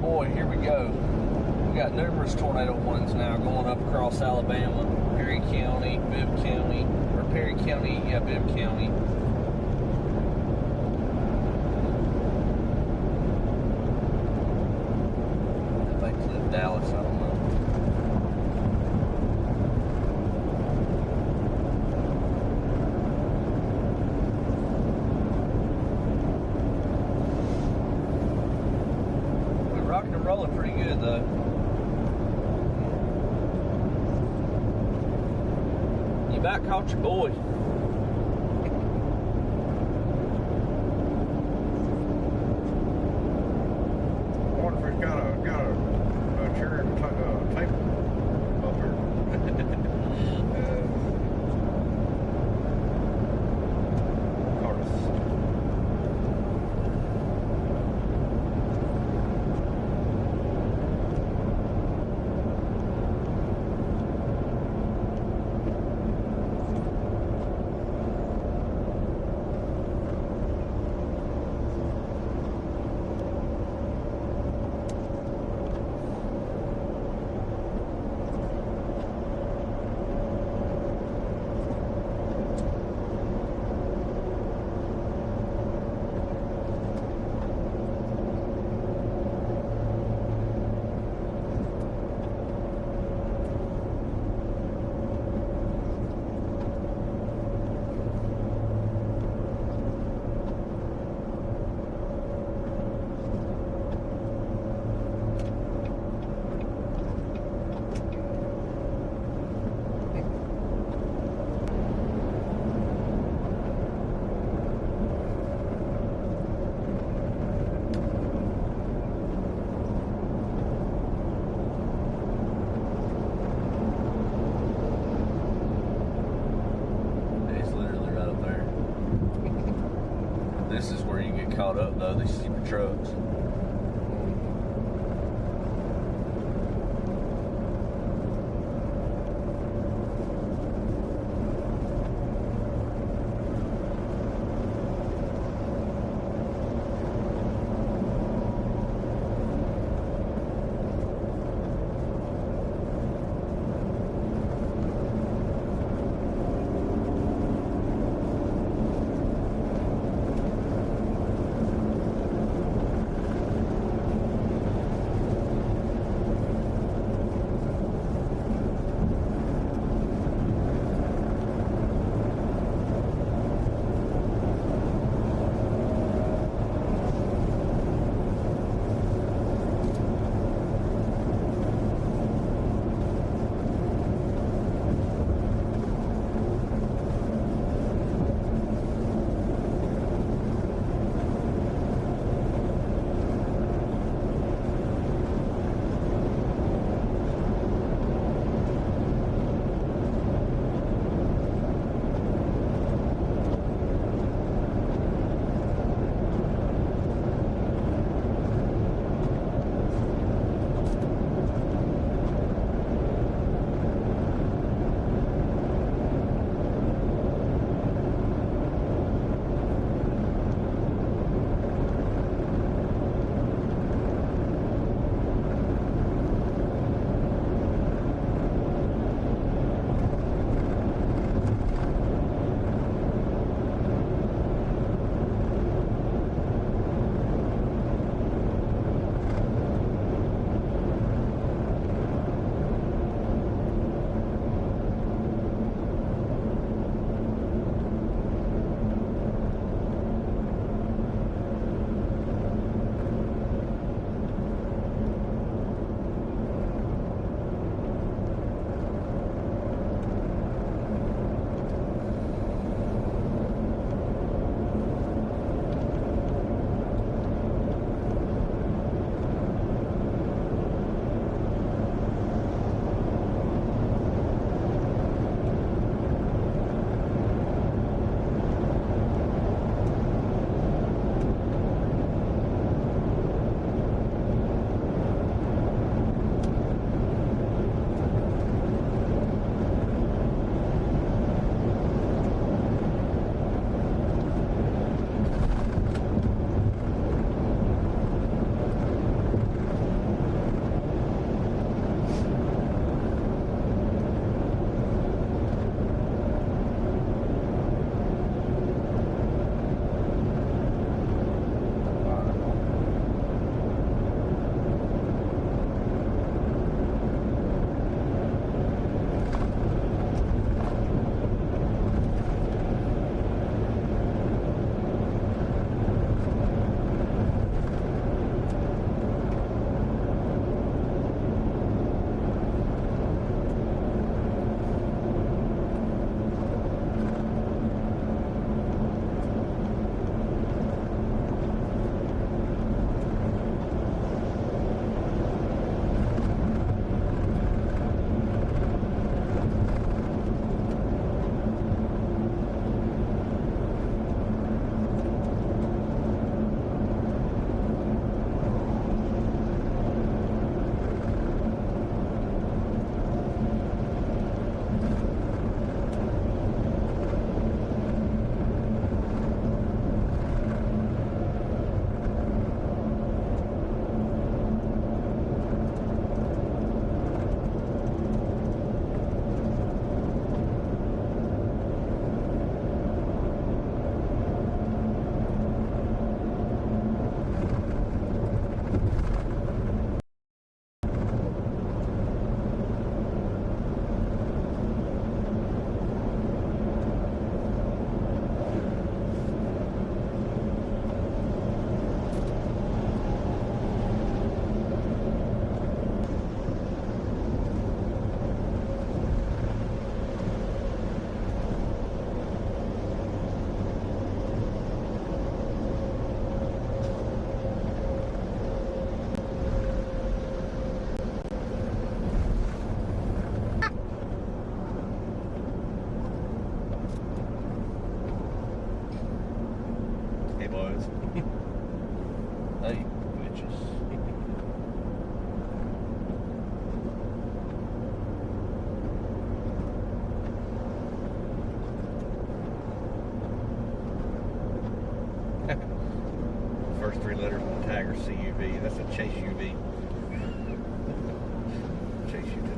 boy, here we go. We got numerous tornado warnings now going up across Alabama, Perry County, Bibb County, or Perry County, yeah, Bibb County. I think to Dallas, I don't know. We're rocking and rolling pretty good though. You about caught your boy. I wonder if it's got a chair and table up here. This is where you get caught up though, these stupid trucks. letters on the tag are CUV. That's a chase UV. Chase UV.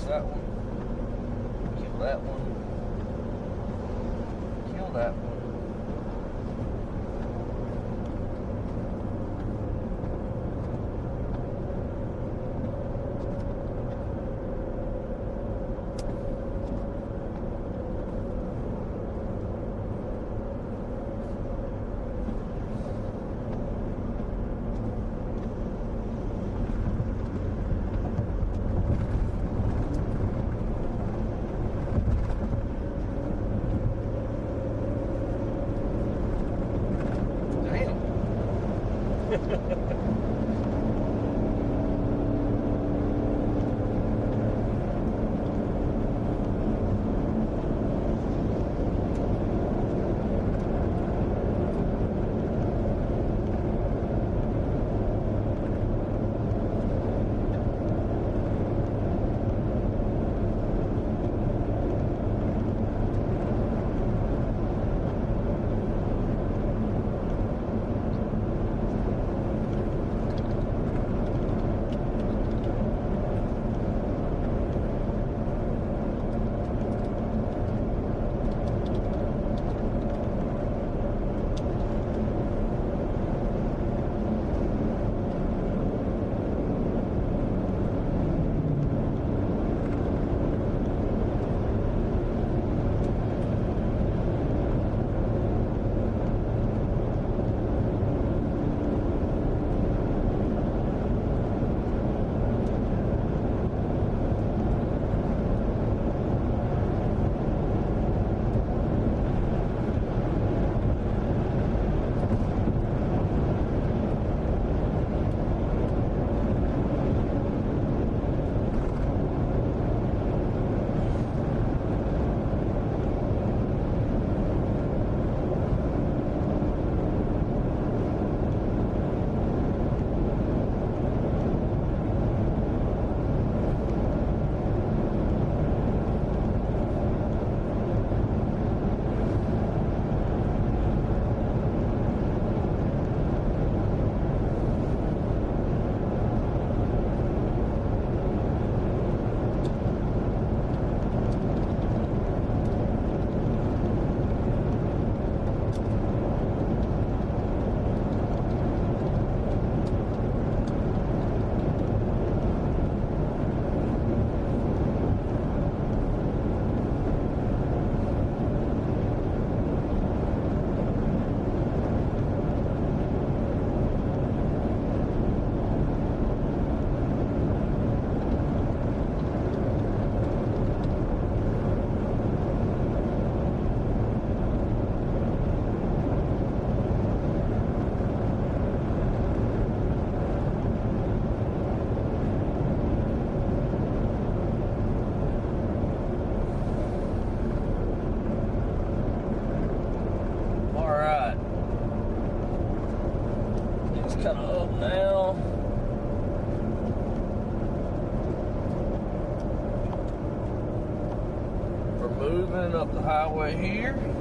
That one. Kill that one. Kill that one. kind of up now. We're moving up the highway here.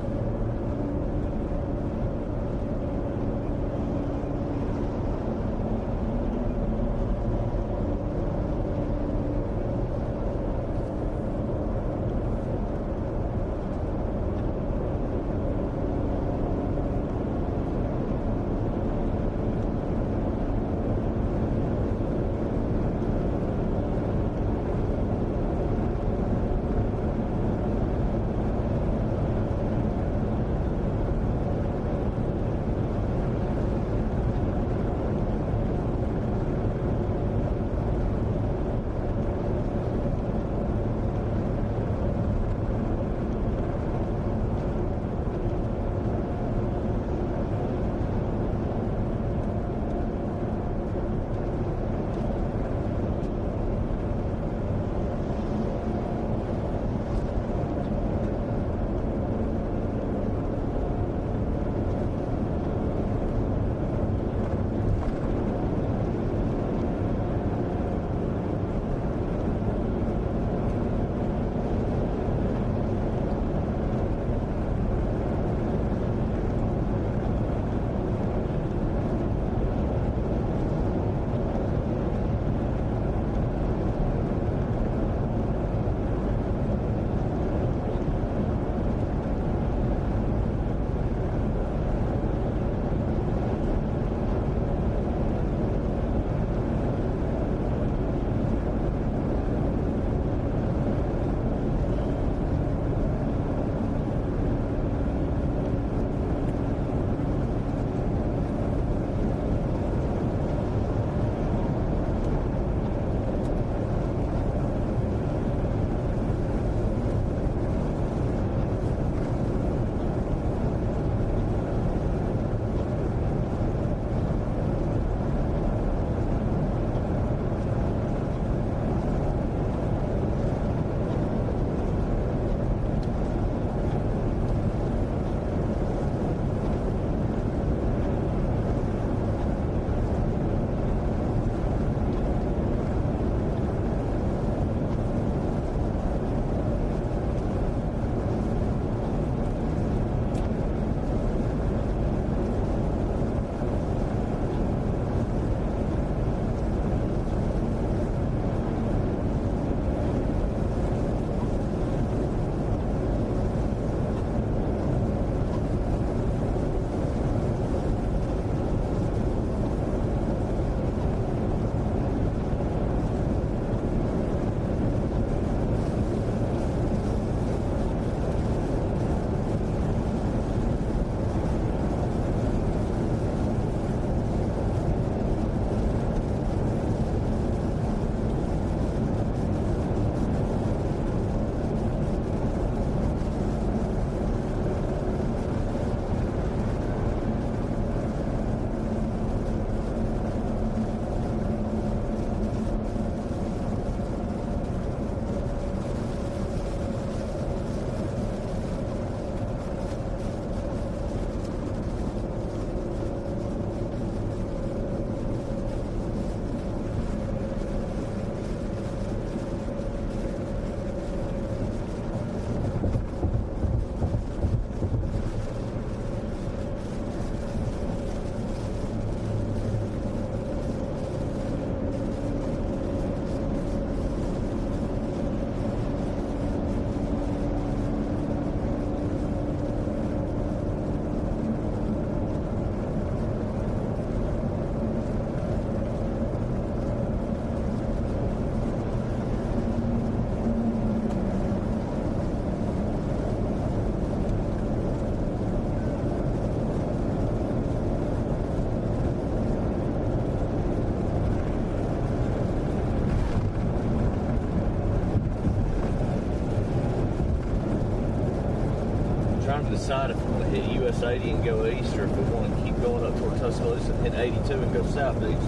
decide if we want to hit US 80 and go east, or if we want to keep going up toward Tuscaloosa and hit 82 and go southeast.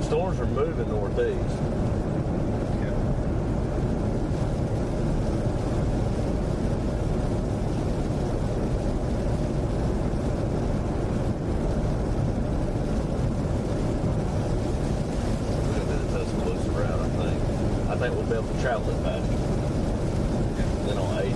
Storms are moving northeast. traveling faster than on 80.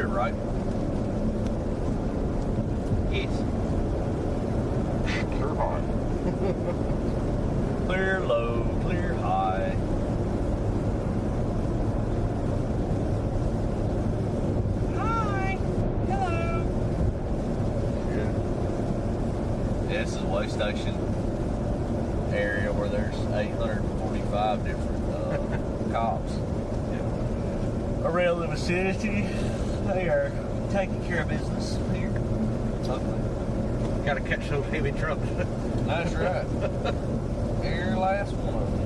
Right? Yes. Clear high. Clear low, clear high. Hi. Hello. Yeah, this is a way station area where there's 845 different cops around the vicinity. They are taking care of business here. Gotta catch those heavy trucks. That's right. Every last one of them.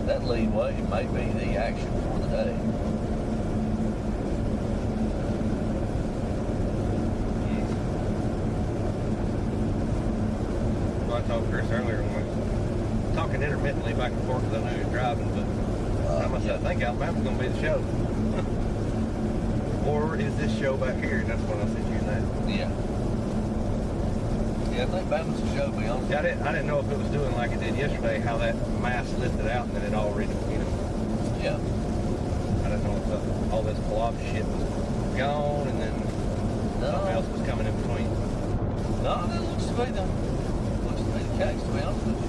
That leadway may be the action for the day. Well, I told Chris earlier when we were talking intermittently back and forth because I know he was driving, but I think Alabama's going to be the show. Or is this show back here? And that's when I sent you that. Yeah. Yeah, I think Alabama's the show, to be honest. Yeah, I didn't know if it was doing like it did yesterday, how that mass lifted out and then it all Yeah. I didn't know if all this blob shit was gone and then something else was coming in between. No, that looks to be the case, to be honest with you.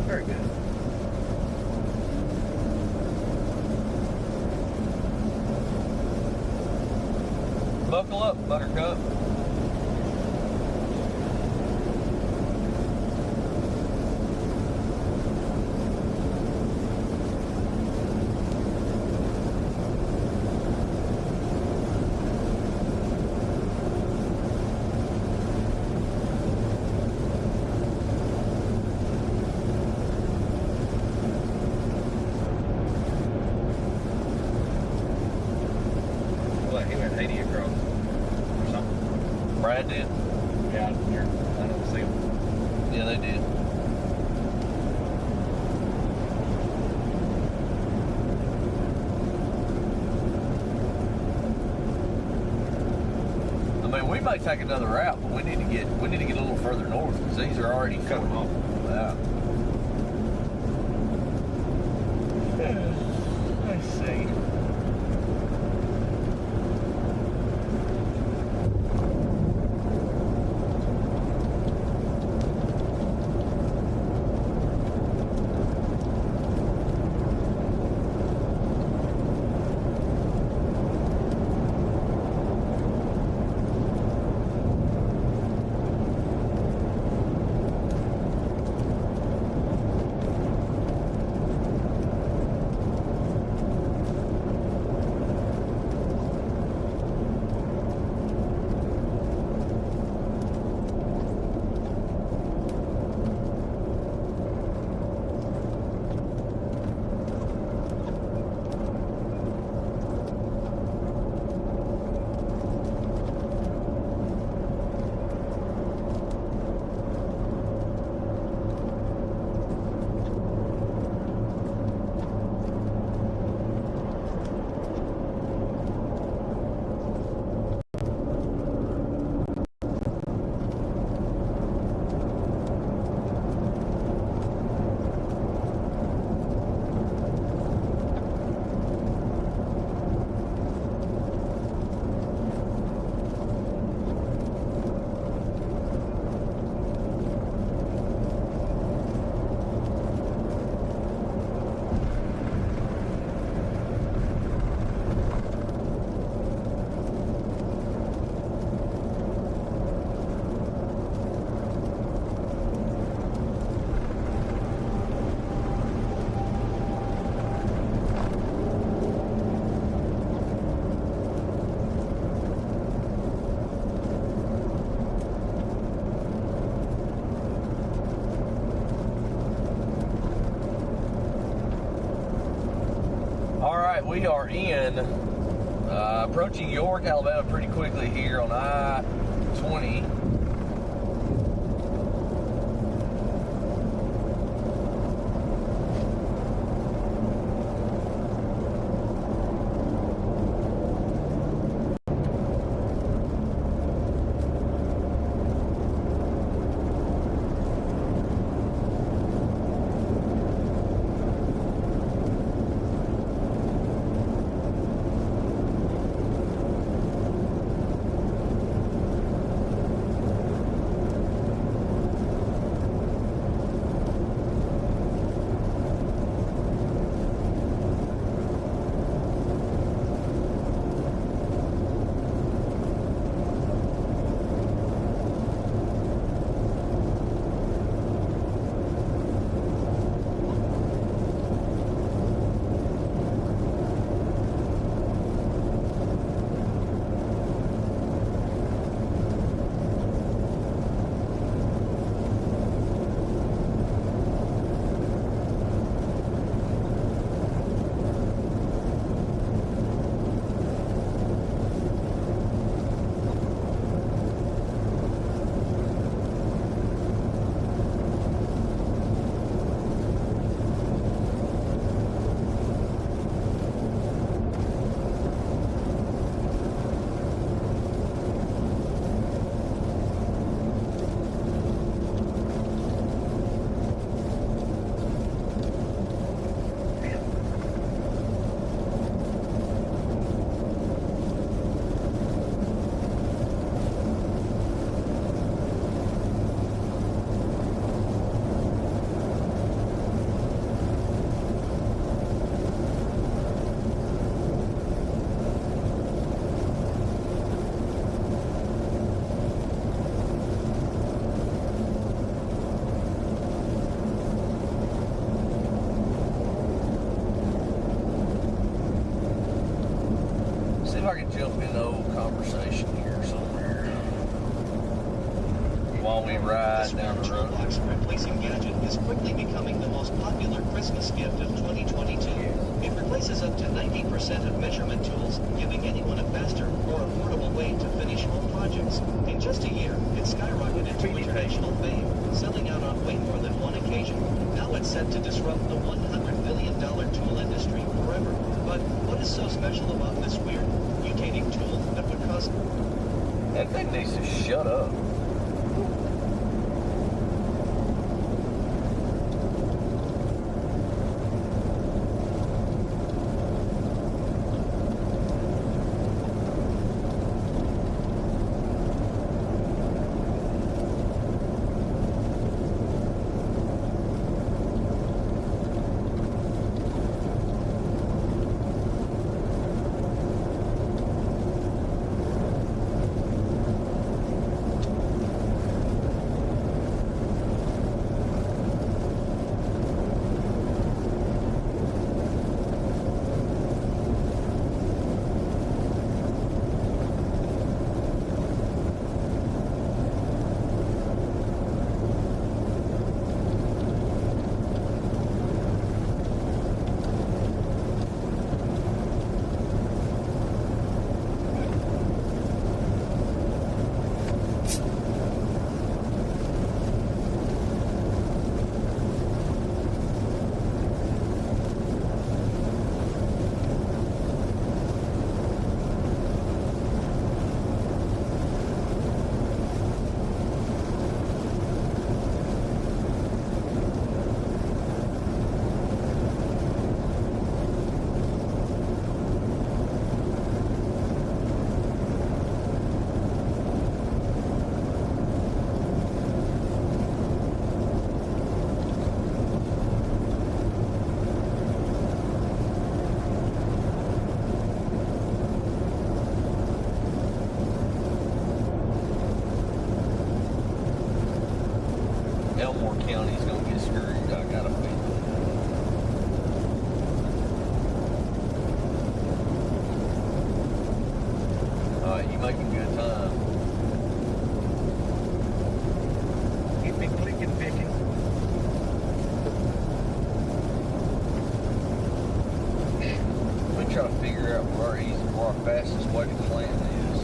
Very good. Buckle up, Buttercup. Well, he went 80 across or something. Brad did? Yeah, I don't see him. Yeah, they did. I mean, we may take another route, but we need to get a little further north because these are already Cut them off. Yeah. Let's see. right, we are in approaching York, Alabama pretty quickly here on I-20. See if I can jump into old conversation here somewhere while we ride down the road. Box replacing gadget is quickly becoming the most popular Christmas gift of 2022. It replaces up to 90% of measurement tools, giving anyone a faster, more affordable way to finish home projects. In just a year, it skyrocketed to international fame, selling out on way more than one occasion. Now it's set to disrupt the $100 billion tool industry forever. But what is so special about this weird, mutating tool that would cause... That thing needs to shut up. fastest way to land is.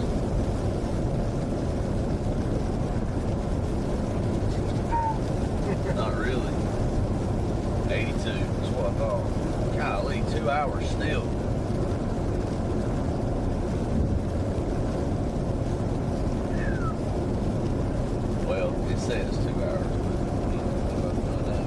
Not really. 82 is what I thought. Golly, 2 hours still. Well, it says 2 hours, but you know, I know.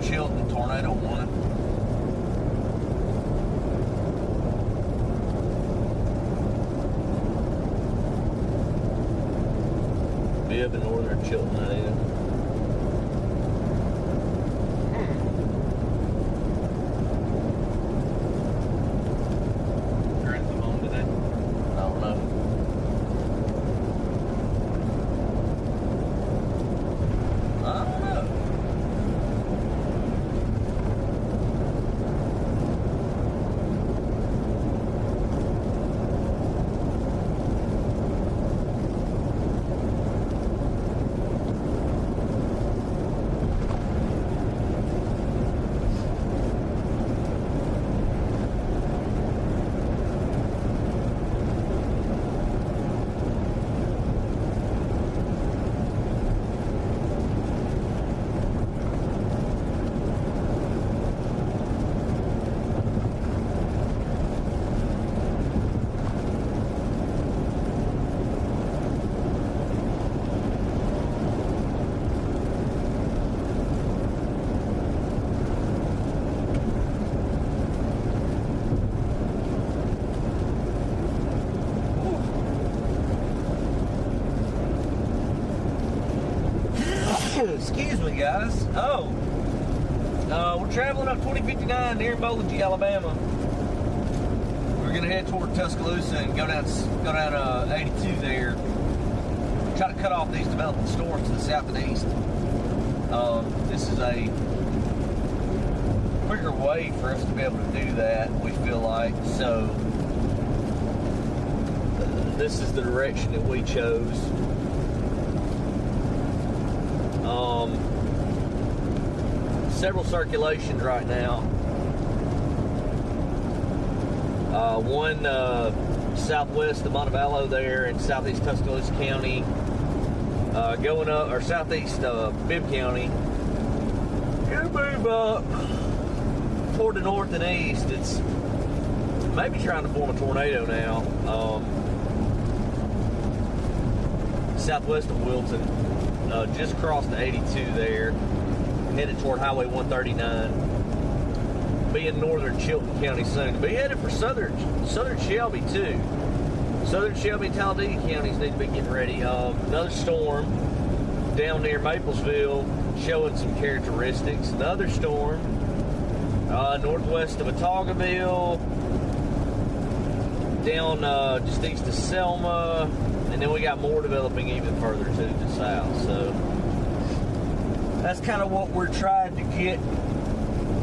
Chilton, tornado 1. Bibb and northern Chilton, that is. You're at the moon today? I don't know. I don't know. Excuse me, guys. We're traveling up 2059 near Bowling, Alabama. We're gonna head toward Tuscaloosa and go down 82 there. Try to cut off these developing storms to the south and east. This is a quicker way for us to be able to do that, we feel like. So this is the direction that we chose. Several circulations right now. One southwest of Montevallo there in southeast Tuscaloosa County, going up, or southeast Bibb County. Gonna move up toward the north and east. It's maybe trying to form a tornado now. Southwest of Wilton, just crossed the 82 there, headed toward Highway 139. Be in northern Chilton County soon. Be headed for southern Shelby too. Southern Shelby and Talladega counties need to be getting ready. Another storm down near Maplesville showing some characteristics. Another storm northwest of Otaugaville, down just east of Selma, and then we got more developing even further to the south. So that's kind of what we're trying to get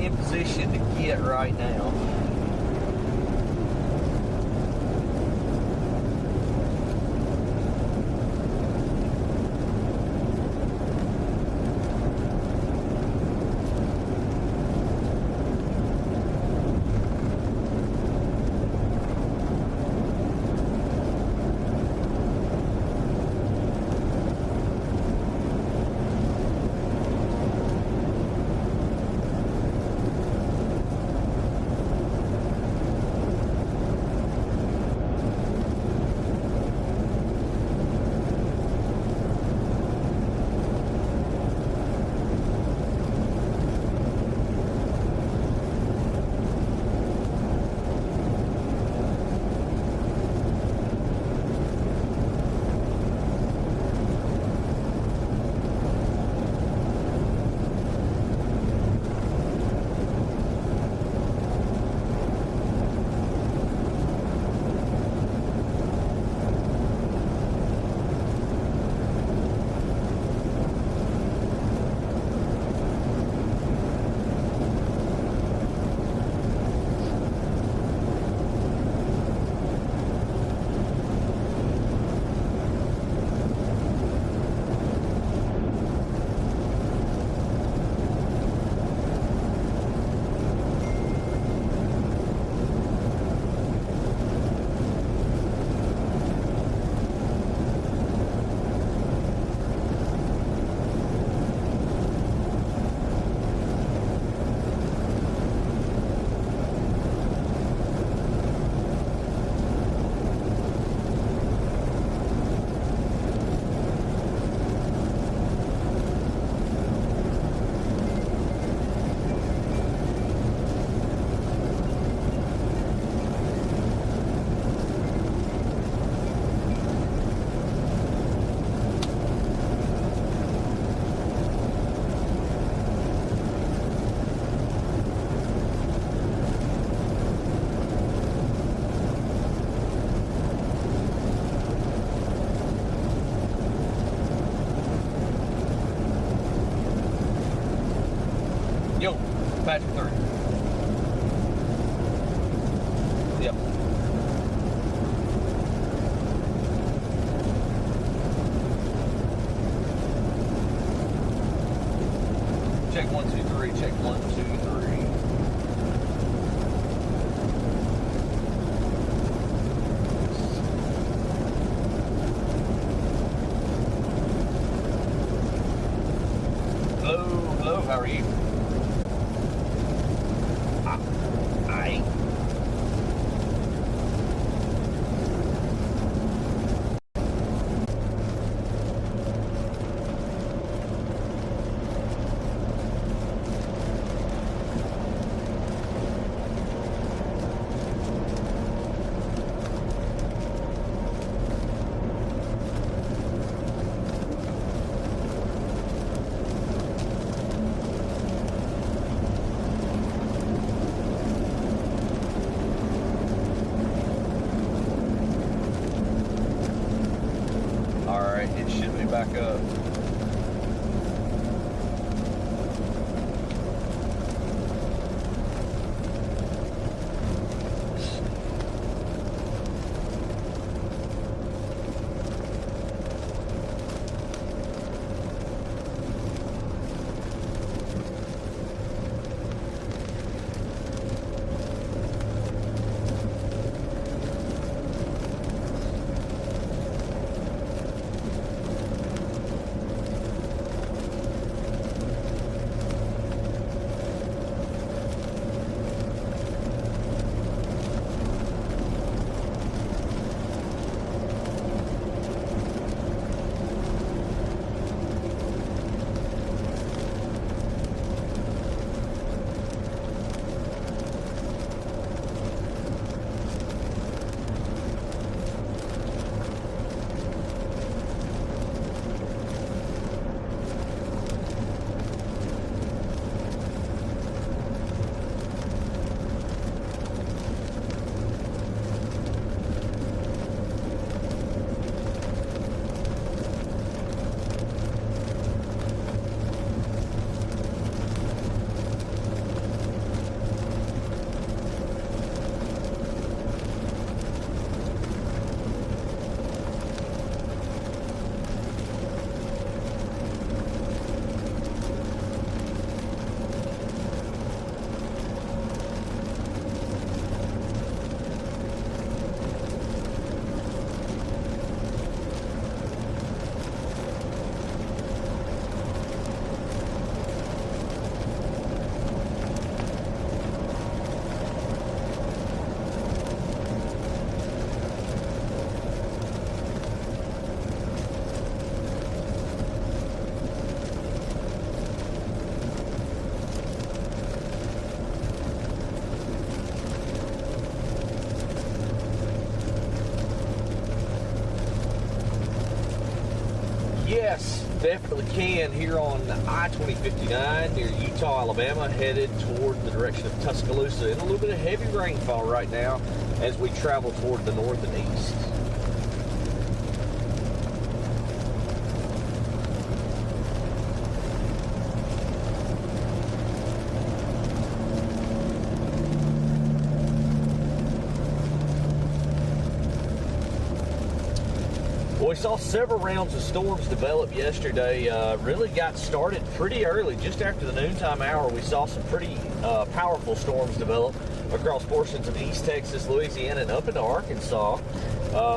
in position to get right now. Yo, Patrick 3. Yep. Check 1, 2, 3. Check 1, 2, 3. Hello, how are you? I it should be back up. Yes, definitely can here on I-2059 near Utah, Alabama, headed toward the direction of Tuscaloosa. And a little bit of heavy rainfall right now as we travel toward the north and east. Well, we saw several rounds of storms develop yesterday. Really got started pretty early, just after the noontime hour. We saw some pretty powerful storms develop across portions of East Texas, Louisiana, and up into Arkansas.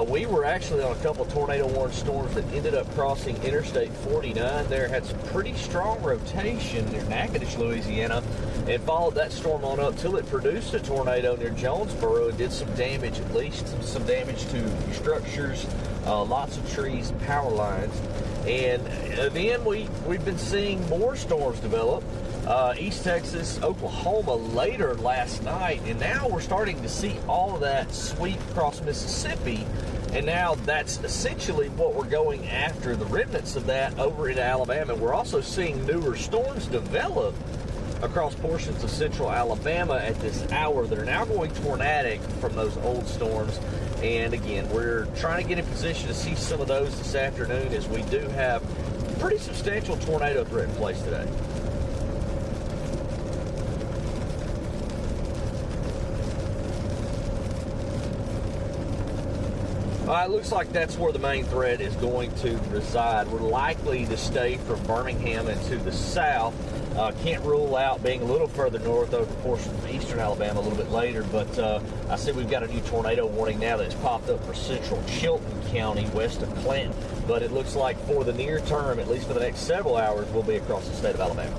We were actually on a couple tornado warning storms that ended up crossing Interstate 49 there, had some pretty strong rotation near Natchitoches, Louisiana, and followed that storm on up till it produced a tornado near Jonesboro and did some damage, at least some damage to structures, lots of trees, power lines. And then we've been seeing more storms develop. East Texas, Oklahoma later last night, and now we're starting to see all of that sweep across Mississippi, and now that's essentially what we're going after, the remnants of that over in Alabama. We're also seeing newer storms develop across portions of central Alabama at this hour that are now going tornadic from those old storms. And again, we're trying to get in position to see some of those this afternoon, as we do have pretty substantial tornado threat in place today. It looks like that's where the main threat is going to reside. We're likely to stay from Birmingham and to the south. Can't rule out being a little further north over the portion of eastern Alabama a little bit later, but I see we've got a new tornado warning now that's popped up for central Chilton County west of Clinton. But it looks like for the near term, at least for the next several hours, we'll be across the state of Alabama.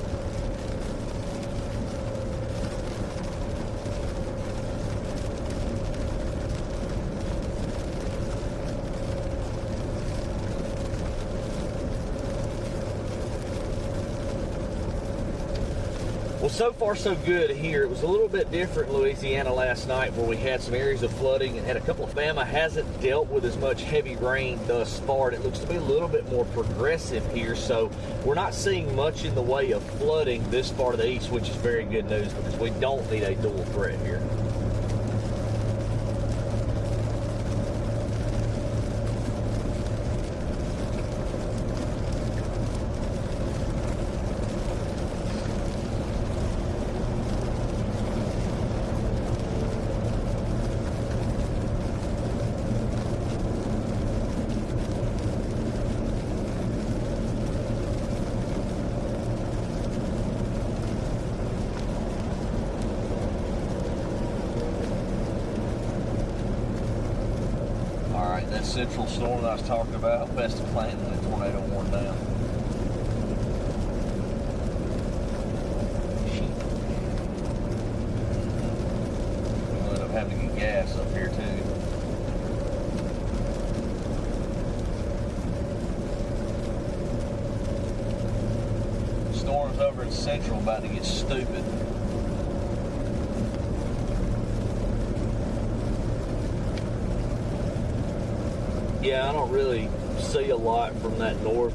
Well, so far so good here. It was a little bit different in Louisiana last night where we had some areas of flooding and had a couple of Alabama hasn't dealt with as much heavy rain thus far, and it looks to be a little bit more progressive here, so we're not seeing much in the way of flooding this far to the east, which is very good news because we don't need a dual threat here. That central storm that I was talking about, west of Clinton, the tornado worn down. We'll end up having to get gas up here too. Storm's over in central about to get stupid. Yeah, I don't really see a lot from that north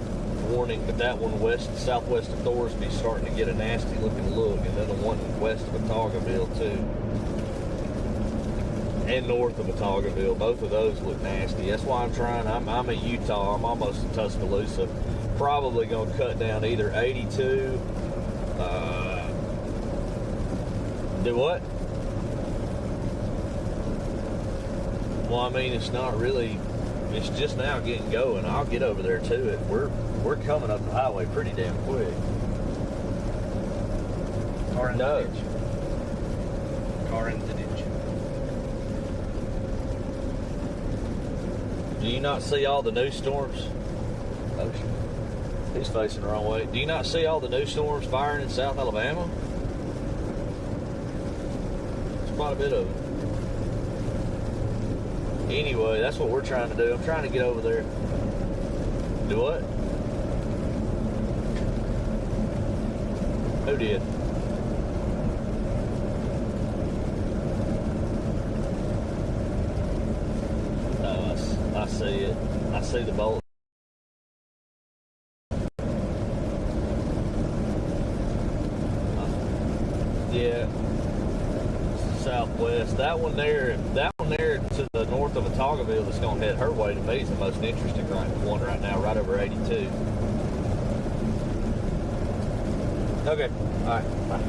warning, but that one southwest of Thorsby starting to get a nasty looking look, and then the one west of Otagoville too, and north of Otagoville. Both of those look nasty. That's why I'm trying. I'm at Utah. I'm almost at Tuscaloosa. Probably going to cut down either 82. Do what? Well, I mean, it's not really. It's just now getting going. I'll get over there to it. We're coming up the highway pretty damn quick. Car in the ditch. Car in the ditch. Do you not see all the new storms? Oh, he's facing the wrong way. Do you not see all the new storms firing in South Alabama? There's quite a bit of it. Anyway, that's what we're trying to do. I'm trying to get over there. Do what? Who did? Oh, I see it. I see the bolt. Yeah. Southwest. That one there to the north of Otagoville that's going to head her way to me is the most interesting one right now, right over 82. Okay. All right. Bye.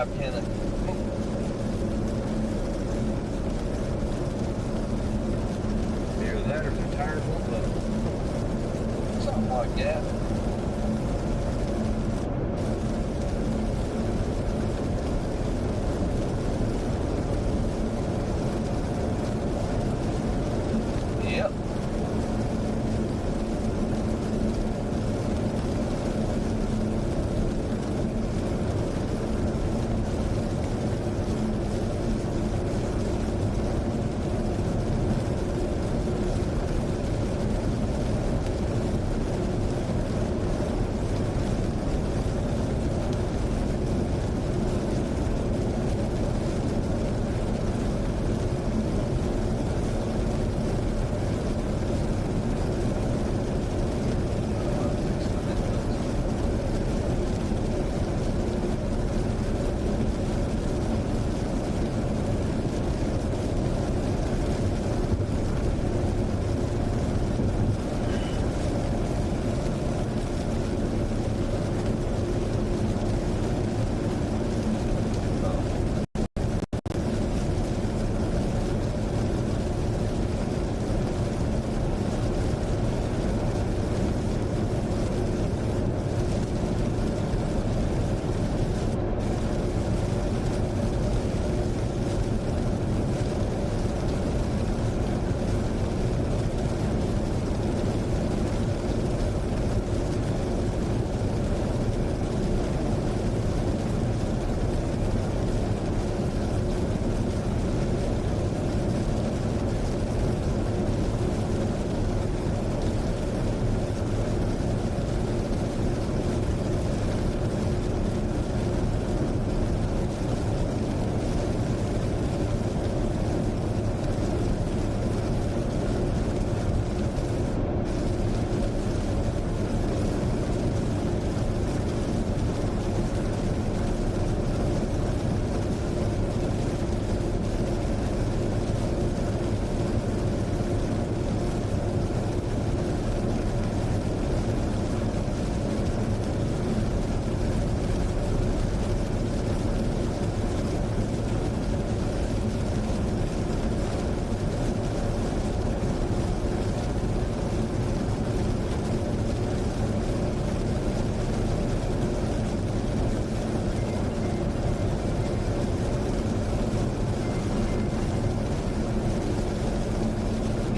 drive, can it? Either that or the tires won't blow. Something like that. Yep.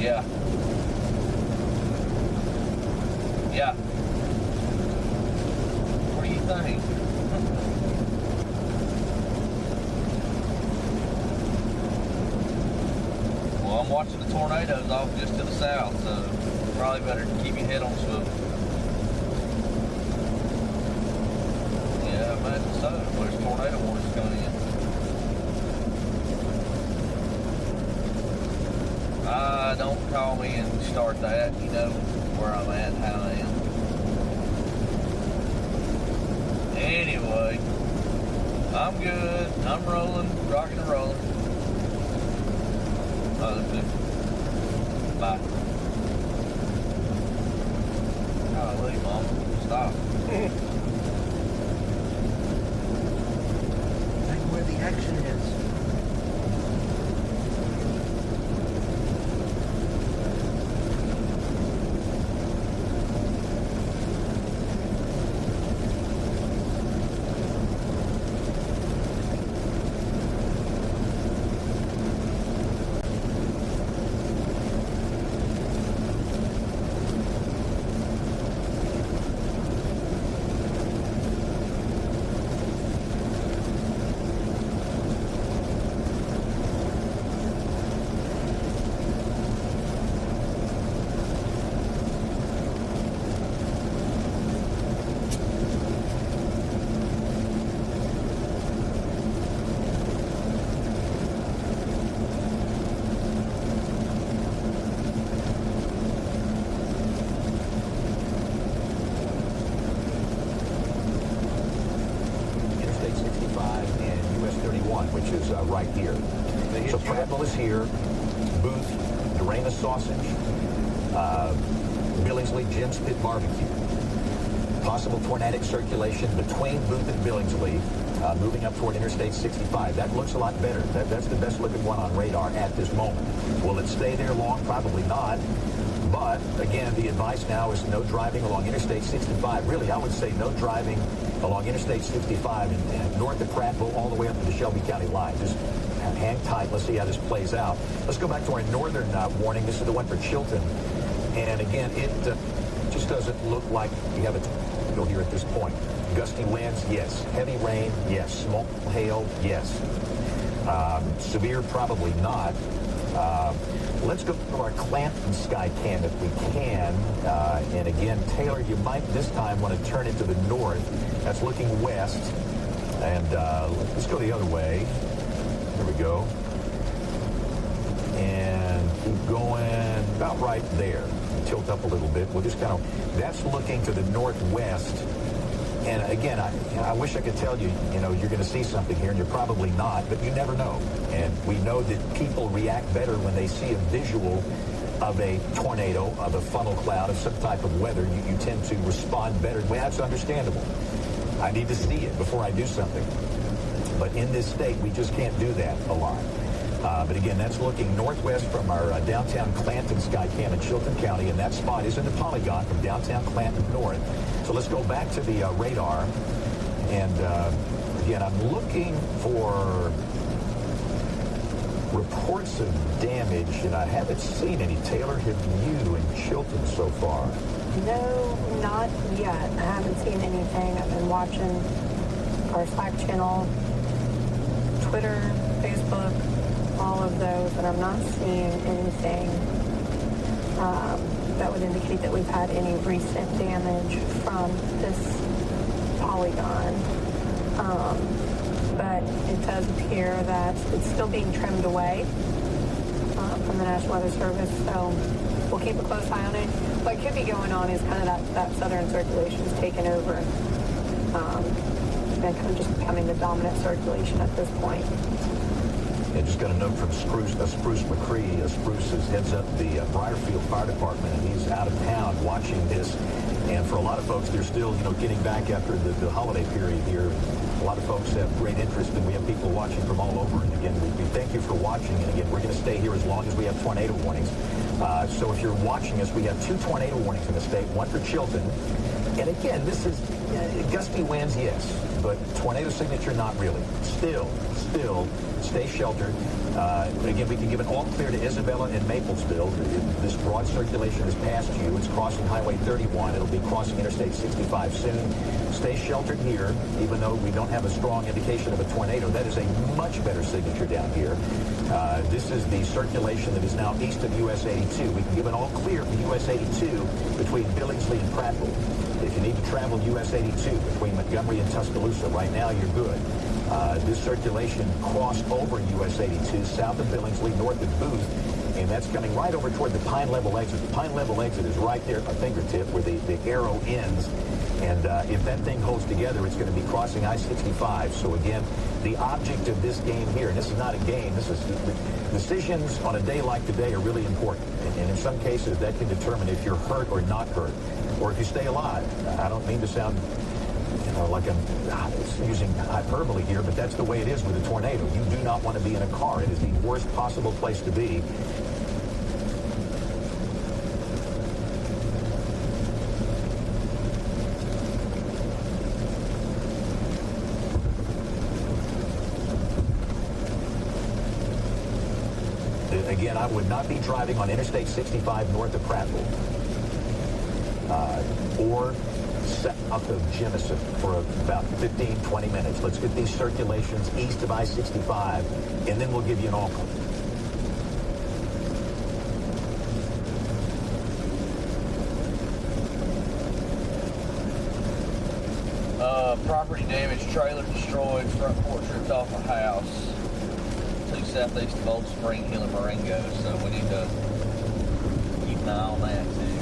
Yeah. Yeah. What do you think? Well, I'm watching the tornadoes off just to the south, so probably better keep your head on swivel. Yeah, I imagine so. There's tornado warnings coming in. Don't call me and start that. You know where I'm at, how I am. Anyway, I'm good. I'm rolling, rocking and rolling. Bye. Golly, Mom, stop. That's where the action is. Which is right here. So Prattville is here, Booth, Durana Sausage, Billingsley, Jim's Pit Barbecue. Possible tornadic circulation between Booth and Billingsley, moving up toward Interstate 65. That looks a lot better. That's the best looking one on radar at this moment. Will it stay there long? Probably not. But again, the advice now is no driving along Interstate 65. Really, I would say no driving along Interstate 65 and north of Prattville all the way up to the Shelby County line. Just hang tight. Let's see how this plays out. Let's go back to our northern warning. This is the one for Chilton. And again, it just doesn't look like we have a tornado here at this point. Gusty winds, yes. Heavy rain, yes. Small hail, yes. Severe, probably not. Let's go to our Clanton sky cam if we can. And again, Taylor, you might this time want to turn it to the north. That's looking west. And let's go the other way. There we go. And keep going about right there. Tilt up a little bit. We'll just kind of, that's looking to the northwest. And again, I wish I could tell you, you're going to see something here, and you're probably not, but you never know. And we know that people react better when they see a visual of a tornado, of a funnel cloud, of some type of weather. You tend to respond better. Well, that's understandable. I need to see it before I do something. But in this state, we just can't do that a lot. But again, that's looking northwest from our downtown Clanton sky cam in Chilton County, and that spot is in the polygon from downtown Clanton north. So let's go back to the radar. And again, I'm looking for reports of damage, and I haven't seen any. Taylor, have you in Chilton so far? No, not yet. I haven't seen anything. I've been watching our Slack channel, Twitter, Facebook, all of those, and I'm not seeing anything that would indicate that we've had any recent damage from this polygon. But it does appear that it's still being trimmed away from the National Weather Service, so we'll keep a close eye on it. What could be going on is kind of that southern circulation is taking over and kind of just becoming the dominant circulation at this point. I just got a note from Spruce McCree. Spruce heads up the Briarfield Fire Department, and he's out of town watching this. And for a lot of folks, they're still, getting back after the holiday period here. A lot of folks have great interest, and we have people watching from all over. And again, we thank you for watching. And again, we're going to stay here as long as we have tornado warnings. So if you're watching us, we have 2 tornado warnings in the state, one for Chilton. And again, this is gusty winds, yes, but tornado signature, not really. Still, stay sheltered. Again, we can give an all clear to Isabella and Maplesville. This broad circulation is past you. It's crossing Highway 31. It'll be crossing Interstate 65 soon. Stay sheltered here, even though we don't have a strong indication of a tornado. That is a much better signature down here. This is the circulation that is now east of US 82. We can give an all clear for US 82 between Billingsley and Prattville. If you need to travel US 82 between Montgomery and Tuscaloosa, right now you're good. This circulation crossed over US 82 south of Billingsley, north of Booth, and that's coming right over toward the Pine Level exit. The Pine Level exit is right there at my fingertip where the arrow ends. And if that thing holds together, it's going to be crossing I-65. So again, the object of this game here, and this is not a game, this is decisions on a day like today are really important. And in some cases, that can determine if you're hurt or not hurt, or if you stay alive. I don't mean to sound like I'm using hyperbole here, but that's the way it is with a tornado. You do not want to be in a car. It is the worst possible place to be. Again, I would not be driving on Interstate 65 north of Prattville or south of Jemison for about 15, 20 minutes. Let's get these circulations east of I-65, and then we'll give you an all-clear. Property damage, trailer destroyed, front porch ripped off a house. Southeast of Old Spring Hill and Marengo, so we need to keep an eye on that too.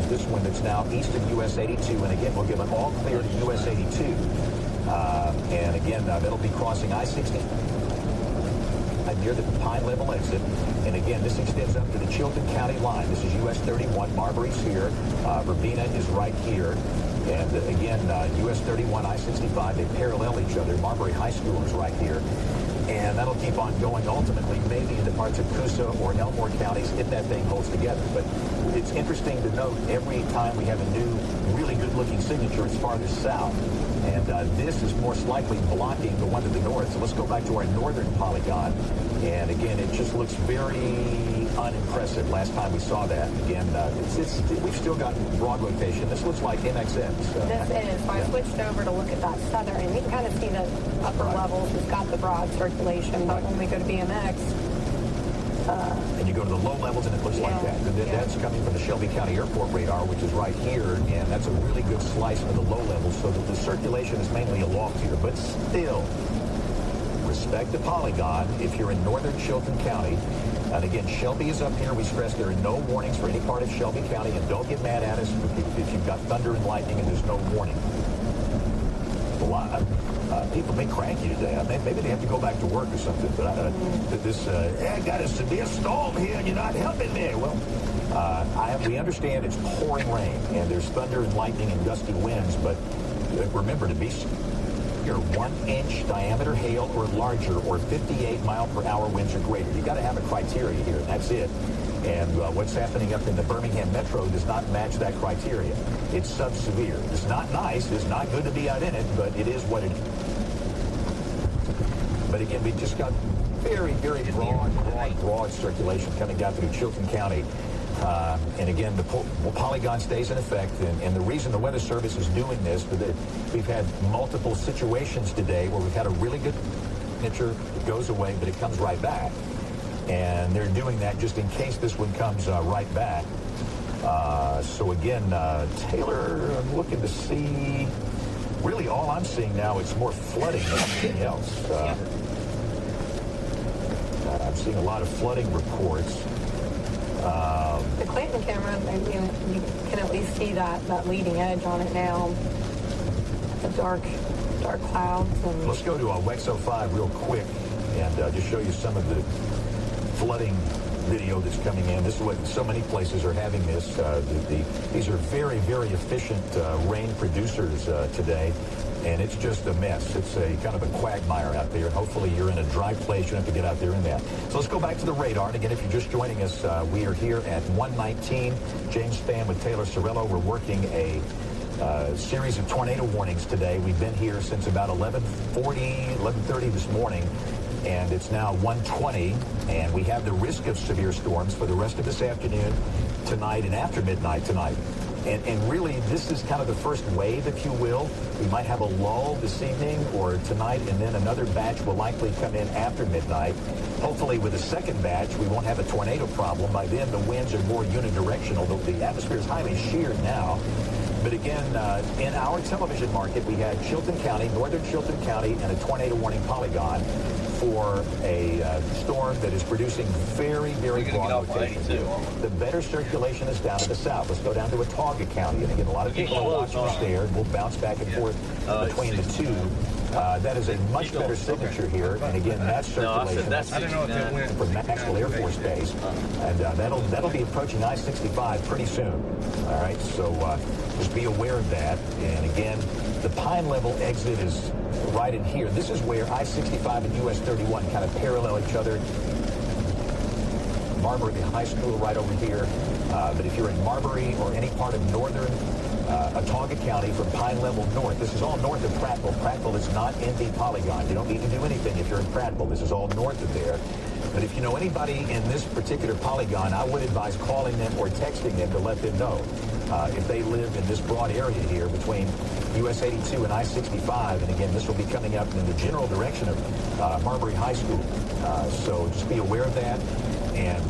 this one that's now east of US 82. And again, we'll give an all clear to US 82. And again, that'll be crossing I-60 near the Pine Level exit. And again, this extends up to the Chilton County line. This is US 31. Marbury's here. Verbena is right here. And again, US 31, I-65, they parallel each other. Marbury High School is right here. And that'll keep on going ultimately maybe into parts of Coosa or Elmore counties if that thing holds together. But it's interesting to note every time we have a new, really good-looking signature, it's farther south. And this is most likely blocking the one to the north. So let's go back to our northern polygon. And again, it just looks very unimpressive last time we saw that. Again, we've still got broad rotation. This looks like MXX. This is. So I switched over to look at that southern, and you can kind of see the upper levels. It's got the broad circulation, but when we go to BMX... and you go to the low levels, and it looks like that. And that's coming from the Shelby County Airport radar, which is right here, and that's a really good slice of the low levels, so that the circulation is mainly aloft here. But still, respect the polygon if you're in northern Chilton County. And again, Shelby is up here. We stress there are no warnings for any part of Shelby County, and don't get mad at us if you've got thunder and lightning and there's no warning. People may crank you today. Maybe they have to go back to work or something. But I got a severe storm here and you're not helping me. Well, we understand it's pouring rain and there's thunder and lightning and gusty winds. But remember to be your 1-inch diameter hail or larger or 58 mile per hour winds or greater. You got to have a criteria here, and that's it. And what's happening up in the Birmingham Metro does not match that criteria. It's sub-severe. It's not nice. It's not good to be out in it, but it is what it is. But again, we just got very, very broad circulation coming down through Chilton County. And again, the polygon stays in effect. And the reason the Weather Service is doing this, we've had multiple situations today where we've had a really good signature. It goes away, but it comes right back. And they're doing that just in case this one comes right back. So again, Taylor, I'm looking to see, really all I'm seeing now, it's more flooding than anything else. I'm seeing a lot of flooding reports. The Clanton camera, you can at least see that leading edge on it now. The dark clouds. And let's go to WEX 05 real quick and just show you some of the flooding video that's coming in. This is what so many places are having this. These are very, very efficient rain producers today, and it's just a mess. It's a kind of a quagmire out there. Hopefully you're in a dry place. You don't have to get out there in that. So let's go back to the radar. And again, if you're just joining us, we are here at 119. James Spann with Taylor Sorello. We're working a series of tornado warnings today. We've been here since about 11:30 this morning. And it's now 1:20, and we have the risk of severe storms for the rest of this afternoon, tonight, and after midnight tonight. And really, this is kind of the first wave, if you will. We might have a lull this evening or tonight, and then another batch will likely come in after midnight. Hopefully, with the second batch, we won't have a tornado problem. By then, the winds are more unidirectional. The atmosphere is highly sheared now. But again, in our television market, we had Chilton County, northern Chilton County, and a tornado warning polygon for a storm that is producing very, very broad rotation. The better circulation is down to the south. Let's go down to Watauga County. And again, a lot of people are watching us there, and we'll bounce back and forth between the two. That is a much better signature here. And again, that circulation from Maxwell Air Force Base. And that'll be approaching I-65 pretty soon. All right, so just be aware of that. And again, the Pine Level exit is right in here. This is where I-65 and US 31 kind of parallel each other. Marbury High School right over here. But if you're in Marbury or any part of northern Watauga County from Pine Level north, this is all north of Prattville. Prattville is not in the polygon. You don't need to do anything if you're in Prattville. This is all north of there. But if you know anybody in this particular polygon, I would advise calling them or texting them to let them know. If they live in this broad area here between US 82 and I-65, and again, this will be coming up in the general direction of Marbury High School. So just be aware of that and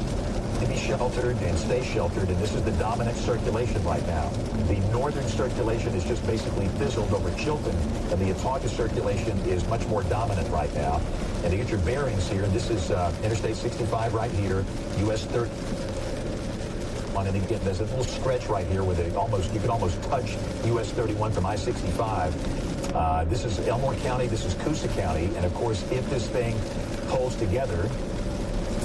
to be sheltered and stay sheltered. And this is the dominant circulation right now. The northern circulation is just basically fizzled over Chilton, and the Watauga circulation is much more dominant right now. And to get your bearings here, this is Interstate 65 right here, US 30. one. And again, there's a little stretch right here where you can almost touch US 31 from I-65. This is Elmore County. This is Coosa County. And, of course, if this thing holds together,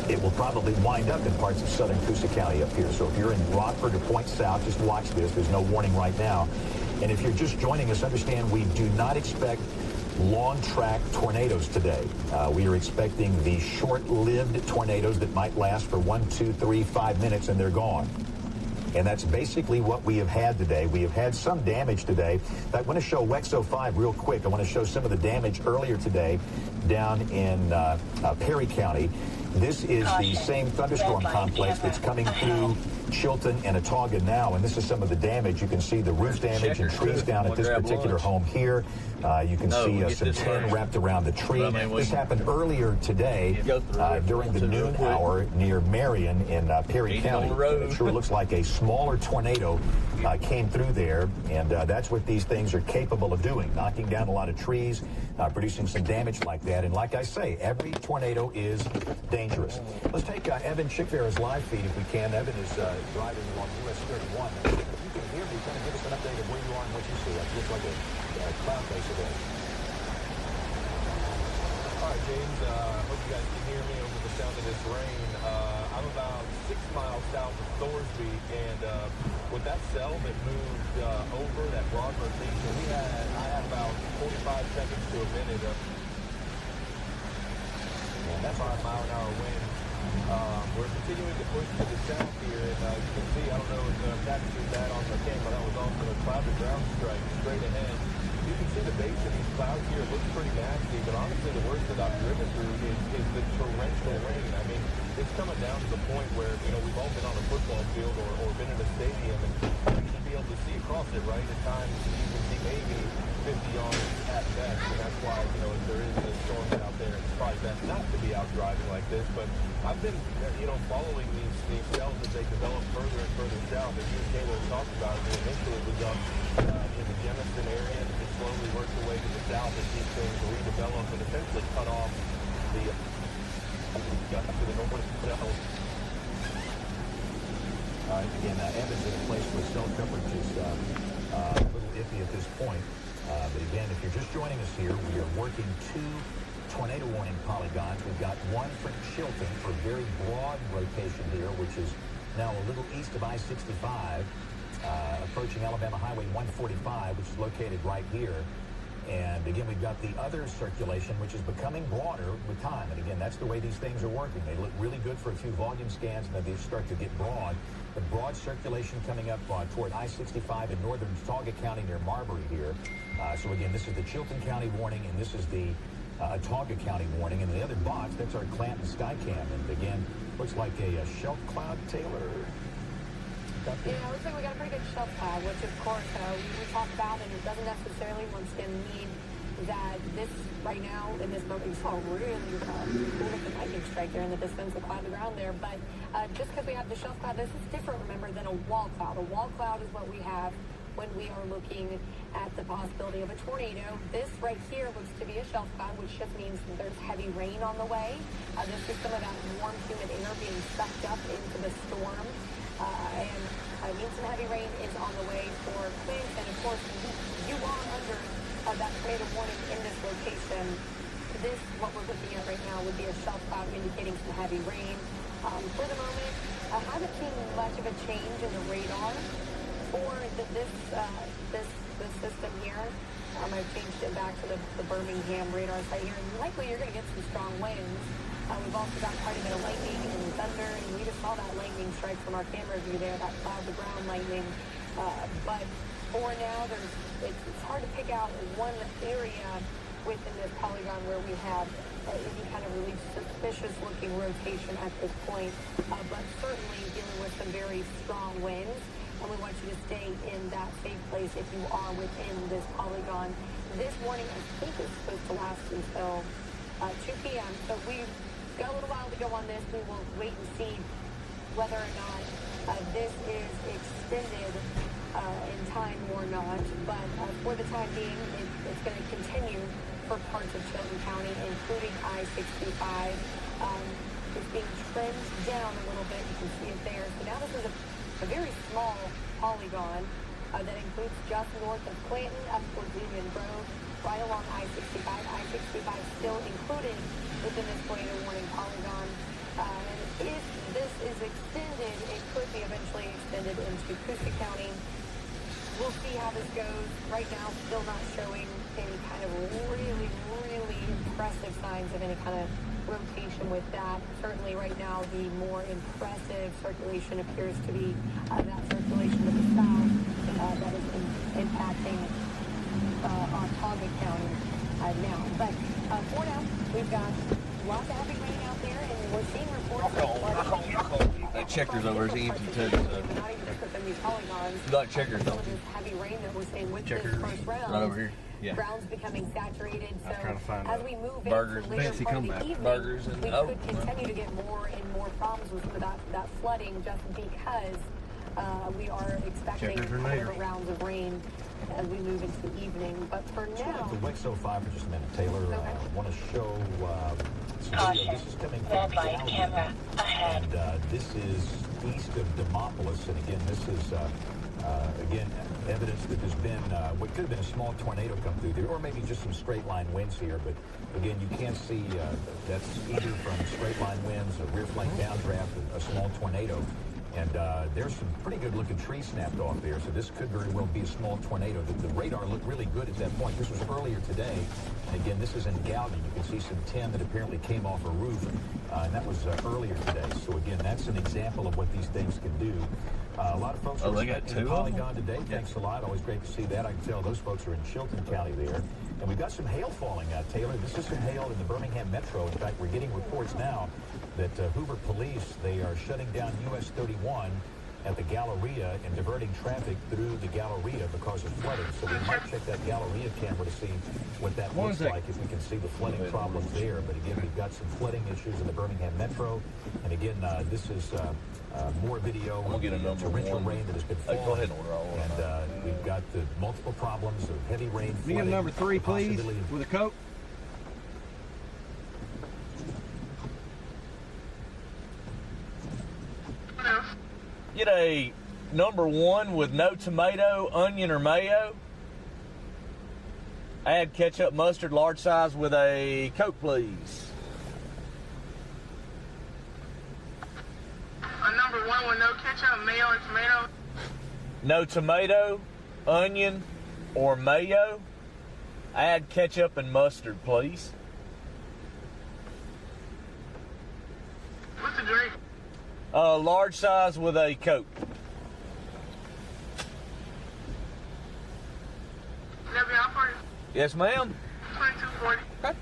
it will probably wind up in parts of southern Coosa County up here. So if you're in Rockford or Point South, just watch this. There's no warning right now. And if you're just joining us, understand we do not expect long-track tornadoes today. We are expecting the short-lived tornadoes that might last for 1, 2, 3, 5 minutes, and they're gone. And that's basically what we have had today. We have had some damage today. I want to show Wexo 5 real quick. I want to show some of the damage earlier today down in Perry County. This is the same thunderstorm complex that's coming through Chilton and Autauga now, and this is some of the damage. You can see the roof damage and trees down at this particular home here. You can see some tin wrapped around the tree. This happened earlier today during the noon hour near Marion in Perry County. It sure looks like a smaller tornado came through there, and that's what these things are capable of doing, knocking down a lot of trees, producing some damage like that. And like I say, every tornado is dangerous. Let's take Evan Chickvera's live feed if we can. Evan is driving along US 31. If you can hear me, kind of give us an update of where you are and what you see. It looks like a cloud base today. All right, James, hope you guys can hear me over the sound of this rain. I'm about 6 miles south of Thorsby, and with that cell that moved over that broad rotation, I had about 45 seconds to a minute of 5-mile-an-hour wind. We're continuing to push to the south here, and you can see, I don't know if captured that on the camera, that was also a cloud-to-ground strike straight ahead. You can see the base of these clouds here looks pretty nasty, but honestly the worst that I've driven through is the torrential rain. I mean, it's coming down to the point where, we've all been on a football field or been in a stadium, and you should be able to see across it, right? At times you can see maybe 50 yards at best, and that's why, if there is a storm out there, it's probably best not to be out driving like this. But I've been, following these cells as they develop further and further south. As you and Taylor talked about, initially it was up in the Jemison area, and it slowly worked their way to the south as these things redevelop and essentially cut off the to the north south. All right, again, Evan's in a place where cell coverage is a little iffy at this point. But again, if you're just joining us here, we are working 2 tornado warning polygons. We've got one for Chilton for very broad rotation here, which is now a little east of I-65, approaching Alabama Highway 145, which is located right here. And again, we've got the other circulation, which is becoming broader with time. And again, that's the way these things are working. They look really good for a few volume scans, and then they start to get broad. The broad circulation coming up toward I-65 in northern Autauga County near Marbury here. So again, this is the Chilton County warning, and this is the Autauga County warning. And the other box, that's our Clanton Skycam. And again, looks like a shelf cloud, Taylor. Yeah, it looks like we got a pretty good shelf cloud, which of course we talk about, and it doesn't necessarily once again mean that this right now in this moment you saw really cool with the lightning strike there in the distance, the cloud to ground there. But just because we have the shelf cloud, this is different, remember, than a wall cloud. A wall cloud is what we have when we are looking at the possibility of a tornado. This right here looks to be a shelf cloud, which just means there's heavy rain on the way. This is some of that warm, humid air being sucked up into the storm. And I mean, some heavy rain is on the way for Clint, and of course, you are under that tornado warning in this location. This, what we're looking at right now, would be a shelf cloud indicating some heavy rain. For the moment, I haven't seen much of a change in the radar for this system here. I've changed it back to the Birmingham radar site here, and likely you're going to get some strong winds. We've also got quite a bit of lightning and thunder, and we just saw that lightning strike from our camera view there, that cloud-to-ground lightning. But for now, it's hard to pick out one area within this polygon where we have any kind of really suspicious-looking rotation at this point. But certainly dealing with some very strong winds, and we want you to stay in that safe place if you are within this polygon. This warning, I think, is supposed to last until 2 p.m. So we've got a little while to go on this. We will wait and see whether or not this is extended in time or not. But for the time being, it's going to continue for parts of Chilton County, including I-65. It's being trimmed down a little bit. You can see it there. So now this is a a very small polygon that includes just north of Clanton up towards Union Grove, right along I-65. I-65 still included within this tornado warning polygon. And if this is extended, it could be eventually extended into Coosa County. We'll see how this goes. Right now, still not showing any kind of really, really impressive signs of any kind of rotation with that. Certainly right now, the more impressive circulation appears to be that circulation to the south that is impacting Onondaga County now. But for now, we've got lots of heavy rain out there, and we're seeing reports of That checker's over is empty too. So. not even just within these polygons. You like checkers, don't you? This heavy rain that we're seeing with Checkers. this first round. Right over here. Yeah. Ground's becoming saturated, so trying to find as we move burgers, into later fancy part of the comeback. evening, Burgers and- we oh, could continue to get more and more problems with that flooding just because we are expecting Checkers are later. more rounds of rain as we move into the evening. But for now, The Wexo 5 for just a minute, Taylor. Okay. I want to show some video. This is coming from Galvin, and this is east of Demopolis. And again, this is again evidence that there's been what could have been a small tornado come through there, or maybe just some straight line winds here. But again, you can't see that's either from straight line winds, a rear flank downdraft, a small tornado. And there's some pretty good looking trees snapped off there, so this could very well be a small tornado. The radar looked really good at that point. This was earlier today. And again, this is in Galvin. You can see some tin that apparently came off a roof, and that was earlier today. So again, that's an example of what these things can do. A lot of folks are they got expecting two the of them? polygon today. Thanks a lot. Always great to see that. I can tell those folks are in Chilton County there. And we've got some hail falling out, Taylor. This is some hail in the Birmingham Metro. In fact, we're getting reports now that Hoover Police, they are shutting down US 31 at the Galleria and diverting traffic through the Galleria because of flooding. So we might check that Galleria camera to see what that looks like, if we can see the flooding problems there. But again, we've got some flooding issues in the Birmingham Metro. And again, this is more video I'm gonna get a of the number torrential one. rain that has been Hey, falling. go ahead and order all of them. And we've got the multiple problems of heavy rain, Me flooding, a number 3, the please, possibility of with a Coke. Get a number 1 with no tomato, onion, or mayo. Add ketchup, mustard, large size with a Coke, please. A number 1 with no ketchup, mayo, and tomato. No tomato, onion, or mayo. Add ketchup and mustard, please. What's the drink? Large size with a Coke. That'll be all for you. Yes, ma'am. 2240. Okay.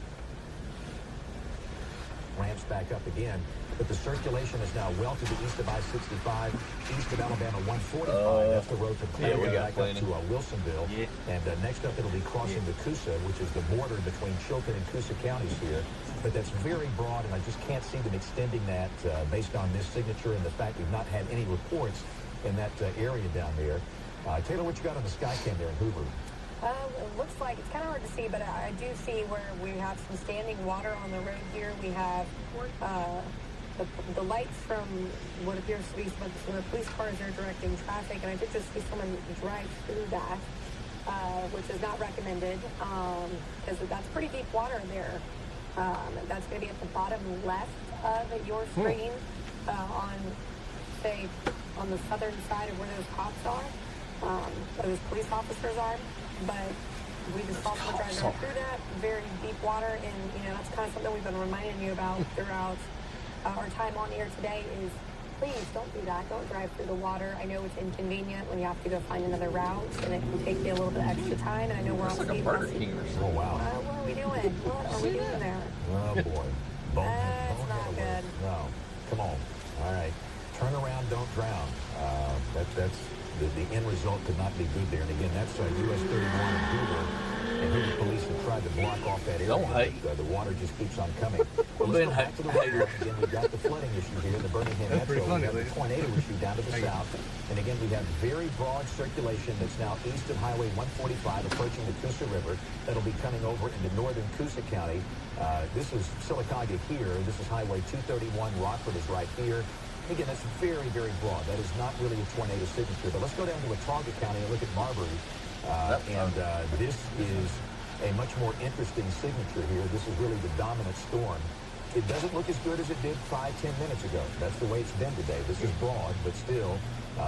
ramps back up again. But the circulation is now well to the east of I-65, east of Alabama 145. That's the road from Cleveland back up to Wilsonville. Yeah. And next up, it'll be crossing the Coosa, which is the border between Chilton and Coosa counties here. But that's very broad, and I just can't see them extending that based on this signature and the fact we've not had any reports in that area down there. Taylor, what you got on the Skycam there in Hoover? It looks like it's kind of hard to see, but I do see where we have some standing water on the road here. We have the lights from what appears to be some of the police cars are directing traffic, and I did just see someone drive through that, which is not recommended because that's pretty deep water there. That's going to be at the bottom left of your screen on, say, on the southern side of where those cops are, those police officers are. But we just saw someone driving through that, very deep water, and, you know, that's kind of something we've been reminding you about throughout our time on air today is please don't do that. Don't drive through the water. I know it's inconvenient when you have to go find another route, and it can take you a little bit extra time, and I know we're on like a Burger King or something. Oh, wow. what are we doing? What are we doing there? Oh, boy. That's not good. No. Come on. All right. Turn around, don't drown. That's the end result could not be good there. And again, that's US 31 in Hoover. And Hoover police have tried to block off that area. Don't hate. But, the water just keeps on coming. Well, Ben, let's go back to the radar. Again, we've got the flooding issue here in the Birmingham That's Metro. pretty funny, We have the lady. tornado issue down to the south. And again, we have very broad circulation that's now east of Highway 145 approaching the Coosa River. That'll be coming over into northern Coosa County. This is Sylacauga here. This is Highway 231. Rockford is right here. Again, that's very, very broad. That is not really a tornado signature. But let's go down to Watauga County and look at Marbury. This is a much more interesting signature here. This is really the dominant storm. It doesn't look as good as it did 5-10 minutes ago. That's the way it's been today. This is broad, but still,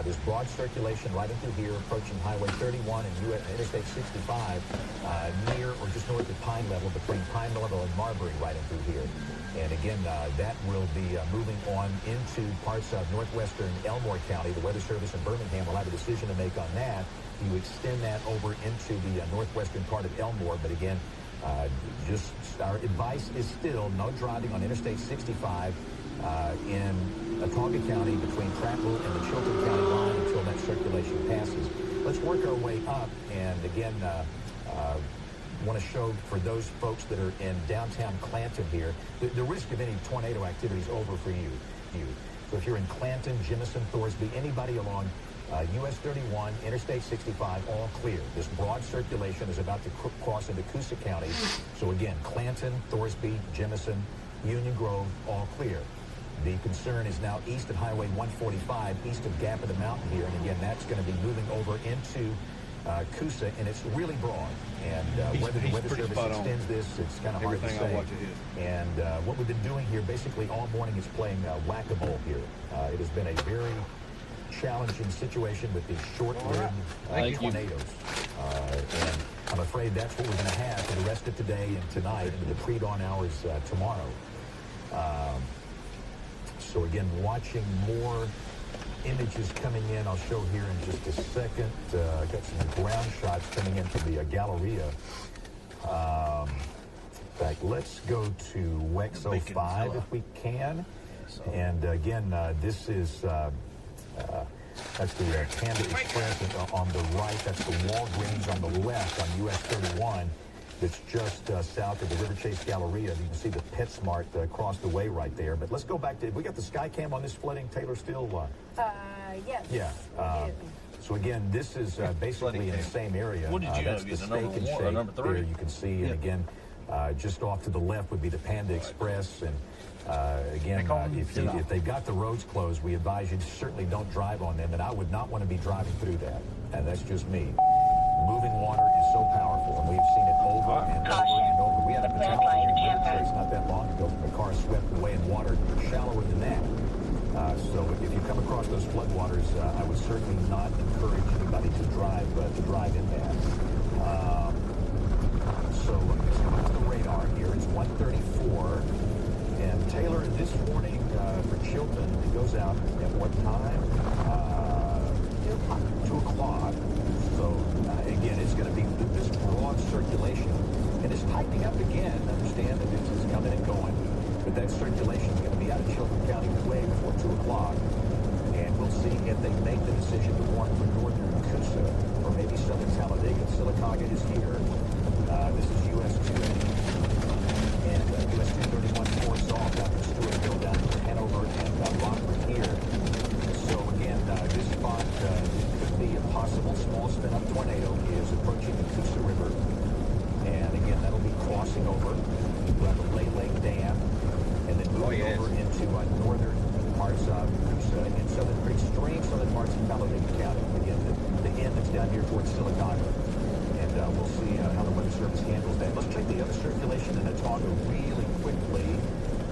there's broad circulation right in through here, approaching Highway 31 and Interstate 65, near or just north of Pine Level, between Pine Level and Marbury, right in through here. And again, that will be moving on into parts of northwestern Elmore County. The Weather Service in Birmingham will have a decision to make on that. You extend that over into the northwestern part of Elmore, but again, just our advice is still no driving on Interstate 65 in Watauga County between Prattville and the Chilton County line until that circulation passes. Let's work our way up, and again, want to show for those folks that are in downtown Clanton here, the risk of any tornado activity is over for you. So if you're in Clanton, Jemison, Thorsby, anybody along US 31, Interstate 65, all clear. This broad circulation is about to cross into Coosa County. So again, Clanton, Thorsby, Jemison, Union Grove, all clear. The concern is now east of Highway 145, east of Gap of the Mountain here. And again, that's going to be moving over into Coosa, and it's really broad. And whether the Weather Service extends this, it's kind of hard to say. And what we've been doing here basically all morning is playing whack-a-mole here. It has been a very challenging situation with these short-lived tornadoes. And I'm afraid that's what we're going to have for the rest of today and tonight into the pre-dawn hours tomorrow. So again, watching more images coming in. I'll show here in just a second. I've got some ground shots coming in from the Galleria. In fact, let's go to WEX 05 if we can. And again, this is... that's the Panda Express on the right. That's the Walgreens on the left on US 31. That's just south of the River Chase Galleria. You can see the PetSmart across the way right there. But let's go back to, we got the Skycam on this flooding, Taylor, still? Yes. Yeah. So again, this is basically in the same area. What did you that's have? the Number Steak and one, Shake number three? there you can see. And again, just off to the left would be the Panda Express. And again, if they've got the roads closed, we advise you certainly don't drive on them. And I would not want to be driving through that. And that's just me. Moving water is so powerful, and we've seen it over and over and over. We had a fatality in River Chase not that long ago. The car swept away in water shallower than that. So if you come across those floodwaters, I would certainly not encourage anybody to drive in that. So let's go to the radar here. It's 1:34. And Taylor, this morning for Chilton, it goes out at what time? 2 o'clock. So again, it's going to be this broad circulation. And it's tightening up again. Understand that this is coming and going. But that circulation is going to be out of Chilton County way before 2 o'clock. And we'll see if they make the decision to warn for northern Coosa or maybe southern Talladega. Sylacauga is here. This is US 280. And US 231 force off down to Stewartville, down to Hanover and Rockford here. So again, this spot could be a possible small spin-up tornado is approaching the Coosa River. And again, that'll be crossing over the Lay Lake Dam and then moving over into northern parts of Coosa and Southern Creek Stream, southern parts of Talladega County. Again, the end that's down here towards Sylacauga. And we'll see how the Weather Service handles that. Let's check the other circulation in Watauga really quickly,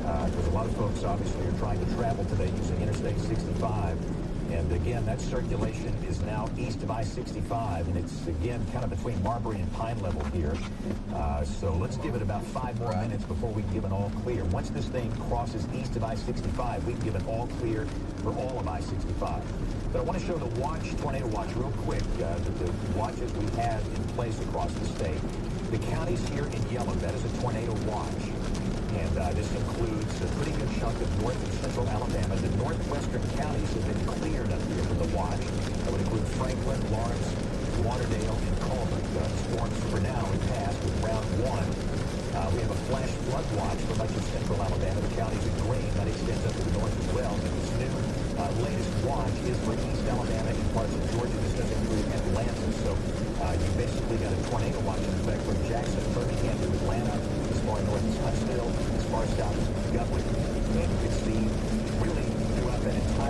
because a lot of folks obviously are trying to travel today using Interstate 65. And again, that circulation is now east of I-65, and it's again kind of between Marbury and Pine Level here. So let's give it about 5 more minutes before we can give an all clear. Once this thing crosses east of I-65, we can give an all clear for all of I-65. But I want to show the tornado watch real quick, the watches we have in place across the state. The counties here in yellow, that is a tornado watch. And this includes a pretty good chunk of north and central Alabama. The northwestern counties have been cleared up here for the watch. That would include Franklin, Lawrence, Lauderdale, and Colbert. Storms for now have passed with round 1. We have a flash flood watch for much of central Alabama. The counties are green. That extends up to the north as well. And this new latest watch is for East Alabama and parts of Georgia. This doesn't include Atlanta. So you basically got a tornado watch in effect from Jackson, Birmingham to Atlanta, as far north as Huntsville, as far south as Guthrie. And you can see really throughout that entire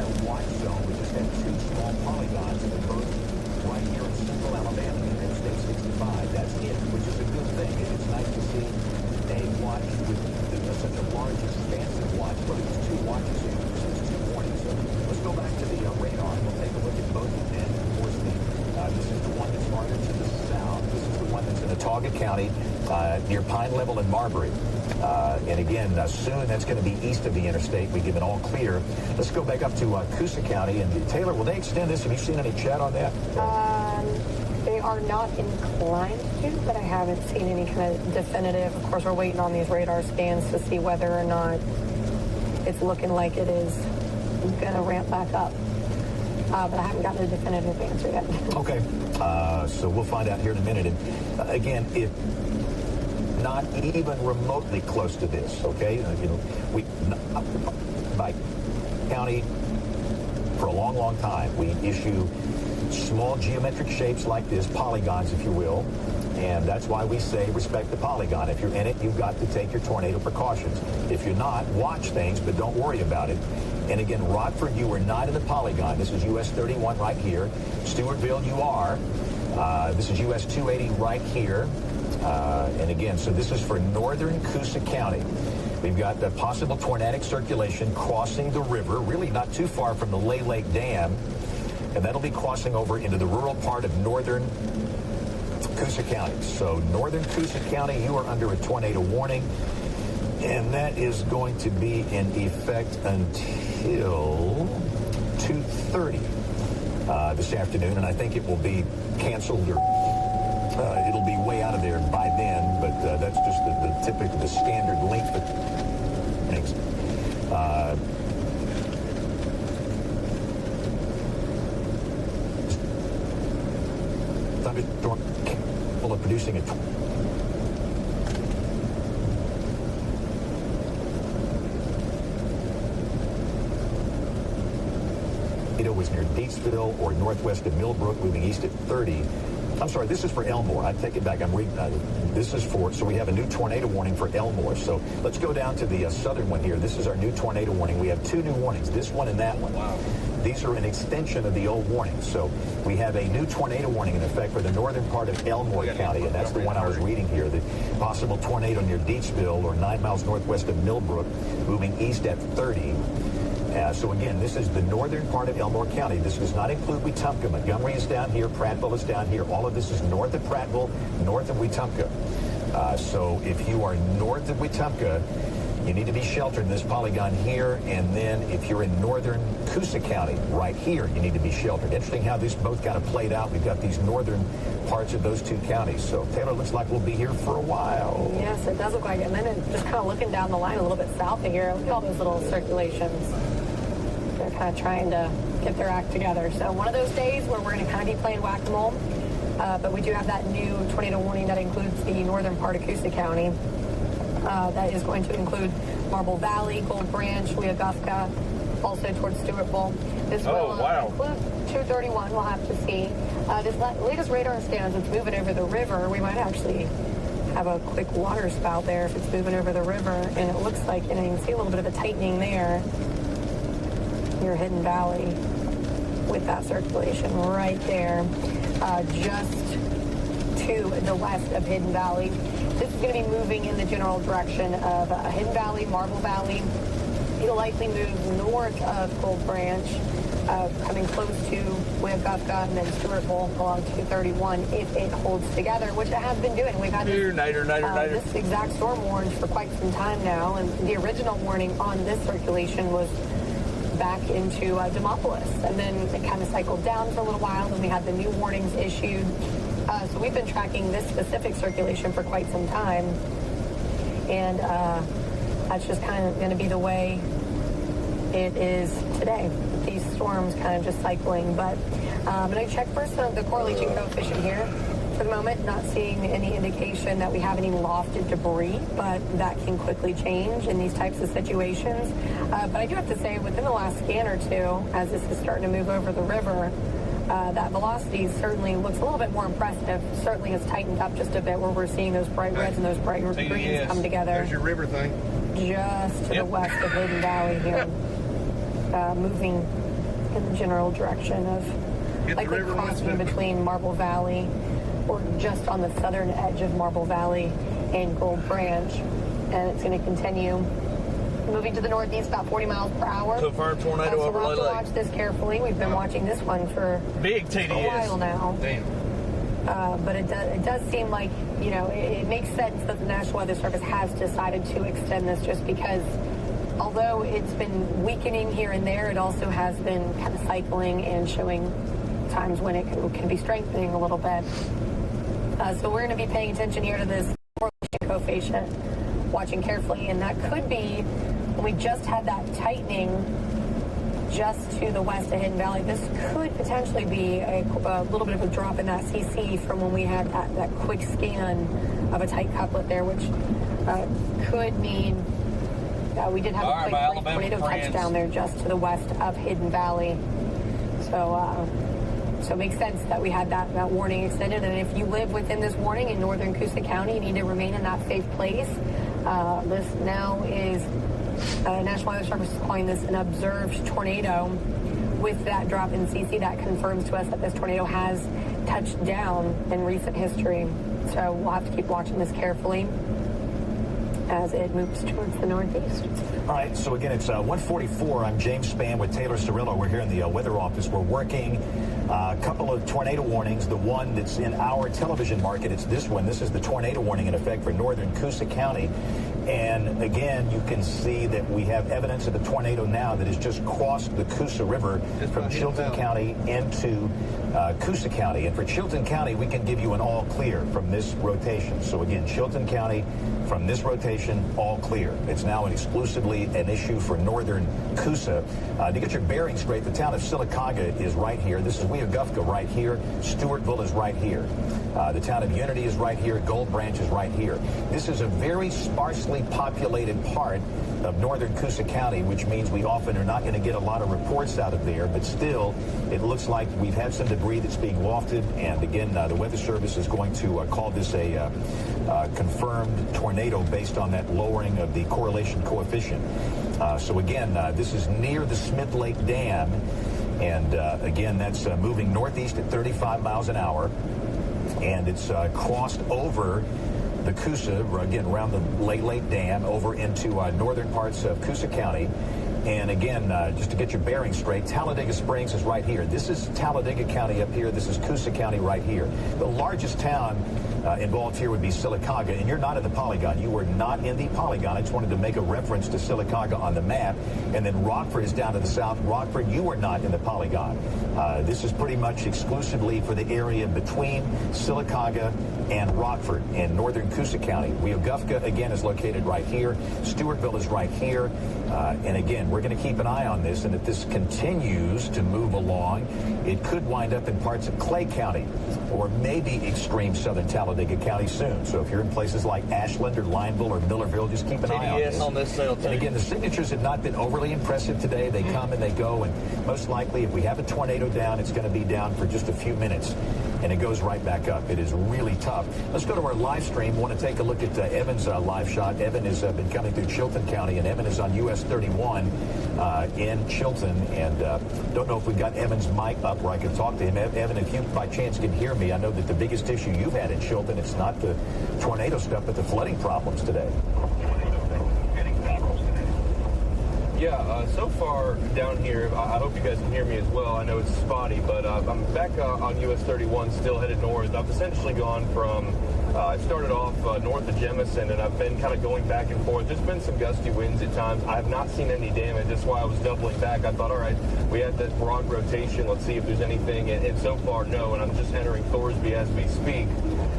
near Pine Level and Marbury. And again, soon that's going to be east of the interstate. We give it all clear. Let's go back up to Coosa County. And Taylor, will they extend this? Have you seen any chat on that? They are not inclined to, but I haven't seen any kind of definitive. Of course, we're waiting on these radar scans to see whether or not it's looking like it is going to ramp back up. But I haven't gotten a definitive answer yet. Okay. So we'll find out here in a minute. And again, if not even remotely close to this, okay? We by county for a long, long time, we issue small geometric shapes like this, polygons, if you will, and that's why we say respect the polygon. If you're in it, you've got to take your tornado precautions. If you're not, watch things, but don't worry about it. And again, Rockford, you are not in the polygon. This is US 31 right here. Stewartville, you are. This is US 280 right here. And again, so this is for northern Coosa County. We've got the possible tornadic circulation crossing the river, really not too far from the Lay Lake Dam. And that'll be crossing over into the rural part of northern Coosa County. So northern Coosa County, you are under a tornado warning. And that is going to be in effect until 2:30 this afternoon. And I think it will be canceled or it'll be way out of there by then. But that's just the typical, the standard length of things. Thunderstorm capable of producing a tornado was near Batesville or northwest of Millbrook, moving east at 30. I'm sorry, this is for Elmore. I take it back. I'm reading. This is for, so we have a new tornado warning for Elmore. So let's go down to the southern one here. This is our new tornado warning. We have two new warnings, this one and that one. Wow. These are an extension of the old warnings. So we have a new tornado warning in effect for the northern part of Elmore County, and that's the one I was reading here. The possible tornado near Deepsville or 9 miles northwest of Millbrook, moving east at 30. So again, this is the northern part of Elmore County. This does not include Wetumpka. Montgomery is down here. Prattville is down here. All of this is north of Prattville, north of Wetumpka. So if you are north of Wetumpka, you need to be sheltered in this polygon here. And then if you're in northern Coosa County, right here, you need to be sheltered. Interesting how this both kind of played out. We've got these northern parts of those two counties. So Taylor, looks like we'll be here for a while. Yes, it does look like it. And then just kind of looking down the line a little bit south of here, look at all those little circulations. They're kind of trying to get their act together. So one of those days where we're going to kind of be playing whack-a-mole, but we do have that new tornado warning that includes the northern part of Coosa County. That is going to include Marble Valley, Gold Branch, Weauguska, also towards Stewartville. This will include 231. We'll have to see. This latest radar scans, it's moving over the river. We might actually have a quick water spout there if it's moving over the river. And it looks like, you can see a little bit of a tightening there. Your Hidden Valley with that circulation right there, just to the west of Hidden Valley. This is going to be moving in the general direction of Hidden Valley, Marble Valley. It'll likely move north of Gold Branch, coming close to Weauguska and then Stewartville along 231 if it holds together, which it has been doing. We've had this exact storm warned for quite some time now, and the original warning on this circulation was back into Demopolis, and then it kind of cycled down for a little while, and we had the new warnings issued. So we've been tracking this specific circulation for quite some time, and that's just kind of going to be the way it is today. These storms kind of just cycling, but I'm going to check first the correlation coefficient here. For the moment, not seeing any indication that we have any lofted debris, but that can quickly change in these types of situations. But I do have to say, within the last scan or two, as this is starting to move over the river, that velocity certainly looks a little bit more impressive. Certainly has tightened up just a bit where we're seeing those bright reds and those bright greens come together. There's your river thing. Just to the west of Hidden Valley here, moving in the general direction of likely crossing between Marble Valley or just on the southern edge of Marble Valley and Gold Branch. And it's going to continue moving to the northeast about 40 miles per hour. Confirmed tornado over Lay Lake. We'll have to watch this carefully. We've been watching this one for big TDS. a while now. Damn. But it does seem like, it makes sense that the National Weather Service has decided to extend this, just because although it's been weakening here and there, it also has been kind of cycling and showing times when it can be strengthening a little bit. So we're going to be paying attention here to this correlation coefficient, watching carefully, and that could be when we just had that tightening just to the west of Hidden Valley. This could potentially be a little bit of a drop in that CC from when we had that quick scan of a tight couplet there, which could mean we did have a quick tornado touchdown there just to the west of Hidden Valley. So it makes sense that we had that warning extended. And if you live within this warning in northern Coosa County, you need to remain in that safe place. This now is National Weather Service is calling this an observed tornado. With that drop in CC, that confirms to us that this tornado has touched down in recent history. So we'll have to keep watching this carefully as it moves towards the northeast. All right, so again, it's 1:44. I'm James Spann with Taylor Cirillo. We're here in the weather office. We're working a couple of tornado warnings. The one that's in our television market, it's this one. This is the tornado warning in effect for northern Coosa County. And again, you can see that we have evidence of a tornado now that has just crossed the Coosa River from Chilton County into Coosa County. And for Chilton County, we can give you an all clear from this rotation. So again, Chilton County, from this rotation, all clear. It's now exclusively an issue for northern Coosa. To get your bearings straight, the town of Sylacauga is right here. This is Weogufka right here. Stewartville is right here. The town of Unity is right here. Gold Branch is right here. This is a very sparsely populated part of northern Coosa County, which means we often are not going to get a lot of reports out of there, but still, it looks like we've had some debris that's being wafted, and again, the Weather Service is going to call this a confirmed tornado based on that lowering of the correlation coefficient. So again, this is near the Smith Lake Dam, and again, that's moving northeast at 35 miles an hour, and it's crossed over the Coosa, again, around the Lake Dam, over into northern parts of Coosa County. And again, just to get your bearings straight, Talladega Springs is right here. This is Talladega County up here. This is Coosa County right here. The largest town involved here would be Sylacauga, and you're not in the polygon. You were not in the polygon. I just wanted to make a reference to Sylacauga on the map. And then Rockford is down to the south. Rockford, you are not in the polygon. This is pretty much exclusively for the area between Sylacauga and Rockford in northern Coosa County. Weogufka, again, is located right here. Stewartville is right here. And again, we're going to keep an eye on this, and if this continues to move along, it could wind up in parts of Clay County or maybe extreme southern Talladega County soon. So if you're in places like Ashland or Lineville or Millerville, just keep an eye on this. on this cell too. And again, the signatures have not been overly impressive today. They come and they go, and most likely if we have a tornado down, it's going to be down for just a few minutes, and it goes right back up. It is really tough. Let's go to our live stream. We want to take a look at Evan's live shot. Evan has been coming through Chilton County, and Evan is on US 31 in Chilton, and don't know if we got Evan's mic up where I can talk to him. Evan, if you by chance can hear me, I know that the biggest issue you've had in Chilton, it's not the tornado stuff, but the flooding problems today. Yeah, so far down here, I hope you guys can hear me as well. I know it's spotty, but I'm back on US 31, still headed north. I've essentially gone from, I started off north of Jemison, and I've been kind of going back and forth. There's been some gusty winds at times. I have not seen any damage. That's why I was doubling back. I thought, all right, we had that broad rotation. Let's see if there's anything. And so far, no. And I'm just entering Thorsby as we speak.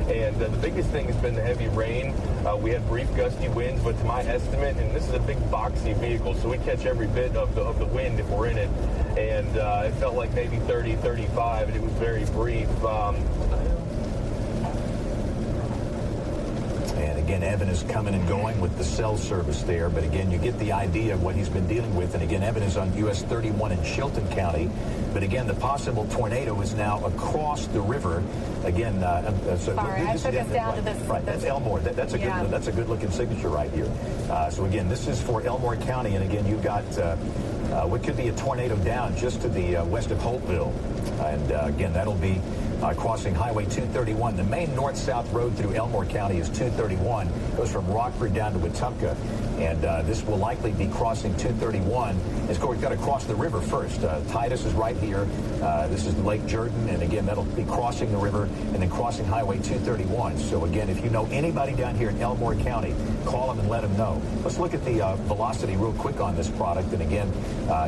And the biggest thing has been the heavy rain. We had brief gusty winds, but to my estimate, and this is a big boxy vehicle, so we catch every bit of the wind if we're in it. And it felt like maybe 30, 35, and it was very brief. And again, Evan is coming and going with the cell service there. But again, you get the idea of what he's been dealing with. And again, Evan is on US 31 in Chilton County. But again, the possible tornado is now across the river. Again, so sorry, I took us down to this. Right, that's Elmore. That's a good looking signature right here. So again, this is for Elmore County, and again, you've got what could be a tornado down just to the west of Holtville, and again, that'll be crossing Highway 231. The main north-south road through Elmore County is 231. Goes from Rockford down to Wetumpka. And this will likely be crossing 231. We've got to cross the river first. Titus is right here. This is Lake Jordan. And again, that'll be crossing the river and then crossing Highway 231. So again, if you know anybody down here in Elmore County, call them and let them know. Let's look at the velocity real quick on this product. And again,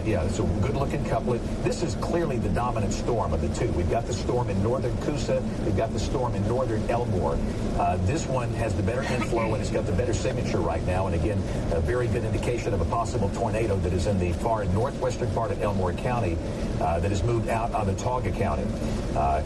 yeah, it's a good-looking couplet. This is clearly the dominant storm of the two. We've got the storm in northern Coosa. We've got the storm in northern Elmore. This one has the better inflow, and it's got the better signature right now. And again, a very good indication of a possible tornado that is in the far northwestern part of Elmore County that has moved out of Watauga County.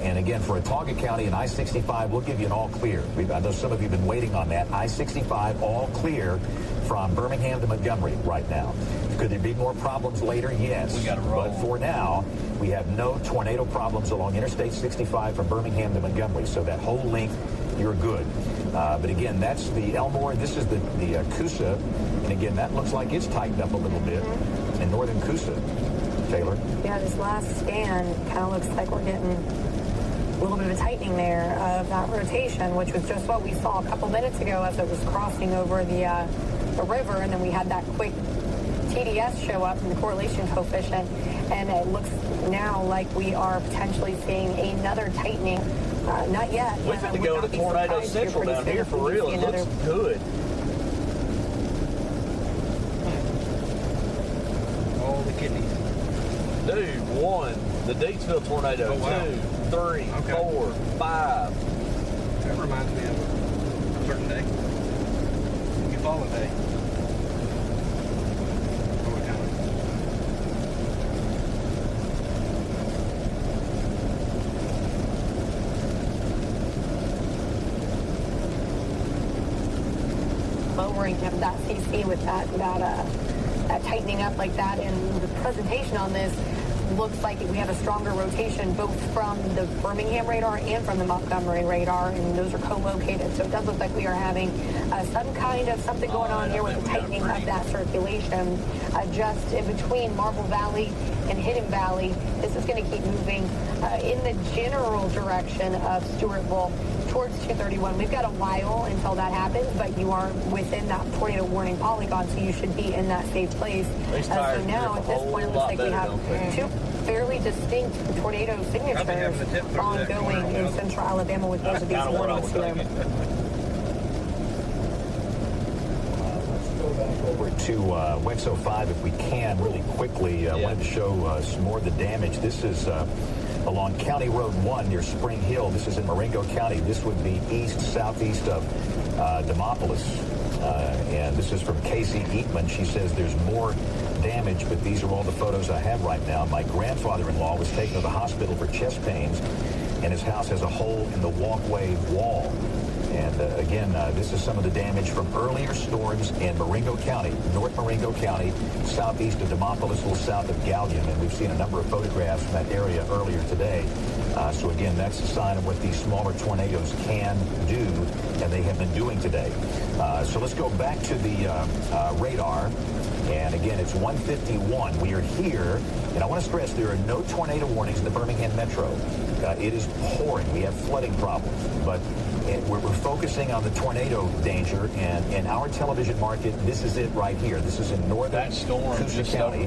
And again, for Watauga County and I-65, we'll give you an all clear. I know some of you have been waiting on that. I-65 all clear from Birmingham to Montgomery right now. Could there be more problems later? Yes. We got to roll. But for now, we have no tornado problems along Interstate 65 from Birmingham to Montgomery. So that whole length, you're good. But again, that's the Elmore. This is the Coosa. And again, that looks like it's tightened up a little bit in northern Coosa. Taylor? Yeah, this last scan kind of looks like we're getting a little bit of a tightening there of that rotation, which was just what we saw a couple minutes ago as it was crossing over the river, and then we had that quick TDS show up in the correlation coefficient, and it looks now like we are potentially seeing another tightening. Not yet. We've got to go to Tornado Central down here for real. It looks good. All the kidneys. Dude, 1, the Deatsville tornado, Oh, wow. 2, 3, Okay. 4, 5. That reminds me of a certain day. Eufaula Day. North County. Lowering of that CC with that tightening up like that, and the presentation on this looks like we have a stronger rotation both from the Birmingham radar and from the Montgomery radar, and those are co-located. So it does look like we are having some kind of something going on here with the tightening of that circulation just in between Marble Valley and Hidden Valley. This is going to keep moving in the general direction of Stewartville towards 231. We've got a while until that happens, but you are within that tornado warning polygon, so you should be in that safe place. So now at this point, it looks like we have two fairly distinct tornado signatures ongoing in central Alabama with both of these warnings here. Over to WEXO 5 if we can really quickly. I wanted to show some more of the damage. This is along County Road 1 near Spring Hill. This is in Marengo County. This would be southeast of Demopolis. And this is from Casey Eatman. She says there's more damage, but these are all the photos I have right now. My grandfather-in-law was taken to the hospital for chest pains, and his house has a hole in the walkway wall. And again, this is some of the damage from earlier storms in Marengo County, North Marengo County, southeast of Demopolis, a little south of Gallium. And we've seen a number of photographs from that area earlier today. So again, that's a sign of what these smaller tornadoes can do, and they have been doing today. So let's go back to the radar. And again, it's 1:51. We are here, and I want to stress there are no tornado warnings in the Birmingham Metro. It is pouring. We have flooding problems, but we're focusing on the tornado danger, and in our television market, this is it right here. This is in northern Coosa County.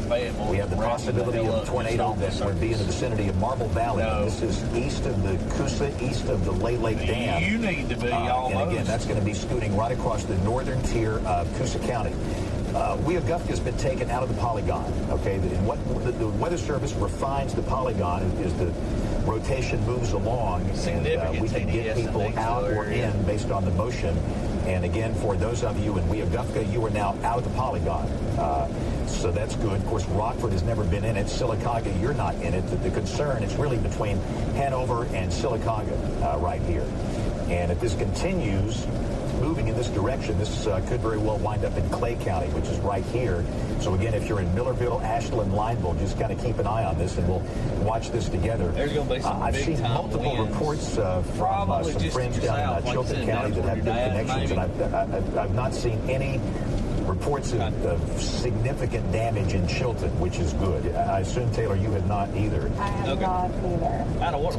We have the possibility of a tornado that would be in the vicinity of Marble Valley. This is east of the Coosa, east of the Lake Dam. You need to be almost. And again, that's going to be scooting right across the northern tier of Coosa County. Weogufka's been taken out of the polygon, okay? And what the Weather Service refines the polygon is the rotation moves along, and we can get people out or in based on the motion. And again, for those of you in Weogufka, you are now out of the polygon. So that's good. Of course, Rockford has never been in it. Sylacauga, you're not in it. The concern is really between Hanover and Sylacauga right here. And if this continues moving in this direction, this could very well wind up in Clay County, which is right here. So again, if you're in Millerville, Ashland, Lineville, just kind of keep an eye on this, and we'll watch this together. There's going to be some I've seen multiple winds. Reports from some friends down in Chilton County that have good connections, and I've not seen any reports of significant damage in Chilton, which is good. I assume, Taylor, you had not either. I have not either. Out of what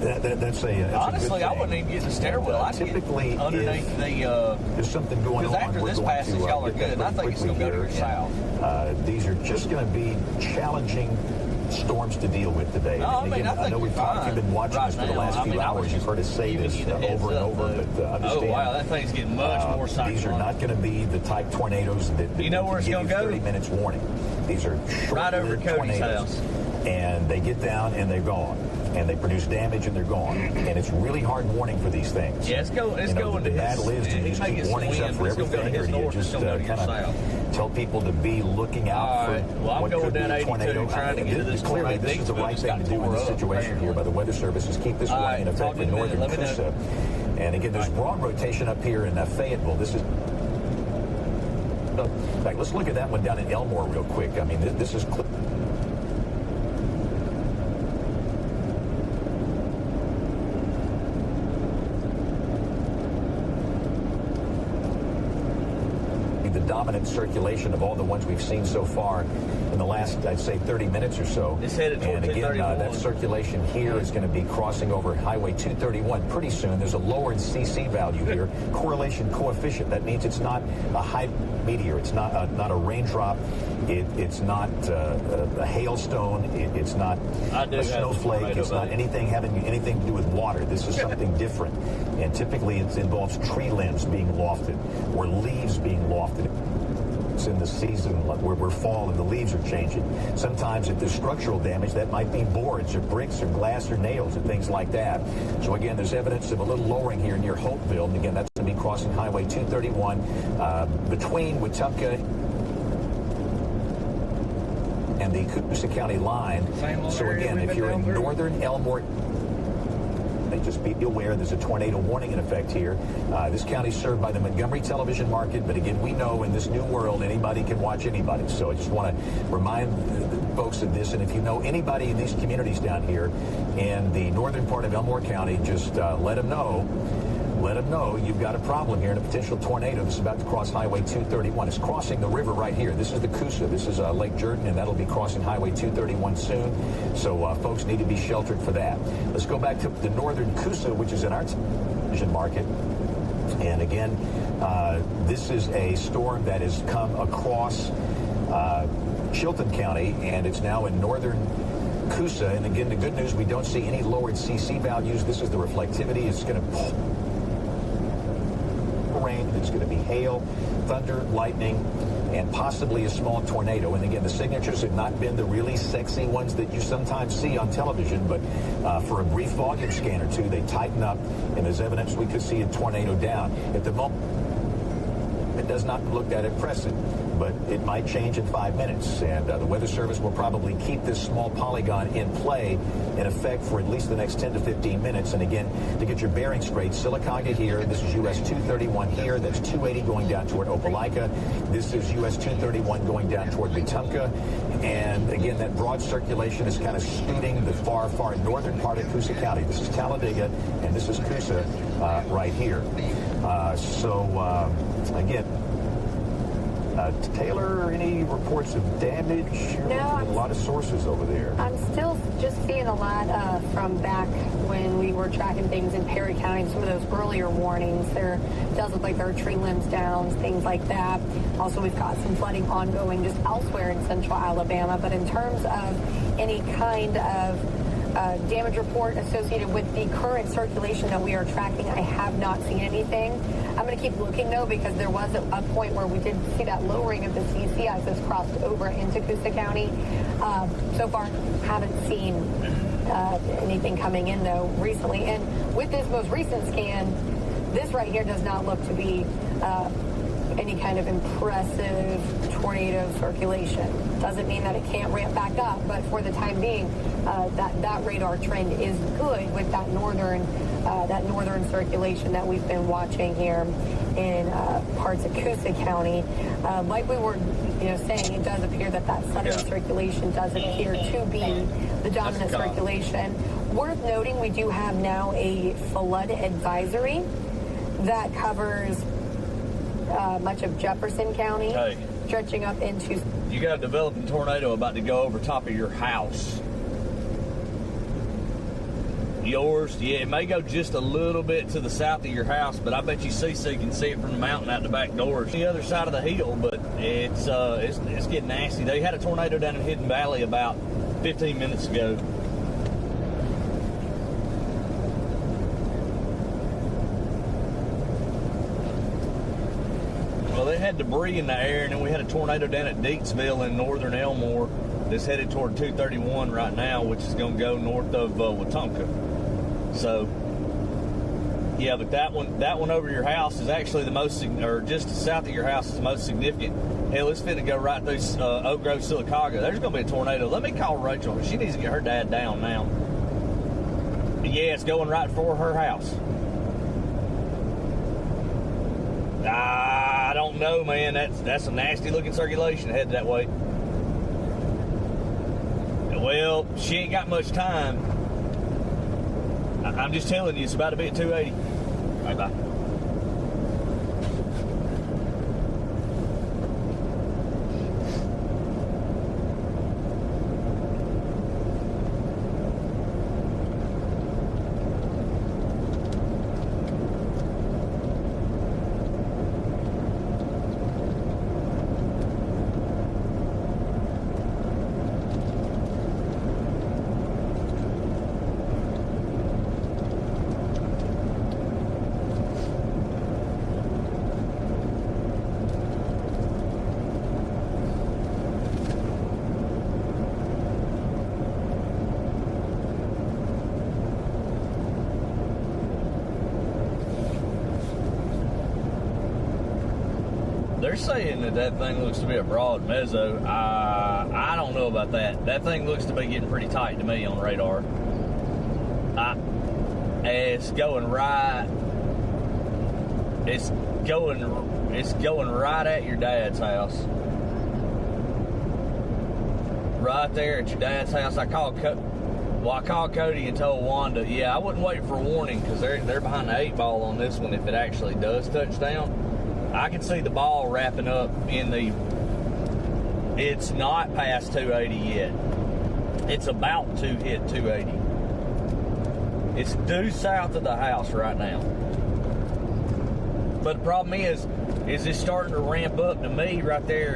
that's honestly, a good I wouldn't even get the stairwell. I'd typically, get underneath the. There's something going on. Because after this passage, y'all are good, and I think it's going to go to your south. These are just going to be challenging storms to deal with today. No, and again, I know we've been watching this for the last few hours. You've heard us say this over and over, but understand. Oh, wow, that thing's getting much more cyclonic. These are not going to be the type tornadoes that you know where it's going to go? 30 minutes warning. These are right over Cody's tornadoes. house. And they get down and they're gone. And they produce damage and they're gone. And it's really hard warning for these things. Yeah, it's going the battle is to just keep warnings up for everything, or do you just kind of tell people to be looking out for what could be a tornado? Clearly, this is the right thing to do in this situation here by the Weather Service, is keep this warning in effect for northern Coosa. And again, there's broad rotation up here in Fayetteville. This is... In fact, let's look at that one down in Elmore real quick. I mean, this is... dominant circulation of all the ones we've seen so far in the last, I'd say, 30 minutes or so. It's headed toward and again, that circulation here is going to be crossing over Highway 231 pretty soon. There's a lowered CC value here. Correlation coefficient. That means it's not a high meteor. It's not a raindrop. It's not a hailstone. It's not a snowflake. It's not anything having anything to do with water. This is something different. And typically it involves tree limbs being lofted or leaves being lofted. It's in the season where we're fall and the leaves are changing. Sometimes if there's structural damage, that might be boards or bricks or glass or nails and things like that. So again, there's evidence of a little lowering here near Hopeville. And again, that's going to be crossing Highway 231 between Wetumpka and the Coosa County line. So again, if you're in northern Elmore, just be aware there's a tornado warning in effect here. This county is served by the Montgomery television market, but again, we know in this new world anybody can watch anybody. So I just want to remind folks of this. And if you know anybody in these communities down here in the northern part of Elmore County, just let them know. Let them know you've got a problem here in a potential tornado that's about to cross Highway 231. It's crossing the river right here. This is the Coosa. This is Lake Jordan, and that'll be crossing Highway 231 soon. So folks need to be sheltered for that. Let's go back to the northern Coosa, which is in our television market. And again, this is a storm that has come across Chilton County, and it's now in northern Coosa. And again, the good news, we don't see any lowered CC values. This is the reflectivity. It's going to rain. It's going to be hail, thunder, lightning, and possibly a small tornado. And again, the signatures have not been the really sexy ones that you sometimes see on television, but for a brief volume scan or two, they tighten up, and there's evidence we could see a tornado down. At the moment, it does not look that impressive, but it might change in 5 minutes, and the Weather Service will probably keep this small polygon in play in effect for at least the next 10 to 15 minutes. And again, to get your bearings straight, Sylacauga here, this is US 231 here, that's 280 going down toward Opelika, this is US 231 going down toward Wetumpka, and again, that broad circulation is kind of scooting the far northern part of Coosa County. This is Talladega, and this is Coosa right here. Again, Taylor, any reports of damage? No. A lot of sources over there. I'm still just seeing a lot from back when we were tracking things in Perry County, some of those earlier warnings. There does look like there are tree limbs down, things like that. Also, we've got some flooding ongoing just elsewhere in central Alabama. But in terms of any kind of damage report associated with the current circulation that we are tracking, I have not seen anything. I'm going to keep looking, though, because there was a point where we did see that lowering of the CC as this crossed over into Coosa County. So far, haven't seen anything coming in, though, recently. And with this most recent scan, this right here does not look to be any kind of impressive tornado circulation. Doesn't mean that it can't ramp back up, but for the time being, that radar trend is good with that northern circulation that we've been watching here in parts of Coosa County. Like we were saying, it does appear that southern circulation does appear to be the dominant circulation. Worth noting, we do have now a flood advisory that covers much of Jefferson County, Hey. stretching up into. You got a developing tornado about to go over top of your house. Yours, yeah, it may go just a little bit to the south of your house, but I bet you CC can see it from the mountain out the back doors. The other side of the hill, but it's getting nasty. They had a tornado down in Hidden Valley about 15 minutes ago. Well, they had debris in the air, and then we had a tornado down at Deatsville in northern Elmore that's headed toward 231 right now, which is going to go north of Wetumpka. So, yeah, but that one over your house is actually the most, or just south of your house is the most significant. Hell, it's finna go right through Oak Grove, Sylacauga. There's gonna be a tornado. Let me call Rachel. She needs to get her dad down now. Yeah, it's going right for her house. I don't know, man. That's a nasty looking circulation headed that way. Well, she ain't got much time. I'm just telling you, it's about to be at 280. All right, bye. They're saying that thing looks to be a broad mezzo. I don't know about that. That thing looks to be getting pretty tight to me on radar. It's going right. It's going right at your dad's house. Right there at your dad's house. I called Cody and told Wanda, yeah, I wouldn't wait for a warning because they're behind the 8 ball on this one if it actually does touch down. I can see the ball wrapping up in the... It's not past 280 yet. It's about to hit 280. It's due south of the house right now. But the problem is it's starting to ramp up to me right there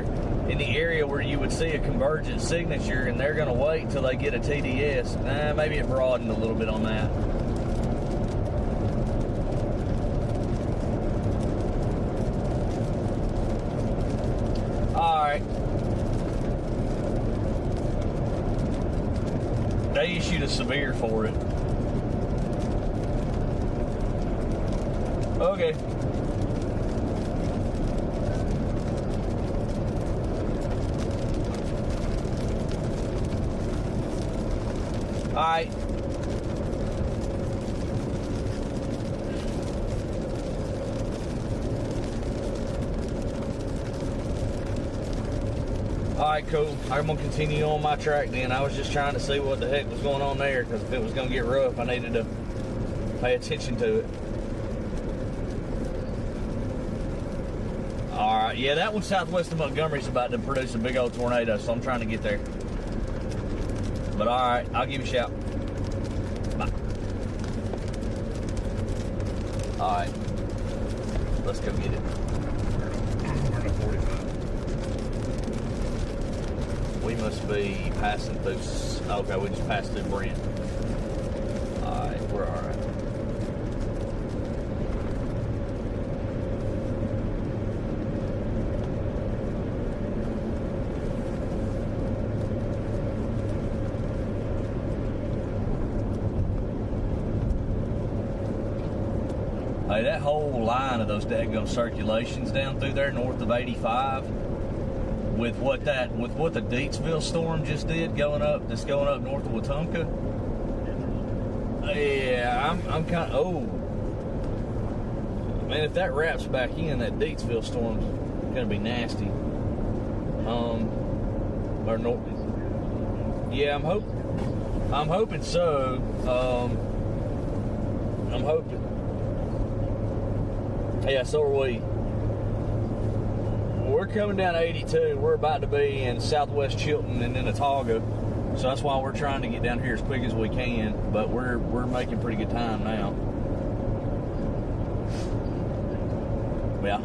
in the area where you would see a convergent signature, and they're going to wait till they get a TDS. Maybe it broadened a little bit on that. They issued a severe for it. Okay. All right. Alright, cool. I'm going to continue on my track then. I was just trying to see what the heck was going on there, because if it was going to get rough, I needed to pay attention to it. Alright, yeah, that one southwest of Montgomery is about to produce a big old tornado, so I'm trying to get there. But alright, I'll give you a shout. Bye. Alright. Let's go get it. We're in a 45. We must be passing through... Okay, we just passed through Brent. Alright, we're alright. Hey, that whole line of those daggone circulations down through there north of 85... With what the Deatsville storm just did going up north of Wetumpka. Yeah, I'm kind of, oh. Man, if that wraps back in, that Deatsville storm's gonna be nasty. Or north. Yeah, I'm hoping so. I'm hoping. Yeah, so are we. we're coming down 82. We're about to be in southwest Chilton and then Otago. So that's why we're trying to get down here as quick as we can. But we're making pretty good time now. Yeah.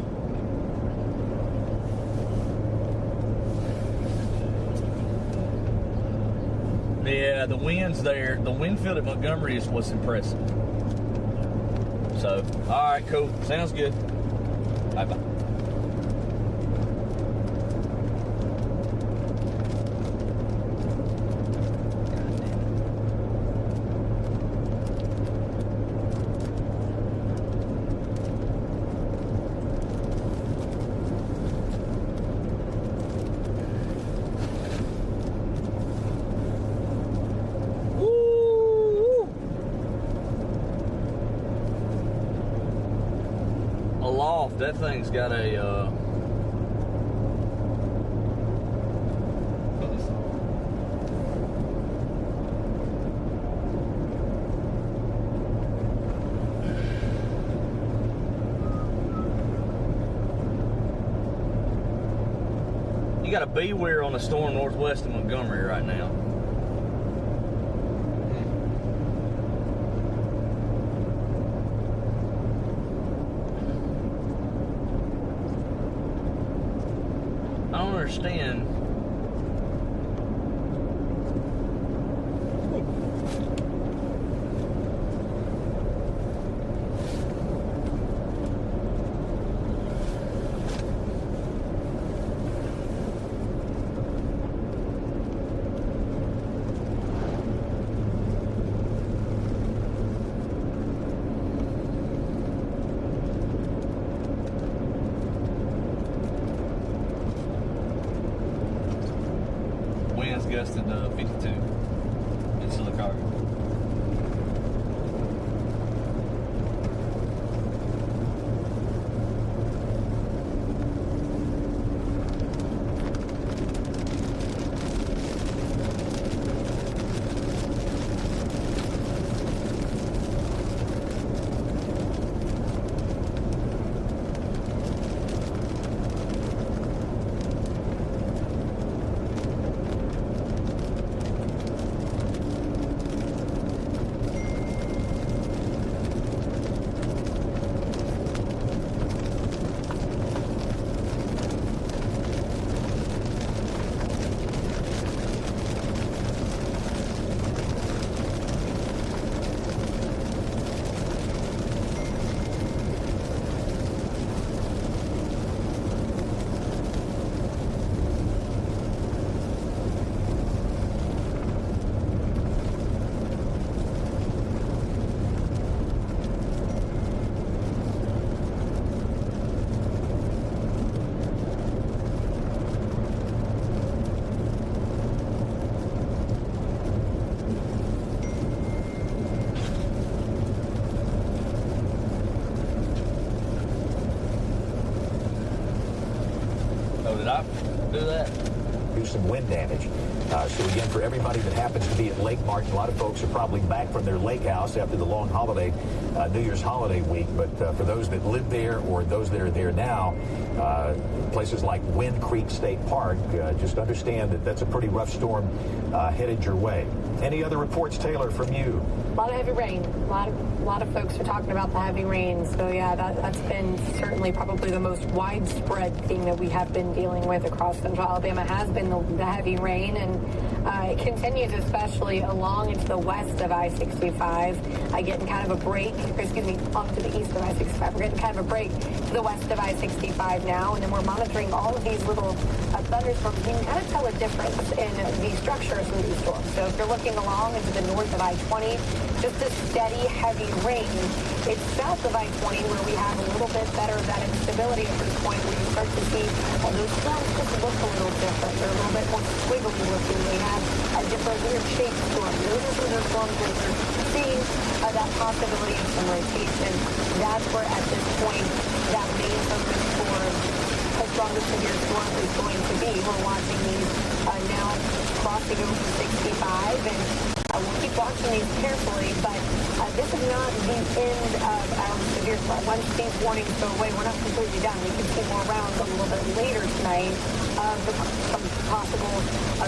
Yeah, the winds there, the wind field at Montgomery is what's impressive. So, all right, cool. Sounds good. Bye-bye. Aloft, that thing's got a you got a B-weir on a storm northwest of Montgomery right now. I don't understand. Winds gusted 52 in Silicaga. Oh, did I do that? Do some wind damage. So again, for everybody that happens to be at Lake Martin, a lot of folks are probably back from their lake house after the long holiday, New Year's holiday week. But for those that live there or those that are there now, places like Wind Creek State Park, just understand that that's a pretty rough storm headed your way. Any other reports, Taylor, from you? A lot of heavy rain. A lot of folks are talking about the heavy rain. So yeah, that's been certainly probably the most widespread thing that we have been dealing with across central Alabama has been the heavy rain, and it continues especially along into the west of I-65. Getting kind of a break, up to the east of I-65. We're getting kind of a break to the west of I-65 now, and then we're monitoring all of these little thunderstorms. You can kind of tell a difference in the structure of some of these storms. So if you're looking along into the north of I-20, just a steady, heavy rain. It's south of I-20 where we have a little bit better of that instability at this point, where you start to see those storms just look a little different. They're a little bit more squiggly looking. They have a different weird shape to them. Those are some of those storms where we're seeing that possibility of some rotation. That's where at this point that main focus for a stronger severe storm is going to be. We're watching these now crossing over 65, and we'll keep watching these carefully, but This is not the end of our severe threat. Once these warnings go away, we're not completely done. We can see more rounds a little bit later tonight of some possible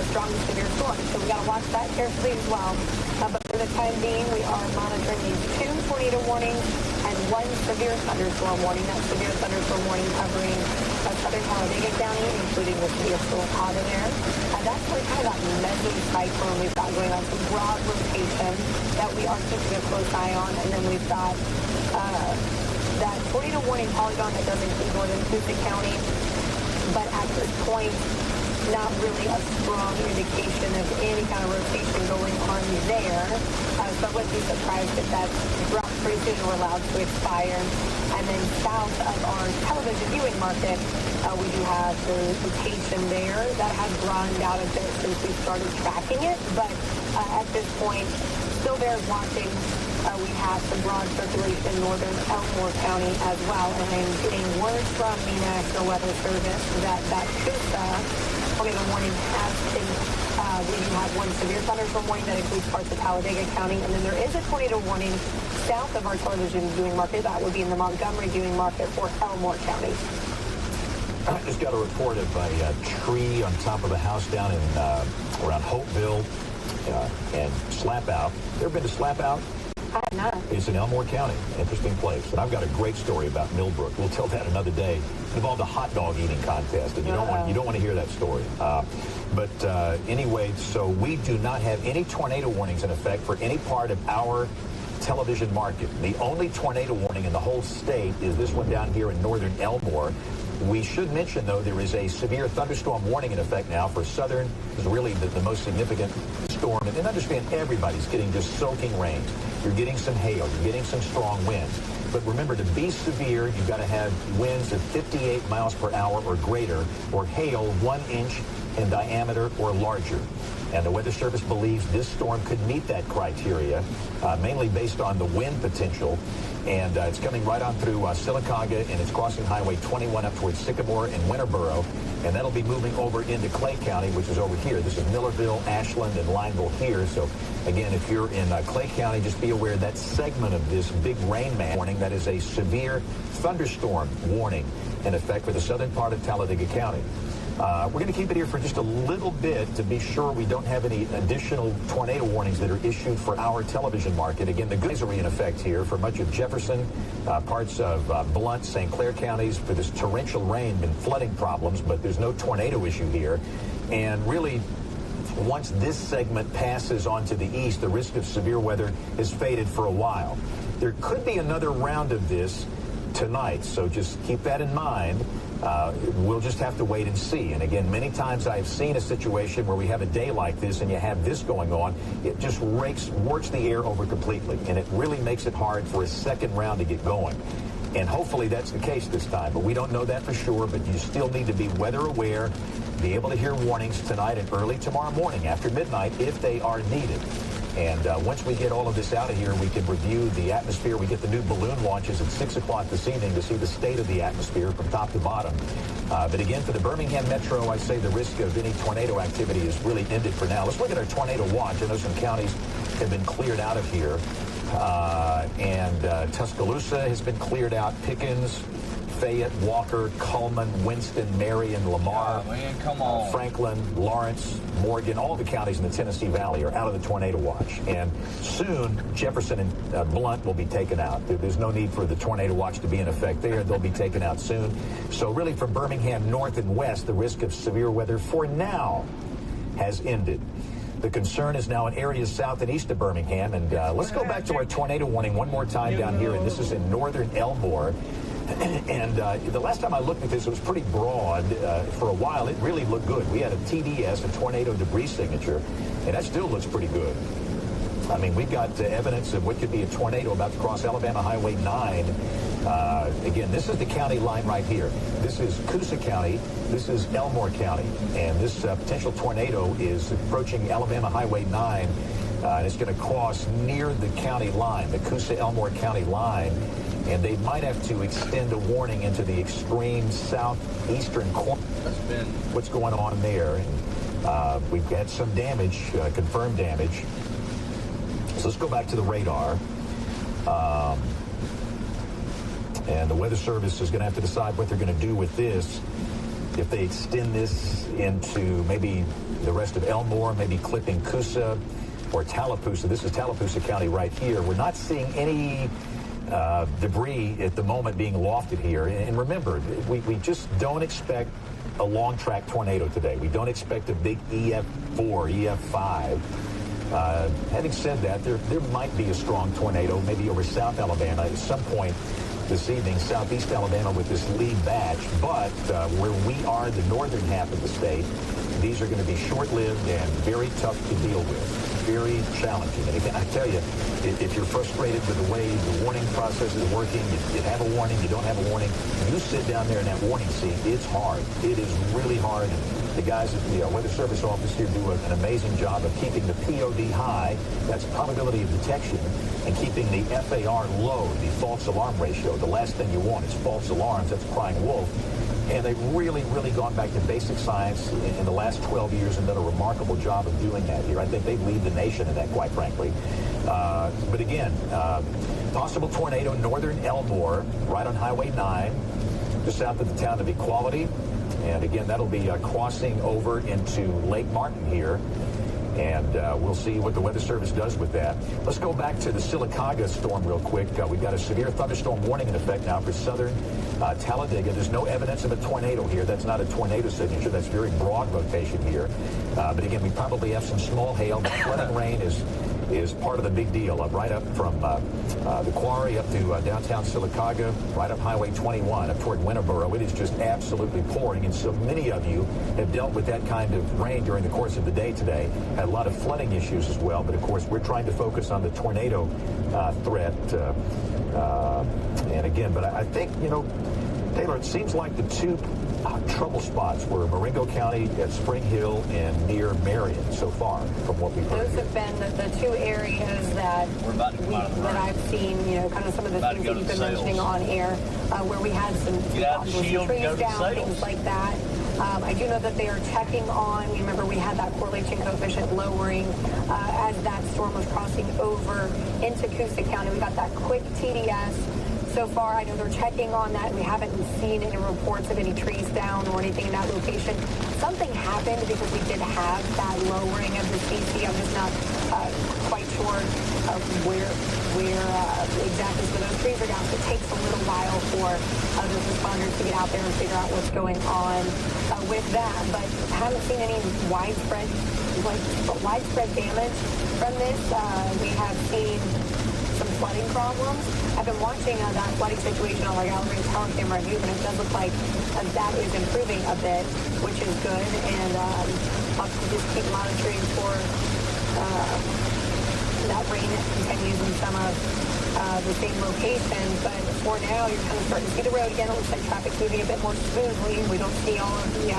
strong and severe storms. So we got to watch that carefully as well. But for the time being, we are monitoring these 2 tornado warnings and 1 severe thunderstorm warning. That severe thunderstorm warning covering southern Talladega County, including the city of Tulare there. That's really kind of that mesocyclone we've got going on, some broad rotation that we are keeping a close eye on. And then we've got that tornado warning polygon that does include northern Tuskegee County. But at this point, not really a strong indication of any kind of rotation going on there. So I wouldn't be surprised if that drops pretty soon or allowed to expire. And then south of our television viewing market, we do have the rotation there that has broadened out a bit since we started tracking it. But at this point, still bears watching. We have some broad circulation in northern Elmore County as well. And I'm getting word from the National Weather Service that Coosa tornado warning has been, we do have 1 severe thunderstorm warning that includes parts of Talladega County. And then there is a tornado warning south of our television viewing market. That would be in the Montgomery viewing market for Elmore County. I just got a report of a tree on top of a house down in around Hopeville and Slap Out. You ever been to Slap Out? I have not. It's in Elmore County. Interesting place. And I've got a great story about Millbrook. We'll tell that another day. It involved a hot dog eating contest, and you don't want to hear that story. But anyway, so we do not have any tornado warnings in effect for any part of our television market. The only tornado warning in the whole state is this one down here in northern Elmore. We should mention, though, there is a severe thunderstorm warning in effect now for southern, is really the most significant storm. And understand, everybody's getting just soaking rains. You're getting some hail. You're getting some strong winds. But remember, to be severe, you've got to have winds of 58 miles per hour or greater, or hail 1 inch in diameter or larger. And the Weather Service believes this storm could meet that criteria, mainly based on the wind potential. And it's coming right on through Sylacauga, and it's crossing Highway 21 up towards Sycamore and Winterboro. And that'll be moving over into Clay County, which is over here. This is Millerville, Ashland, and Lineville here. So, again, if you're in Clay County, just be aware that segment of this big rain man warning, that is a severe thunderstorm warning in effect for the southern part of Talladega County. We're going to keep it here for just a little bit to be sure we don't have any additional tornado warnings that are issued for our television market. Again, the goods are in effect here for much of Jefferson, parts of Blount, St. Clair counties for this torrential rain and flooding problems, but there's no tornado issue here. And really, once this segment passes on to the east, the risk of severe weather has faded for a while. There could be another round of this tonight, so just keep that in mind. We'll just have to wait and see. And again, many times I've seen a situation where we have a day like this and you have this going on. It just works the air over completely, and it really makes it hard for a second round to get going. And hopefully that's the case this time, but we don't know that for sure. But you still need to be weather aware, be able to hear warnings tonight and early tomorrow morning after midnight if they are needed. And once we get all of this out of here, we can review the atmosphere. We get the new balloon launches at 6 o'clock this evening to see the state of the atmosphere from top to bottom. But again, for the Birmingham Metro, I say the risk of any tornado activity is really ended for now. Let's look at our tornado watch. I know some counties have been cleared out of here. Tuscaloosa has been cleared out. Pickens, Fayette, Walker, Cullman, Winston, Marion, Lamar, Franklin, Lawrence, Morgan, all the counties in the Tennessee Valley are out of the tornado watch. And soon, Jefferson and Blount will be taken out. There's no need for the tornado watch to be in effect there. They'll be taken out soon. So really, from Birmingham north and west, the risk of severe weather for now has ended. The concern is now in areas south and east of Birmingham. And let's go back to our tornado warning one more time down here. And this is in northern Elmore. And the last time I looked at this, it was pretty broad. For a while, it really looked good. We had a TDS, a tornado debris signature, and that still looks pretty good. I mean, we've got evidence of what could be a tornado about to cross Alabama Highway 9. Again, this is the county line right here. This is Coosa County. This is Elmore County. And this potential tornado is approaching Alabama Highway 9. And it's going to cross near the county line, the Coosa-Elmore County line. And they might have to extend a warning into the extreme southeastern corner. That's been what's going on there. And, we've had some damage, confirmed damage. So let's go back to the radar. And the Weather Service is going to have to decide what they're going to do with this. If they extend this into maybe the rest of Elmore, maybe clipping Coosa or Tallapoosa. This is Tallapoosa County right here. We're not seeing any debris at the moment being lofted here. And remember, we just don't expect a long track tornado today. We don't expect a big EF4, EF5. Having said that, there might be a strong tornado maybe over South Alabama at some point this evening, southeast Alabama with this lead batch. But where we are, the northern half of the state, these are going to be short-lived and very tough to deal with. Very challenging. And again, I tell you, if you're frustrated with the way the warning process is working, you have a warning, you don't have a warning, you sit down there in that warning seat, it's hard. It is really hard. And the guys at the Weather Service office here do an amazing job of keeping the POD high, that's probability of detection, and keeping the FAR low, the false alarm ratio. The last thing you want is false alarms. That's crying wolf. And they've really, really gone back to basic science in the last 12 years and done a remarkable job of doing that here. I think they lead the nation in that, quite frankly. But again, possible tornado, northern Elmore, right on Highway 9, just south of the town of Equality. And again, that'll be crossing over into Lake Martin here. And we'll see what the Weather Service does with that. Let's go back to the Sylacauga storm real quick. We've got a severe thunderstorm warning in effect now for southern Talladega. There's no evidence of a tornado here. That's not a tornado signature. That's very broad rotation here. But again, we probably have some small hail. The flooding rain is part of the big deal. Right up from the quarry up to downtown Sylacauga, right up Highway 21 up toward Winterboro. It is just absolutely pouring, and so many of you have dealt with that kind of rain during the course of the day today. Had a lot of flooding issues as well, but of course we're trying to focus on the tornado threat. And again, but I think, you know, Taylor, it seems like the two trouble spots were Marengo County at Spring Hill and near Marion so far, from what we've heard. Those have been the two areas that that I've seen, you know, kind of some of the things that you've been mentioning on air, where we had some trees down, things like that. I do know that they are checking on, you remember we had that correlation coefficient lowering as that storm was crossing over into Coosa County. We got that quick TDS. So far, I know they're checking on that. We haven't seen any reports of any trees down or anything in that location. Something happened because we did have that lowering of the CC. I'm just not quite sure where exactly. So those trees are down. So it takes a little while for those responders to get out there and figure out what's going on with that. But haven't seen any widespread damage from this. We have seen some flooding problems. I've been watching that flooding situation on our gallery tower camera view, and it does look like that is improving a bit, which is good. And I'll just keep monitoring for that rain continues in some of the same locations. But for now, you're kind of starting to see the road again. It looks like traffic's moving a bit more smoothly. We don't see all of the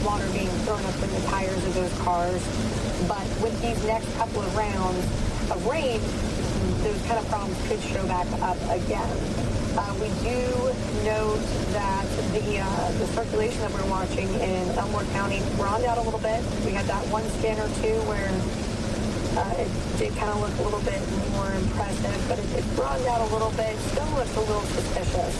water being thrown up in the tires of those cars. But with these next couple of rounds of rain, those kind of problems could show back up again. We do note that the circulation that we're watching in Elmore County broadened out a little bit. We had that one scan or two where it did kind of look a little bit more impressive, but it broadened out a little bit. Still looks a little suspicious.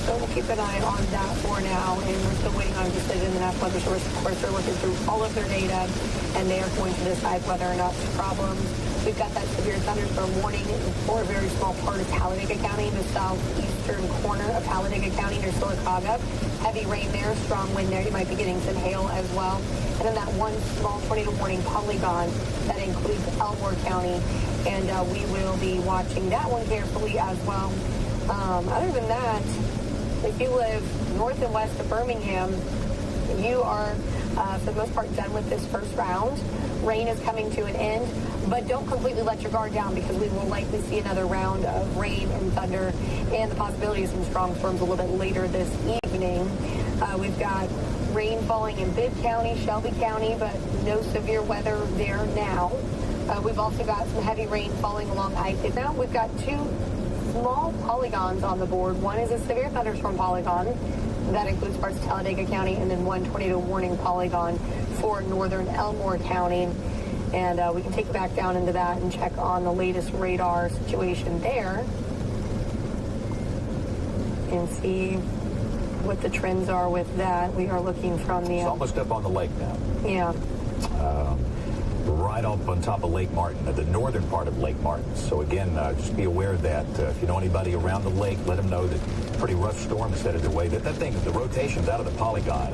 So we'll keep an eye on that for now, and we're still waiting on a decision. The National Weather Service, of course, they're looking through all of their data, and they are going to decide whether or not it's problems. We've got that severe thunderstorm warning for a very small part of Talladega County, the southeastern corner of Talladega County near Sylacauga. Heavy rain there, strong wind there. You might be getting some hail as well. And then that one small tornado warning polygon that includes Elmore County, and we will be watching that one carefully as well. Other than that, if you live north and west of Birmingham, you are, for the most part, done with this first round. Rain is coming to an end, but don't completely let your guard down, because we will likely see another round of rain and thunder and the possibility of some strong storms a little bit later this evening. We've got rain falling in Bibb County, Shelby County, but no severe weather there now. We've also got some heavy rain falling along I-50. Now we've got two small polygons on the board. One is a severe thunderstorm polygon that includes parts of Talladega County, and then one tornado warning polygon for northern Elmore County. And we can take it back down into that and check on the latest radar situation there and see what the trends are with that. We are looking from the... It's almost up on the lake now. Yeah. Right up on top of Lake Martin, the northern part of Lake Martin. So again, just be aware of that. If you know anybody around the lake, let them know that pretty rough storm is headed their way. That thing, the rotation's out of the polygon.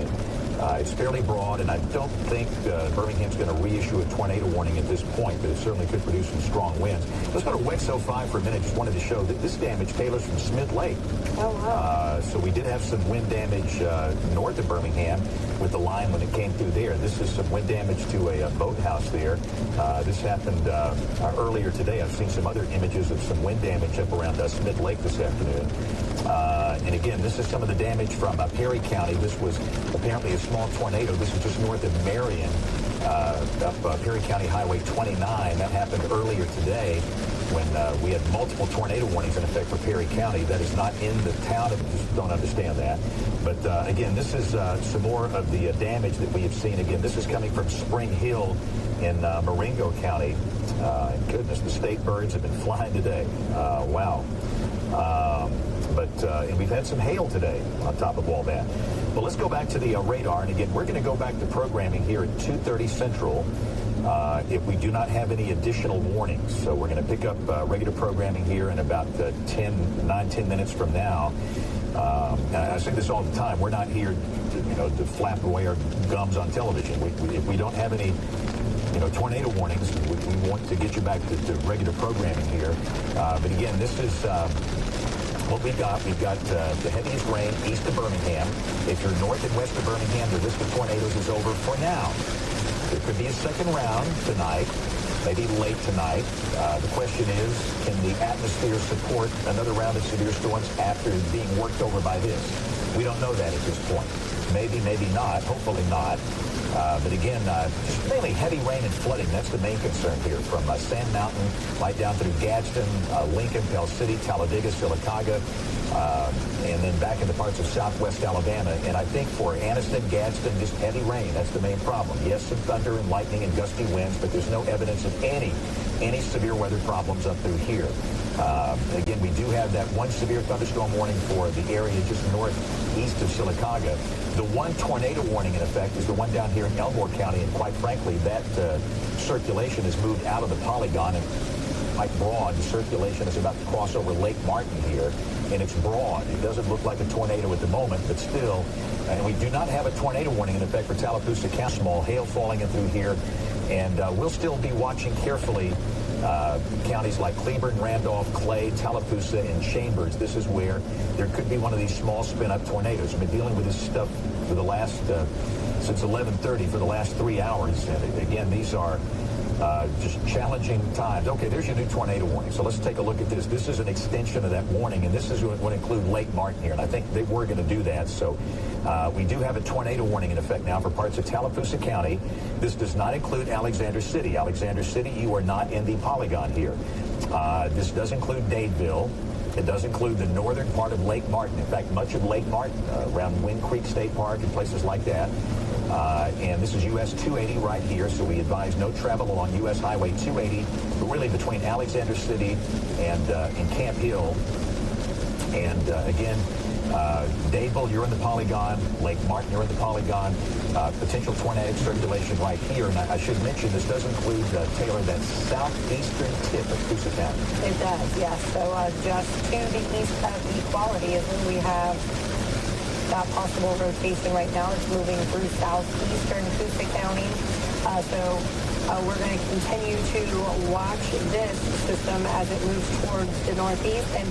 It's fairly broad, and I don't think Birmingham's going to reissue a tornado warning at this point, but it certainly could produce some strong winds. Let's go to WEX 05 for a minute. Just wanted to show that this damage tailors from Smith Lake. Oh, wow. So we did have some wind damage north of Birmingham with the line when it came through there. This is some wind damage to a boathouse there. This happened earlier today. I've seen some other images of some wind damage up around Smith Lake this afternoon. And again, this is some of the damage from Perry County. This was apparently a small tornado. This is just north of Marion, up Perry County Highway 29. That happened earlier today when we had multiple tornado warnings in effect for Perry County. That is not in the town. I just don't understand that. But again, this is some more of the damage that we have seen. Again, this is coming from Spring Hill in Marengo County. Goodness, the state birds have been flying today. Wow. And we've had some hail today on top of all that. But let's go back to the radar. And again, we're going to go back to programming here at 2:30 Central if we do not have any additional warnings. So we're going to pick up regular programming here in about 9-10 minutes from now. I say this all the time. We're not here to flap away our gums on television. If we don't have any tornado warnings, we want to get you back to regular programming here. But again, this is what we've got. We've got the heaviest rain east of Birmingham. If you're north and west of Birmingham, the risk of tornadoes is over for now. There could be a second round tonight, maybe late tonight. The question is, can the atmosphere support another round of severe storms after being worked over by this? We don't know that at this point. Maybe, maybe not. Hopefully not. But again, just mainly heavy rain and flooding. That's the main concern here from Sand Mountain right down through Gadsden, Lincoln, Pell City, Talladega, Sylacauga, and then back into parts of southwest Alabama. And I think for Anniston, Gadsden, just heavy rain. That's the main problem. Yes, some thunder and lightning and gusty winds, but there's no evidence of any severe weather problems up through here. Again, we do have that one severe thunderstorm warning for the area just northeast of Sylacauga. The one tornado warning in effect is the one down here in Elmore County, and quite frankly, that circulation has moved out of the polygon and quite broad. The circulation is about to cross over Lake Martin here, and it's broad. It doesn't look like a tornado at the moment, but still, and we do not have a tornado warning in effect for Tallapoosa County. Small hail falling in through here, and we'll still be watching carefully counties like Cleburne, Randolph, Clay, Tallapoosa, and Chambers. This is where there could be one of these small spin-up tornadoes. We've been dealing with this stuff for the last, since 11:30 for the last 3 hours. And again, these are just challenging times. Okay, there's your new tornado warning. So let's take a look at this. This is an extension of that warning, and this is what would include Lake Martin here. And I think they were going to do that. So we do have a tornado warning in effect now for parts of Tallapoosa County. This does not include Alexander City. Alexander City, you are not in the polygon here. This does include Dadeville. It does include the northern part of Lake Martin. In fact, much of Lake Martin, around Wind Creek State Park and places like that. And this is US 280 right here, so we advise no travel along US Highway 280, but really between Alexander City and Camp Hill. And again, Dadeville, you're in the polygon. Lake Martin, you're in the polygon. Potential tornadic circulation right here. And I should mention this does include, Taylor, that southeastern tip of Coosa County. It does, yes. So just to the east of Equality is where we have that possible rotation right now. It's moving through southeastern Coosa County. We're going to continue to watch this system as it moves towards the northeast. And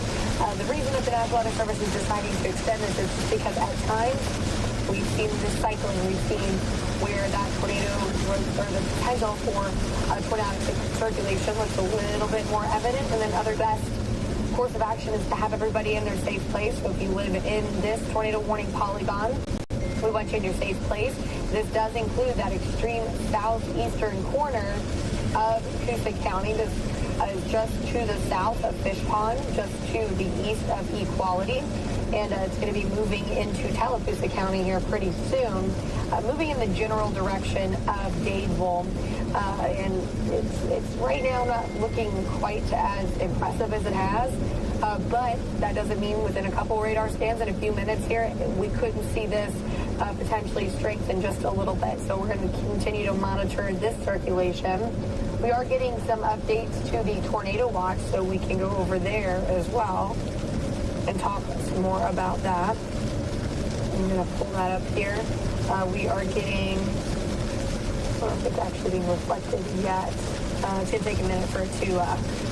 the reason that the National Weather Service is deciding to extend this is because at times we've seen this cycling. We've seen where that tornado or the potential for tornadic circulation looks a little bit more evident, and then other best course of action is to have everybody in their safe place. So if you live in this tornado warning polygon, we want you in your safe place. This does include that extreme southeastern corner of Coosa County. This is just to the south of Fish Pond, just to the east of Equality. and it's going to be moving into Tallapoosa County here pretty soon, moving in the general direction of Dadeville. And it's right now not looking quite as impressive as it has, but that doesn't mean within a couple radar scans in a few minutes here, we couldn't see this potentially strengthen just a little bit. So we're going to continue to monitor this circulation. We are getting some updates to the tornado watch, so we can go over there as well and talk some more about that. I'm going to pull that up here. We are getting, I don't know if it's actually being reflected yet. It's going to take a minute for it to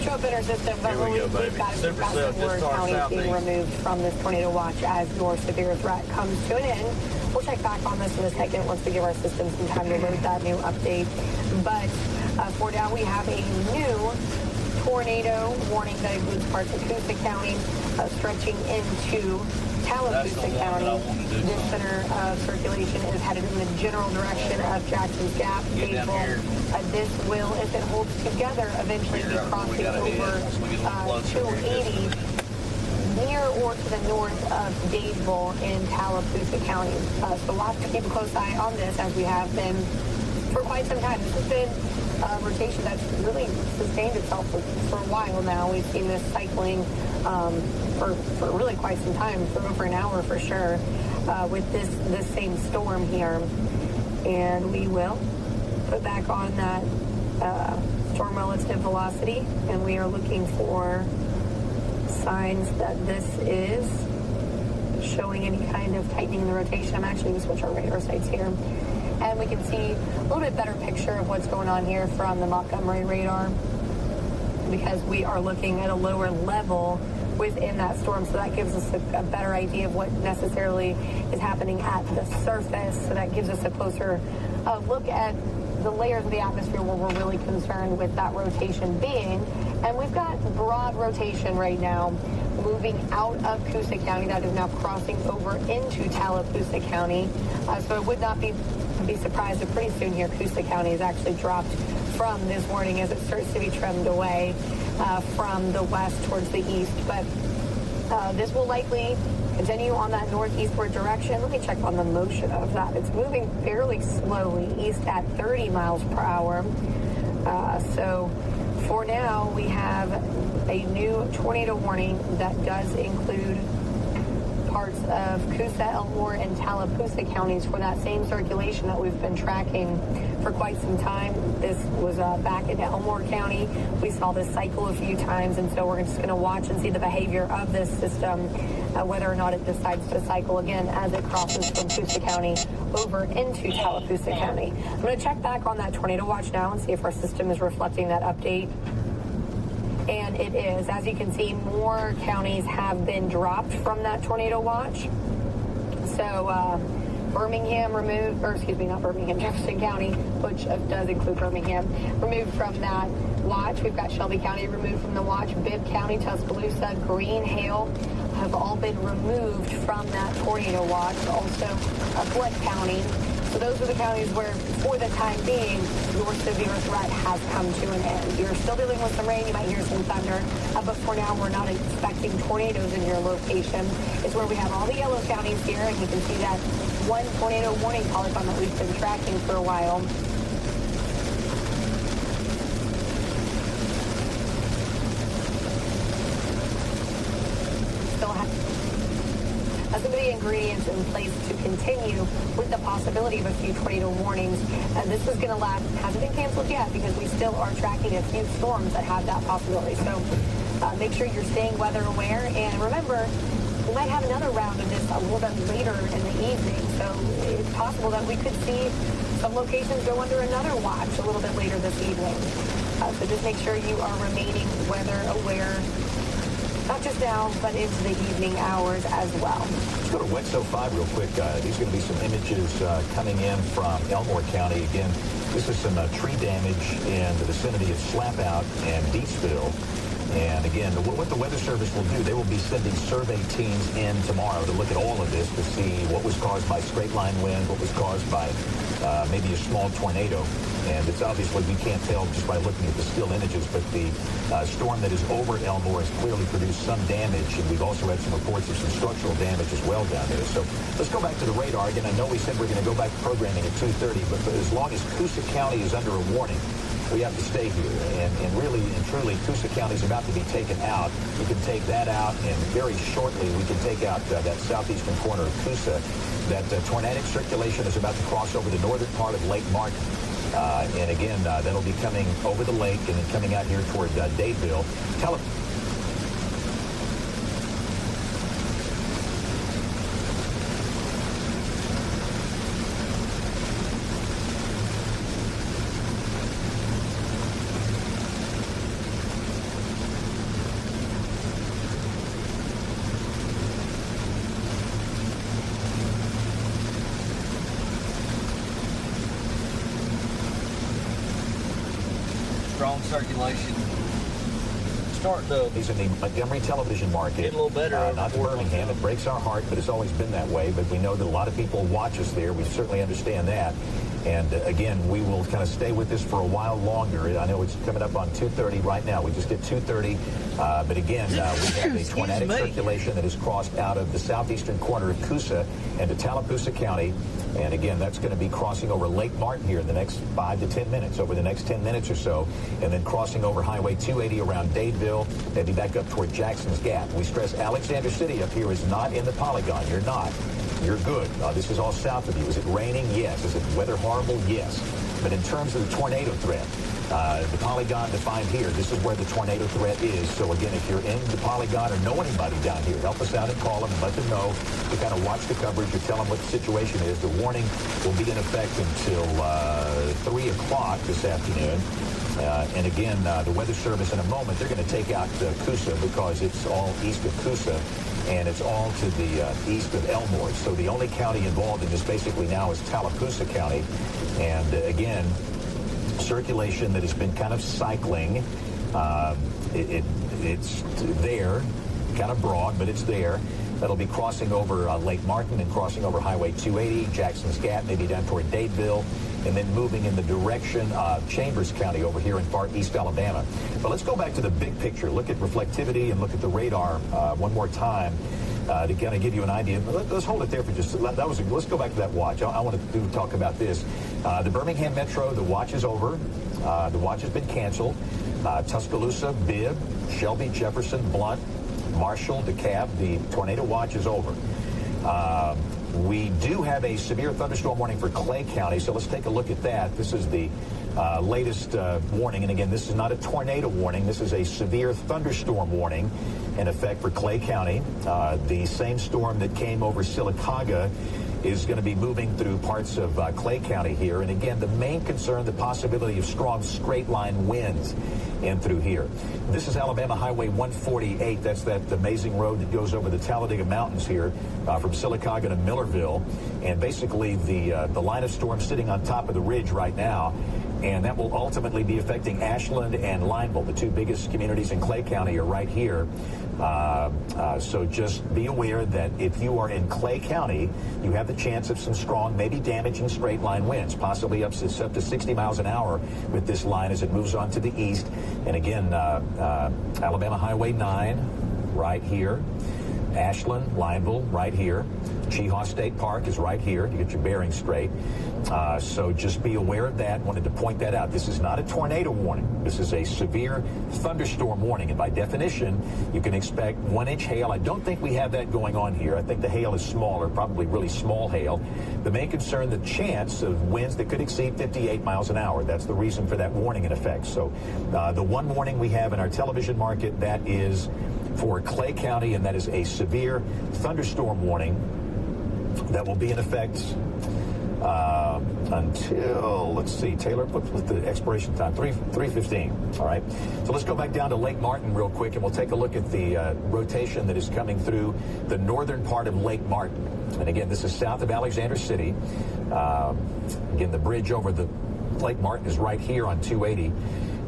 show up in our system, but we've got some Word counties being removed from this tornado watch as your severe threat comes to an end. We'll check back on this in a second once we give our system some time to load that new update. But for now, we have a new tornado warning that includes parts of Coosa County, stretching into Tallapoosa County. This center of circulation is headed in the general direction of Jackson's Gap, Dadeville. This will, if it holds together, eventually be crossing over 280 near or to the north of Dadeville in Tallapoosa County. So we'll have to keep a close eye on this, as we have been for quite some time. This has been a rotation that's really sustained itself for a while now. We've seen this cycling for really quite some time, for over an hour for sure, with this same storm here. And we will put back on that storm relative velocity, and we are looking for signs that this is showing any kind of tightening in the rotation. I'm actually going to switch our radar sites here, and we can see a little bit better picture of what's going on here from the Montgomery radar, because we are looking at a lower level within that storm, so that gives us a better idea of what necessarily is happening at the surface. So that gives us a closer look at the layers of the atmosphere where we're really concerned with that rotation being. And we've got broad rotation right now moving out of Coosa County that is now crossing over into Tallapoosa County. So I would not be surprised if pretty soon here Coosa County is actually dropped from this warning as it starts to be trimmed away from the west towards the east. But this will likely continue on that northeastward direction. Let me check on the motion of that. It's moving fairly slowly east at 30 miles per hour. So for now, we have a new tornado warning that does include parts of Coosa, Elmore, and Tallapoosa counties for that same circulation that we've been tracking for quite some time. This was back in Elmore County. We saw this cycle a few times, and so we're just going to watch and see the behavior of this system, whether or not it decides to cycle again as it crosses from Coosa County over into Tallapoosa County. I'm going to check back on that tornado watch now and see if our system is reflecting that update. And it is. As you can see, more counties have been dropped from that tornado watch. So Birmingham removed, or excuse me, not Birmingham, Jefferson County, which does include Birmingham, removed from that watch. We've got Shelby County removed from the watch. Bibb County, Tuscaloosa, Green, Hale have all been removed from that tornado watch. Also, Flood County. So those are the counties where, for the time being, your severe threat has come to an end. You're still dealing with some rain. You might hear some thunder. But for now, we're not expecting tornadoes in your location. It's where we have all the yellow counties here, and you can see that one tornado warning polygon that we've been tracking for a while. Still have some of the ingredients in place to continue with the possibility of a few tornado warnings. And this is going to last, hasn't been canceled yet, because we still are tracking a few storms that have that possibility. So make sure you're staying weather aware. And remember, we might have another round of this a little bit later in the evening. So it's possible that we could see some locations go under another watch a little bit later this evening. So just make sure you are remaining weather aware, not just now, but into the evening hours as well. Let's go to Wetso 5 real quick. These are going to be some images coming in from Elmore County. Again, this is some tree damage in the vicinity of Slapout and Deepsville. And again, what the Weather Service will do, they will be sending survey teams in tomorrow to look at all of this to see what was caused by straight line wind, what was caused by maybe a small tornado. And it's obviously, we can't tell just by looking at the still images, but the storm that is over Elmore has clearly produced some damage, and we've also had some reports of some structural damage as well down there. So let's go back to the radar. Again, I know we said we're going to go back to programming at 2:30, but as long as Coosa County is under a warning, we have to stay here. And really and truly, Coosa County is about to be taken out. We can take that out, and very shortly we can take out that southeastern corner of Coosa. That tornadic circulation is about to cross over the northern part of Lake Martin. And again, that'll be coming over the lake and then coming out here toward Dadeville. Strong circulation. Start to. He's in the Montgomery television market. Get a little better. Not the Birmingham. It breaks our heart, but it's always been that way. But we know that a lot of people watch us there. We certainly understand that. And again, we will kind of stay with this for a while longer. I know it's coming up on 2:30 right now. We just hit 2:30. But again, we have a tornadic circulation that has crossed out of the southeastern corner of Coosa into Tallapoosa County. And again, that's going to be crossing over Lake Martin here in the next 5 to 10 minutes, over the next 10 minutes or so, and then crossing over Highway 280 around Dadeville, maybe back up toward Jackson's Gap. We stress Alexander City up here is not in the polygon. You're not. You're good. This is all south of you. Is it raining? Yes. Is it weather horrible? Yes. But in terms of the tornado threat, the polygon defined here, this is where the tornado threat is. So again, if you're in the polygon or know anybody down here, help us out and call them and let them know to kind of watch the coverage or tell them what the situation is. The warning will be in effect until 3 o'clock this afternoon. And again, the Weather Service in a moment, they're going to take out Coosa because it's all east of Coosa and it's all to the east of Elmore. So the only county involved in this basically now is Tallapoosa County. And again, circulation that has been kind of cycling. It's there, kind of broad, but it's there. That'll be crossing over Lake Martin and crossing over Highway 280, Jackson's Gap, maybe down toward Dadeville, and then moving in the direction of Chambers County over here in far east Alabama. But let's go back to the big picture. Look at reflectivity and look at the radar one more time to kind of give you an idea. Let's hold it there for just, let's go back to that watch. I want to talk about this. The Birmingham Metro, the watch is over. The watch has been canceled. Tuscaloosa, Bibb, Shelby, Jefferson, Blunt, Marshall, DeKalb, the tornado watch is over. We do have a severe thunderstorm warning for Clay County, so let's take a look at that. This is the latest warning, and again, this is not a tornado warning. This is a severe thunderstorm warning in effect for Clay County. The same storm that came over Sylacauga is going to be moving through parts of Clay County here. And again, the main concern, the possibility of strong straight line winds in through here. This is Alabama Highway 148. That's that amazing road that goes over the Talladega Mountains here from Sylacauga to Millerville. And basically the line of storm sitting on top of the ridge right now. And that will ultimately be affecting Ashland and Lineville. The two biggest communities in Clay County are right here. So just be aware that if you are in Clay County, you have the chance of some strong, maybe damaging straight line winds, possibly up to 60 miles an hour with this line as it moves on to the east. And again, Alabama Highway 9 right here. Ashland, Lineville right here. Chehaw State Park is right here to get your bearings straight. So just be aware of that. Wanted to point that out. This is not a tornado warning. This is a severe thunderstorm warning. And by definition, you can expect 1-inch hail. I don't think we have that going on here. I think the hail is smaller, probably really small hail. The main concern, the chance of winds that could exceed 58 miles an hour. That's the reason for that warning in effect. So the one warning we have in our television market, that is for Clay County, and that is a severe thunderstorm warning that will be in effect until, let's see, Taylor, what's the expiration time? 3:15. All right. So let's go back down to Lake Martin real quick, and we'll take a look at the rotation that is coming through the northern part of Lake Martin. And again, this is south of Alexander City. Again, the bridge over the Lake Martin is right here on 280.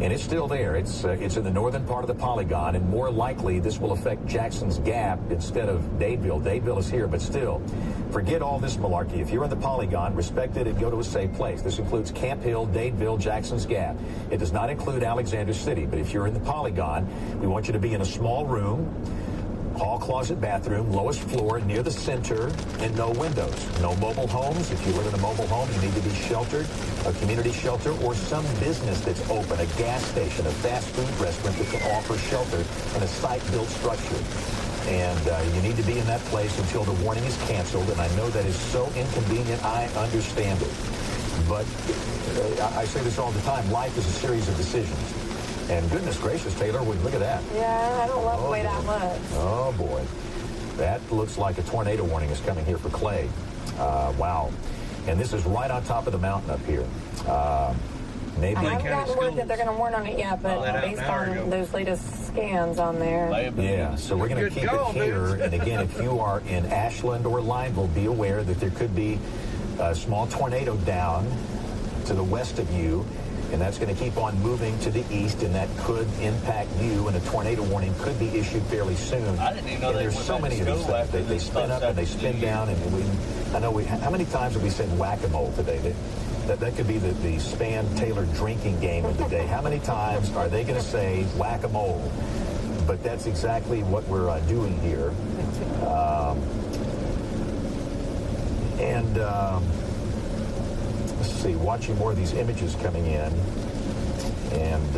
And it's still there. It's in the northern part of the polygon, and more likely this will affect Jackson's Gap instead of Dadeville. Dadeville is here, but still, forget all this malarkey. If you're in the polygon, respect it and go to a safe place. This includes Camp Hill, Dadeville, Jackson's Gap. It does not include Alexander City, but if you're in the polygon, we want you to be in a small room, hall, closet, bathroom, lowest floor, near the center, and no windows. No mobile homes. If you live in a mobile home, you need to be sheltered, a community shelter, or some business that's open, a gas station, a fast food restaurant that can offer shelter in a site-built structure. And you need to be in that place until the warning is canceled, and I know that is so inconvenient. I understand it. But I say this all the time, life is a series of decisions. And goodness gracious, Taylor, look at that. Yeah, I don't love the way that looks. Oh, boy. That looks like a tornado warning is coming here for Clay. Wow. And this is right on top of the mountain up here. Maybe. I haven't gotten word that they're going to warn on it yet, but based on those latest scans on there. Yeah, so we're going to keep it here. And again, if you are in Ashland or Lineville, be aware that there could be a small tornado down to the west of you. And that's going to keep on moving to the east, and that could impact you, and a tornado warning could be issued fairly soon. I didn't even know there's so many of these things. They spin up and they spin down, and how many times have we said whack-a-mole today? That could be the Span-Taylor drinking game of the day. How many times are they going to say whack-a-mole? But that's exactly what we're doing here. Let's see, watching more of these images coming in, and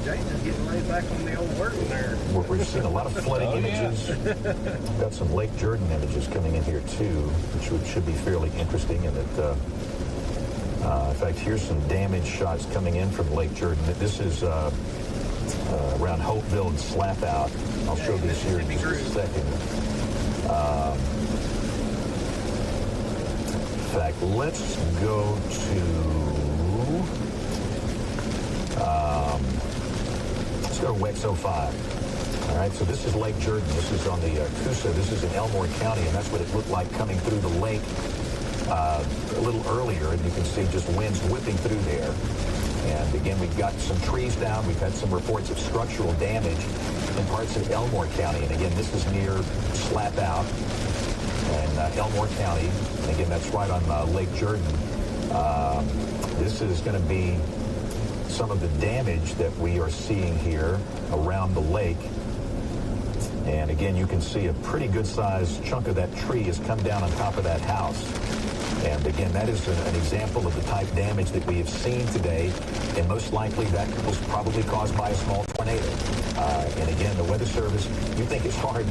James is getting laid back on the old working there. We're just seeing a lot of flooding images. We've got some Lake Jordan images coming in here too, which should be fairly interesting. And that, in fact, here's some damage shots coming in from Lake Jordan. This is around Hopeville and Slapout. I'll show these here in just a second. In fact, let's go to WEX 05. All right, so this is Lake Jordan. This is on the Coosa. This is in Elmore County, and that's what it looked like coming through the lake a little earlier. And you can see just winds whipping through there. And again, we've got some trees down. We've had some reports of structural damage in parts of Elmore County. And again, this is near Slapout and Elmore County. And again, that's right on Lake Jordan. This is going to be some of the damage that we are seeing here around the lake. And again, you can see a pretty good sized chunk of that tree has come down on top of that house. And again, that is an example of the type damage that we have seen today. And most likely that was probably caused by a small tornado. And again, the Weather Service, you think it's hard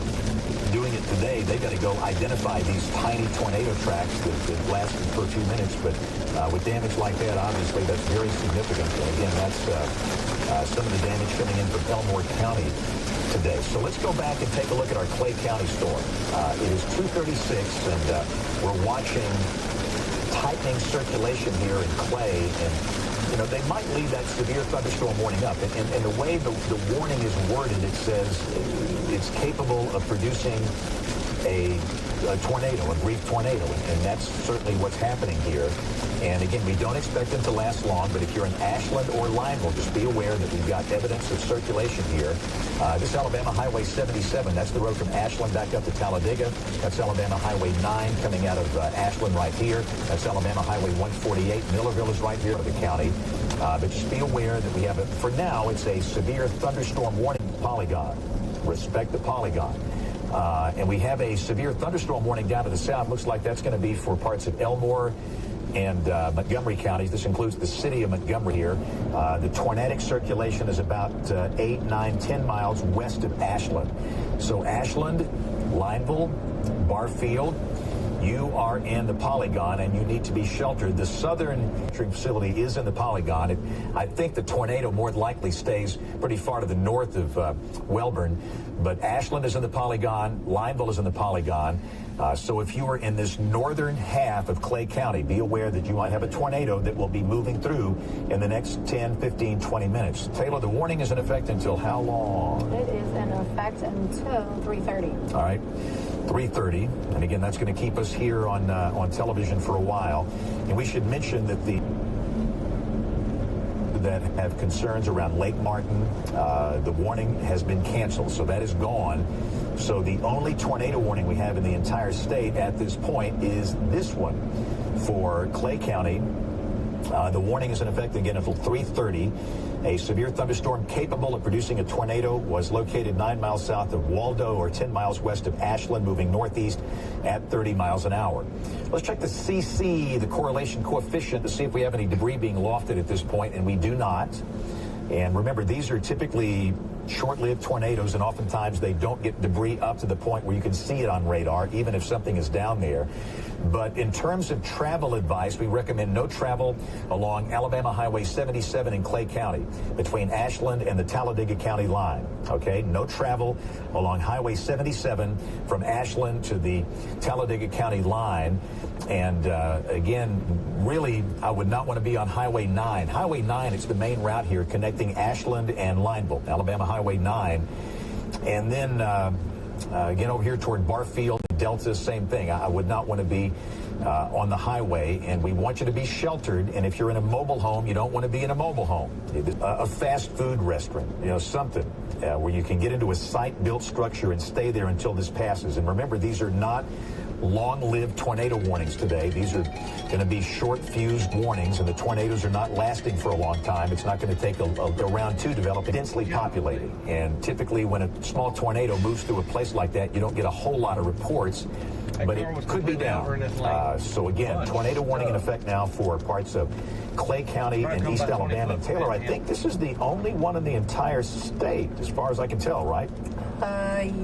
doing it today. They've got to go identify these tiny tornado tracks that lasted for a few minutes. But with damage like that, obviously, that's very significant. And again, that's some of the damage coming in from Elmore County today. So let's go back and take a look at our Clay County storm. It is 2:36, and we're watching tightening circulation here in Clay, and you know, they might leave that severe thunderstorm warning up. And the way the warning is worded, it says it's capable of producing a tornado, a brief tornado, and that's certainly what's happening here. And again, we don't expect them to last long, but if you're in Ashland or Lineville, just be aware that we've got evidence of circulation here. This is Alabama Highway 77. That's the road from Ashland back up to Talladega. That's Alabama Highway 9 coming out of Ashland right here. That's Alabama Highway 148. Millerville is right here in the county. But just be aware that we have, for now, it's a severe thunderstorm warning polygon. Respect the polygon. And we have a severe thunderstorm warning down to the south. Looks like that's going to be for parts of Elmore and Montgomery counties. This includes the city of Montgomery here. The tornadic circulation is about 8, 9, 10 miles west of Ashland. So Ashland, Lineville, Barfield, you are in the polygon and you need to be sheltered. The southern facility is in the polygon. I think the tornado more likely stays pretty far to the north of Welborn, but Ashland is in the polygon, Lineville is in the polygon. So if you are in this northern half of Clay County, be aware that you might have a tornado that will be moving through in the next 10, 15, 20 minutes. Taylor, the warning is in effect until how long? It is in effect until 3:30. All right. 3:30, and again, that's going to keep us here on television for a while. And we should mention that the that have concerns around Lake Martin, the warning has been canceled, so that is gone. So the only tornado warning we have in the entire state at this point is this one for Clay County. The warning is in effect again until 3:30. A severe thunderstorm capable of producing a tornado was located 9 miles south of Waldo or 10 miles west of Ashland, moving northeast at 30 miles an hour. Let's check the CC, the correlation coefficient, to see if we have any debris being lofted at this point, and we do not. And remember, these are typically short-lived tornadoes, and oftentimes they don't get debris up to the point where you can see it on radar, even if something is down there. But in terms of travel advice, we recommend no travel along Alabama Highway 77 in Clay County between Ashland and the Talladega County line. Okay, no travel along Highway 77 from Ashland to the Talladega County line. And again, really, I would not want to be on Highway 9. Highway 9, it's the main route here connecting Ashland and Lineville, Alabama Highway 9. And then again, over here toward Barfield, Delta, same thing. I would not want to be on the highway, and we want you to be sheltered. And if you're in a mobile home, you don't want to be in a mobile home. A fast food restaurant, something where you can get into a site-built structure and stay there until this passes. And remember, these are not long-lived tornado warnings today. These are going to be short-fused warnings, and the tornadoes are not lasting for a long time. It's not going to take a round two to develop. Densely populated, and typically when a small tornado moves through a place like that, you don't get a whole lot of reports, but it could be down. So again, tornado warning in effect now for parts of Clay County and East Alabama. And Taylor, I think this is the only one in the entire state, as far as I can tell, right?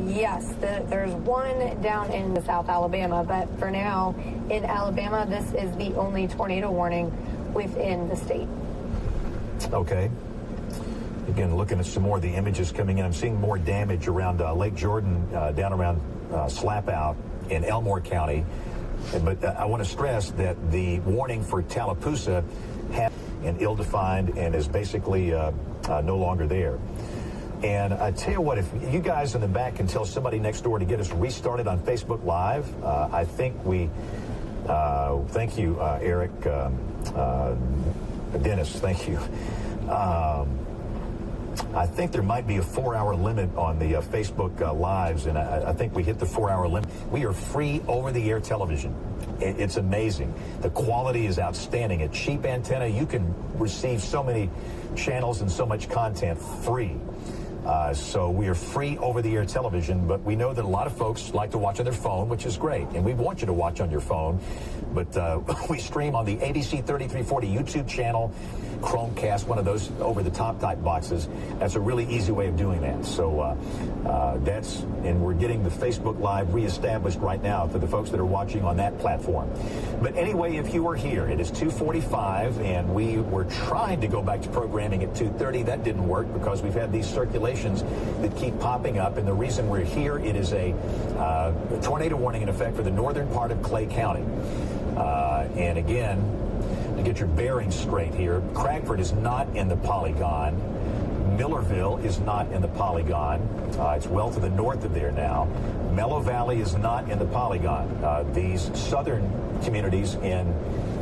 Yes, there's one down in South Alabama, but for now, in Alabama, this is the only tornado warning within the state. Okay. Again, looking at some more of the images coming in, I'm seeing more damage around Lake Jordan, down around Slapout in Elmore County. But I want to stress that the warning for Tallapoosa has been ill-defined and is basically no longer there. And I tell you what, if you guys in the back can tell somebody next door to get us restarted on Facebook Live, I think we, thank you, Eric, Dennis, thank you. I think there might be a 4-hour limit on the Facebook Lives, and I think we hit the 4-hour limit. We are free over-the-air television. It's amazing. The quality is outstanding. A cheap antenna, you can receive so many channels and so much content free. So we are free over-the-air television, but we know that a lot of folks like to watch on their phone, which is great, and we want you to watch on your phone. But we stream on the ABC 3340 YouTube channel, Chromecast, one of those over-the-top type boxes. That's a really easy way of doing that. So and we're getting the Facebook Live reestablished right now for the folks that are watching on that platform. But anyway, if you are here, it is 2:45, and we were trying to go back to programming at 2:30. That didn't work because we've had these circulations that keep popping up. And the reason we're here, it is a tornado warning in effect for the northern part of Clay County. And again, to get your bearings straight here, Cragford is not in the polygon. Millerville is not in the polygon. It's well to the north of there now. Mellow Valley is not in the polygon. These southern communities in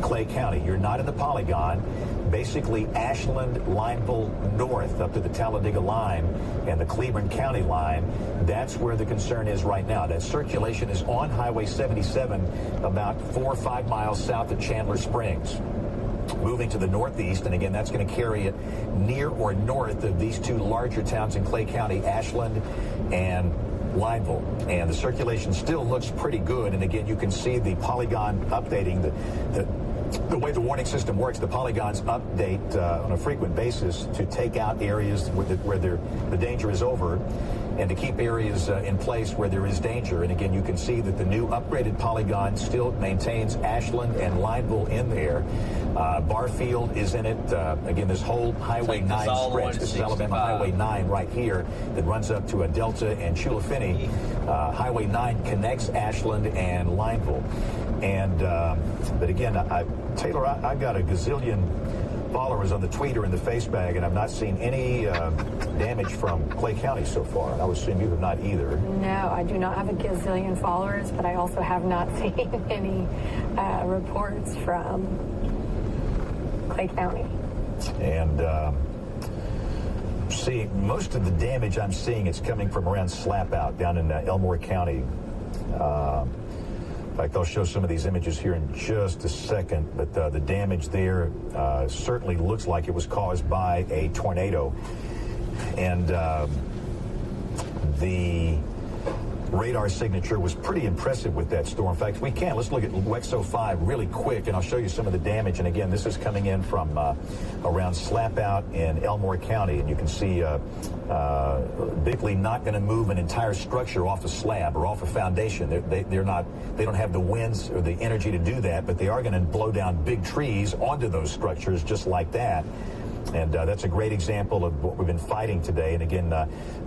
Clay County, you're not in the polygon. Basically, Ashland, Lineville, north up to the Talladega line and the Cleveland County line, that's where the concern is right now. That circulation is on Highway 77 about 4 or 5 miles south of Chandler Springs. Moving to the northeast, and again, that's going to carry it near or north of these two larger towns in Clay County, Ashland and Lineville. And the circulation still looks pretty good. And again, you can see the polygon updating the way the warning system works. The polygons update on a frequent basis to take out areas where the danger is over, and to keep areas in place where there is danger. And again, you can see that the new upgraded polygon still maintains Ashland and Lineville in there. Barfield is in it. Again, this whole Highway 9 stretch, this is Alabama Highway 9 right here that runs up to Delta and Chula-Finney. Highway 9 connects Ashland and Lineville. And but again, Taylor, I got a gazillion followers on the Twitter and the Facebag, and I've not seen any damage from Clay County so far. And I would assume you have not either. No, I do not have a gazillion followers, but I also have not seen any reports from Clay County. And see, most of the damage I'm seeing is coming from around Slapout down in Elmore County. In fact, I'll show some of these images here in just a second, but the damage there certainly looks like it was caused by a tornado. And the radar signature was pretty impressive with that storm. In fact, let's look at Wexo 5 really quick, and I'll show you some of the damage. And again, this is coming in from around Slapout in Elmore County, and you can see basically not going to move an entire structure off a slab or off a foundation. They don't have the winds or the energy to do that, but they are going to blow down big trees onto those structures just like that. And that's a great example of what we've been fighting today. And again,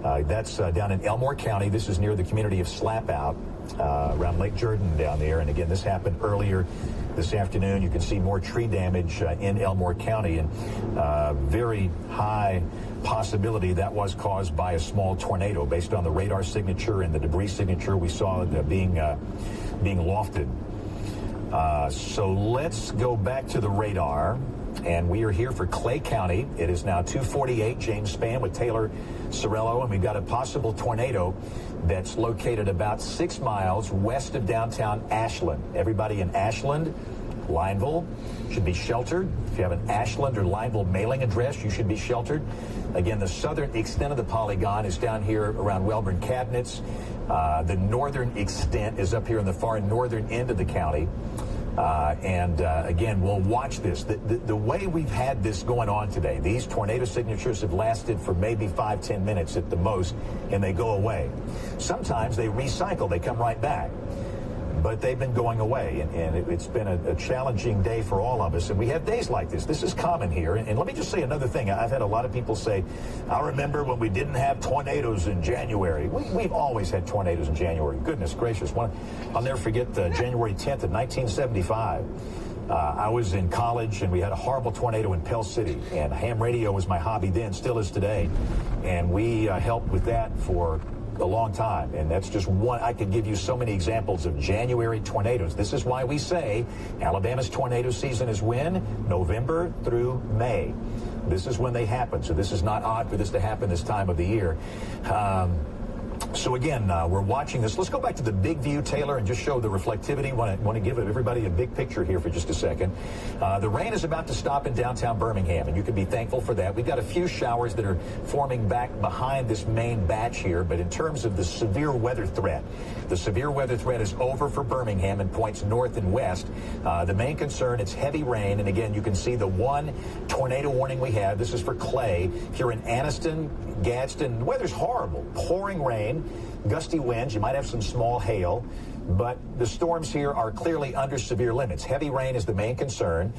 that's down in Elmore County. This is near the community of Slapout, around Lake Jordan down there. And again, this happened earlier this afternoon. You can see more tree damage in Elmore County, and very high possibility that was caused by a small tornado based on the radar signature and the debris signature we saw being lofted. So let's go back to the radar. And we are here for Clay County. It is now 2:48. James Spann with Taylor Sorello, and we've got a possible tornado that's located about 6 miles west of downtown Ashland. Everybody in Ashland, Lineville, should be sheltered. If you have an Ashland or Lineville mailing address, you should be sheltered. Again, the southern extent of the polygon is down here around Welborn Cabinets. The northern extent is up here in the far northern end of the county. Again, we'll watch this. The way we've had this going on today, these tornado signatures have lasted for maybe 5-10 minutes at the most, and they go away. Sometimes they recycle. They come right back. But they've been going away, and it's been a challenging day for all of us. And we have days like this. This is common here. And let me just say another thing. I've had a lot of people say, I remember when we didn't have tornadoes in January. We've always had tornadoes in January. Goodness gracious. I'll never forget January 10th of 1975. I was in college, and we had a horrible tornado in Pell City. And ham radio was my hobby then, still is today. And we helped with that for a long time, and that's just one. I could give you so many examples of January tornadoes. This is why we say Alabama's tornado season is when? November through May. This is when they happen, so this is not odd for this to happen this time of the year. So again, we're watching this. Let's go back to the big view, Taylor, and just show the reflectivity. Want to give everybody a big picture here for just a second. The rain is about to stop in downtown Birmingham, and you can be thankful for that. We've got a few showers that are forming back behind this main batch here, but in terms of the severe weather threat, the severe weather threat is over for Birmingham and points north and west. The main concern, it's heavy rain, and again, you can see the one tornado warning we have. This is for Clay. If you're in Anniston, Gadsden, the weather's horrible. Pouring rain, gusty winds, you might have some small hail, but the storms here are clearly under severe limits. Heavy rain is the main concern.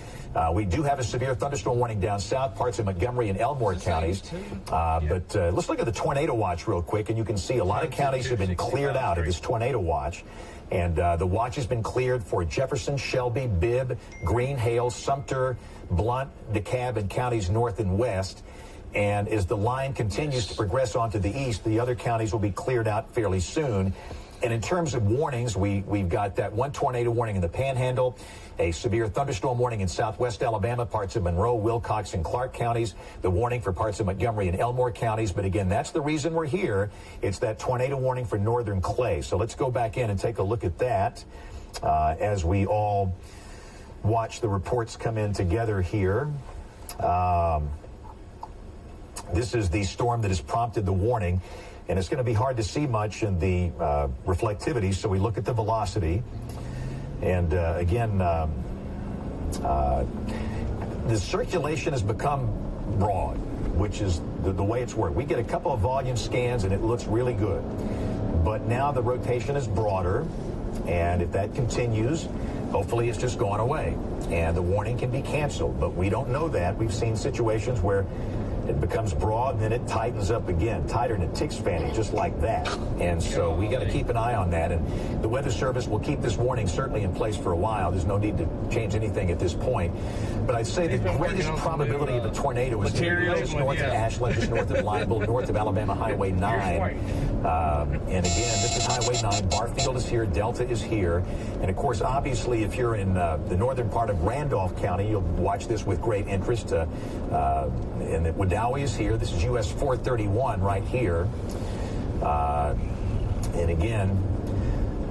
We do have a severe thunderstorm warning down south, parts of Montgomery and Elmore counties. But let's look at the tornado watch real quick, and you can see a lot of counties have been cleared out of this tornado watch. And the watch has been cleared for Jefferson, Shelby, Bibb, Green, Hale, Sumter, Blount, DeKalb, and counties north and west. And as the line continues to progress onto the east, the other counties will be cleared out fairly soon. And in terms of warnings, we've got that one tornado warning in the Panhandle, a severe thunderstorm warning in southwest Alabama, parts of Monroe, Wilcox, and Clark counties, the warning for parts of Montgomery and Elmore counties. But again, that's the reason we're here. It's that tornado warning for northern Clay. So let's go back in and take a look at that as we all watch the reports come in together here. This is the storm that has prompted the warning, and it's going to be hard to see much in the reflectivity, so we look at the velocity. And again, the circulation has become broad, which is the way it's worked. We get a couple of volume scans, and it looks really good. But now the rotation is broader, and if that continues, hopefully it's just gone away, and the warning can be canceled. But we don't know that. We've seen situations where it becomes broad, and then it tightens up again, tighter than a tick's fanny, just like that. And so we got to keep an eye on that. And the Weather Service will keep this warning certainly in place for a while. There's no need to change anything at this point. But I'd say the greatest probability of a tornado is just north of Ashland, just north of Lineville, north of Alabama Highway 9. And again, this is Highway 9. Barfield is here. Delta is here. And, of course, obviously, if you're in the northern part of part of Randolph County. You'll watch this with great interest. And that Wadowee is here. This is US 431 right here. And again,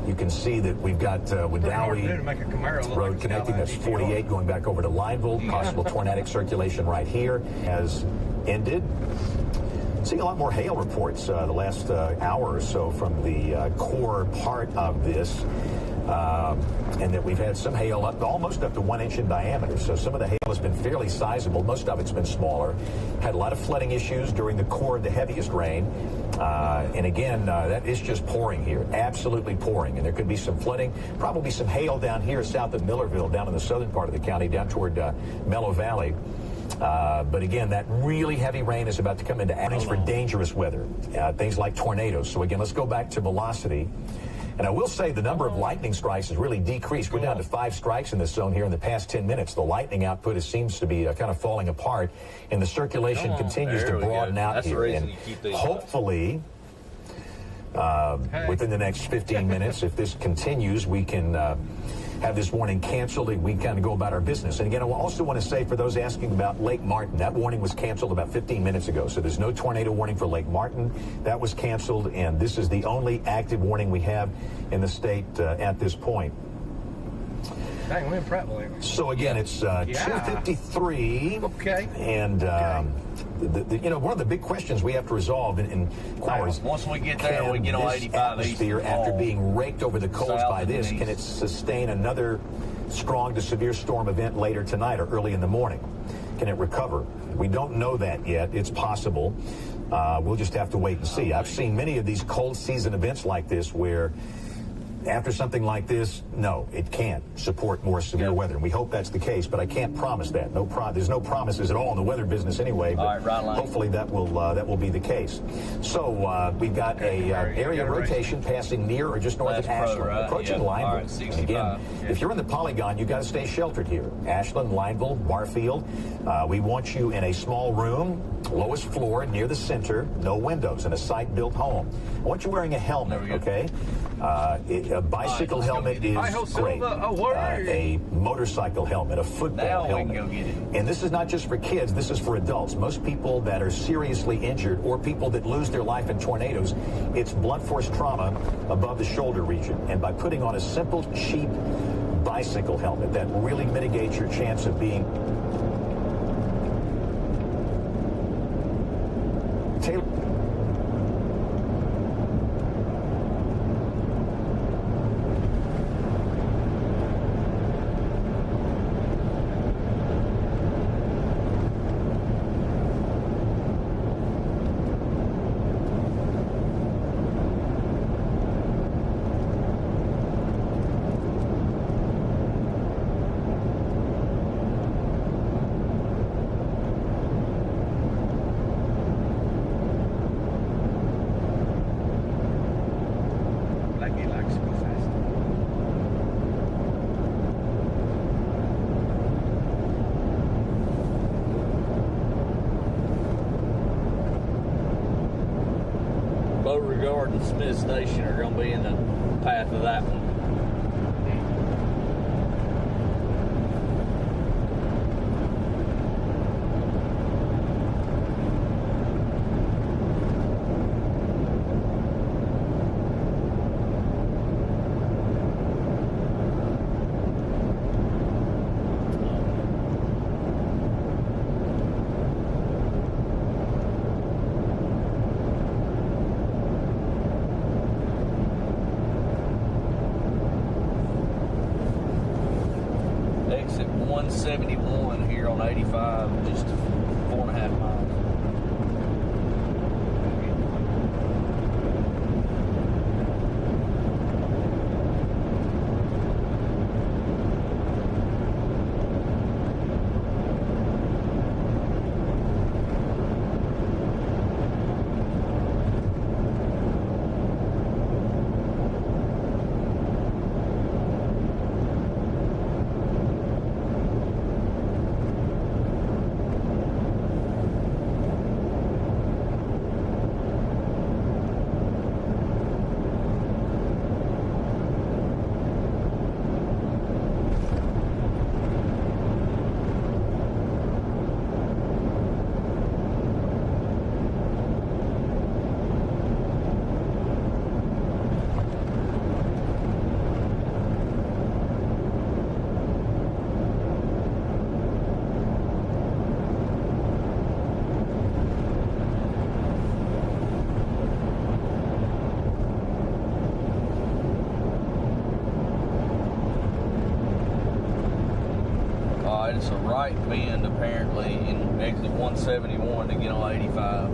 you can see that we've got Wadowee Road connecting. That's 48 going back over to Lineville. Possible tornadic circulation right here has ended. Seeing a lot more hail reports the last hour or so from the core part of this. And that we've had some hail almost up to 1 inch in diameter. So some of the hail has been fairly sizable. Most of it's been smaller. Had a lot of flooding issues during the core of the heaviest rain. And again, that is just pouring here, absolutely pouring. And there could be some flooding, probably some hail down here south of Millerville, down in the southern part of the county, down toward Mellow Valley. But again, that really heavy rain is about to come into action for dangerous weather, things like tornadoes. So again, let's go back to velocity. And I will say the number of lightning strikes has really decreased. We're down to 5 strikes in this zone here in the past 10 minutes. The lightning output seems to be kind of falling apart, and the circulation continues to broaden out here. And hopefully, within the next 15 minutes, if this continues, we can have this warning canceled and we kind of go about our business. And again, I also want to say, for those asking about Lake Martin, that warning was canceled about 15 minutes ago. So there's no tornado warning for Lake Martin. That was canceled, and this is the only active warning we have in the state at this point. Dang, we're in Prattville. So again, it's 2:53. Okay. And one of the big questions we have to resolve in hours. Once we get there, we get on 85 atmosphere after being raked over the coals by this. Can it sustain another strong to severe storm event later tonight or early in the morning? Can it recover? We don't know that yet. It's possible. We'll just have to wait and see. I've seen many of these cold season events like this where after something like this, no, it can't support more severe weather. And we hope that's the case, but I can't promise that. There's no promises at all in the weather business anyway. But hopefully that will be the case. So we've got a area rotation passing near or just north of Ashland, approaching Lineville. And again, if you're in the polygon, you've got to stay sheltered here. Ashland, Lineville, Barfield. We want you in a small room, lowest floor, near the center, no windows, in a site-built home. I want you wearing a helmet, okay? A bicycle helmet is great. A motorcycle helmet, a football helmet. And this is not just for kids, this is for adults. Most people that are seriously injured or people that lose their life in tornadoes, it's blunt force trauma above the shoulder region. And by putting on a simple, cheap bicycle helmet, that really mitigates your chance of being Beauregard and Smith Station are going to be in the path of that one. Exit 171 here on 85, just 4.5 miles. right bend apparently and exit 171 to get on 85.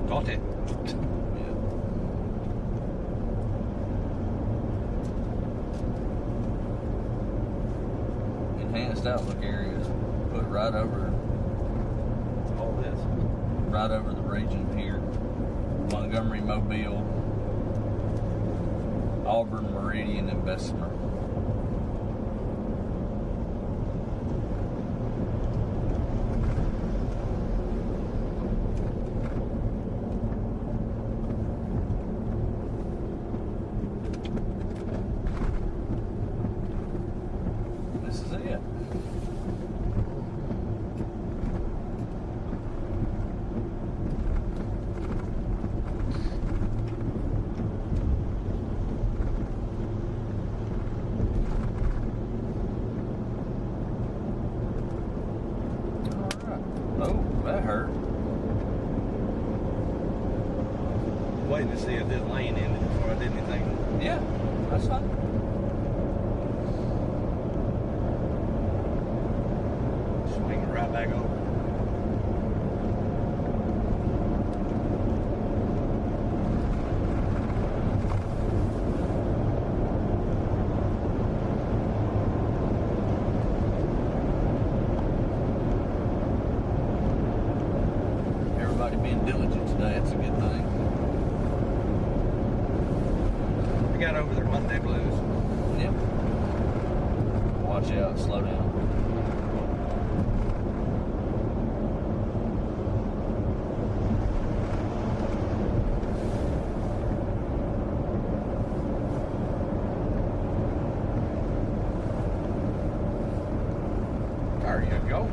Got it. Enhanced outlook area is put right over All this. right over the region here. Montgomery, Mobile, Auburn, Meridian, and Bessemer. This is it. Oh, that hurt. Waiting to see if this lane ended before I did anything. Yeah, that's fine. Swing it right back over. Everybody being diligent today, that's a good thing. We got over their Monday blues. Yep. Watch out, slow down. There you go.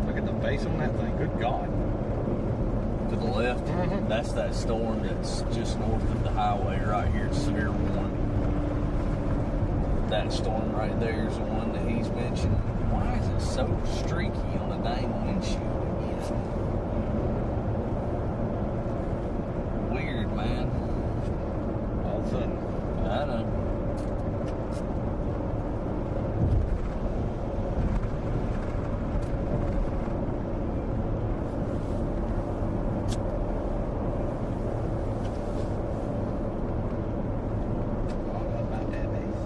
Look at the face on that thing. Good God. To the left, that's that storm that's just north of the highway right here, severe warning. That storm right there is the one that he's mentioned. Why is it so streaky on the dang windshield? Weird, man. All of a sudden. I know. All about that base.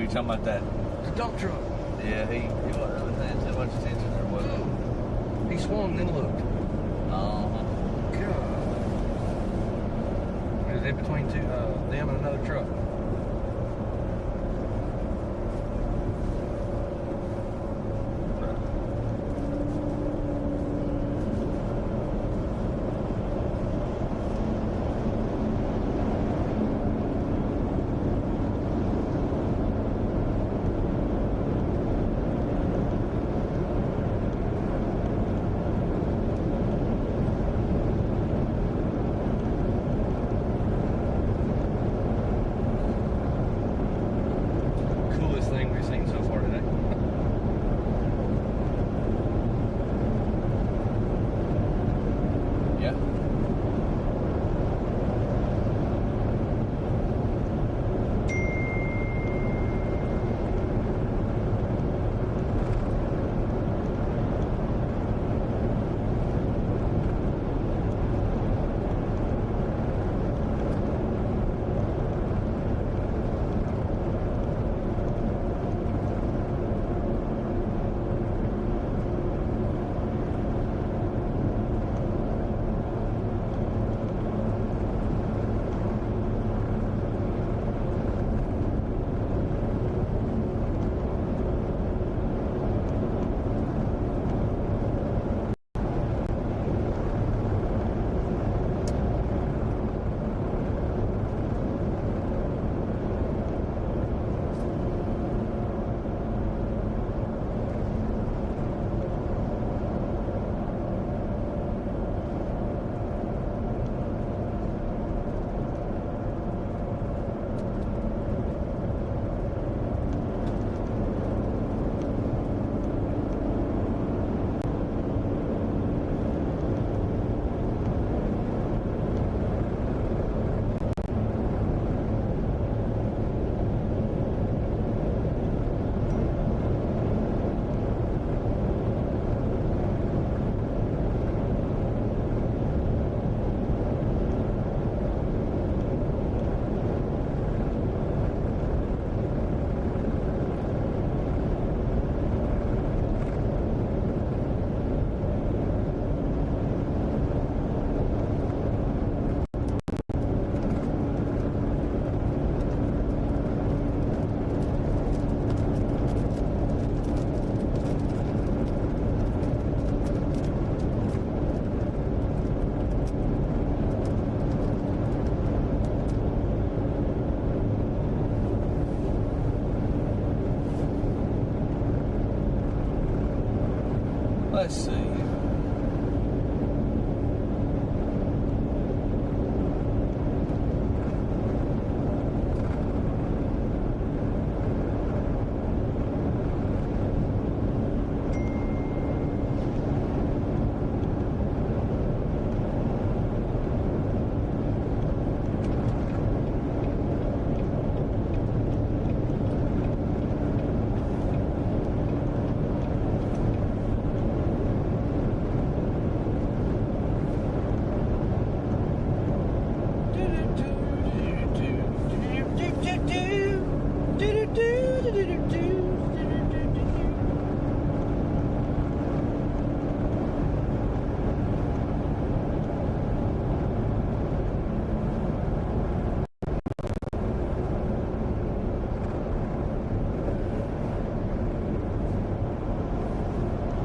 you're talking about that. The dump truck. Yeah, he wasn't really paying too much attention there, was he? He swung and then looked. Uh-huh. God. It was in between them and another truck. Let's see.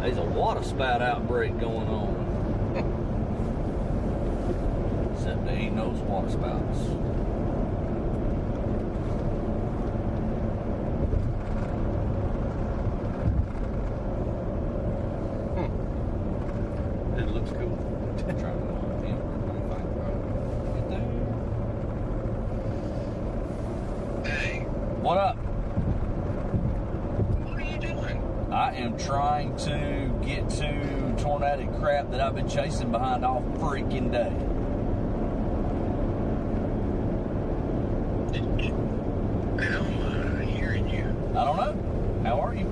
There's a water spout outbreak going on. Except there ain't no water spouts. It looks cool. Hey, What up? what are you doing? I am trying to get to tornadic crap that I've been chasing behind all freaking day. I'm hearing you. I don't know. How are you?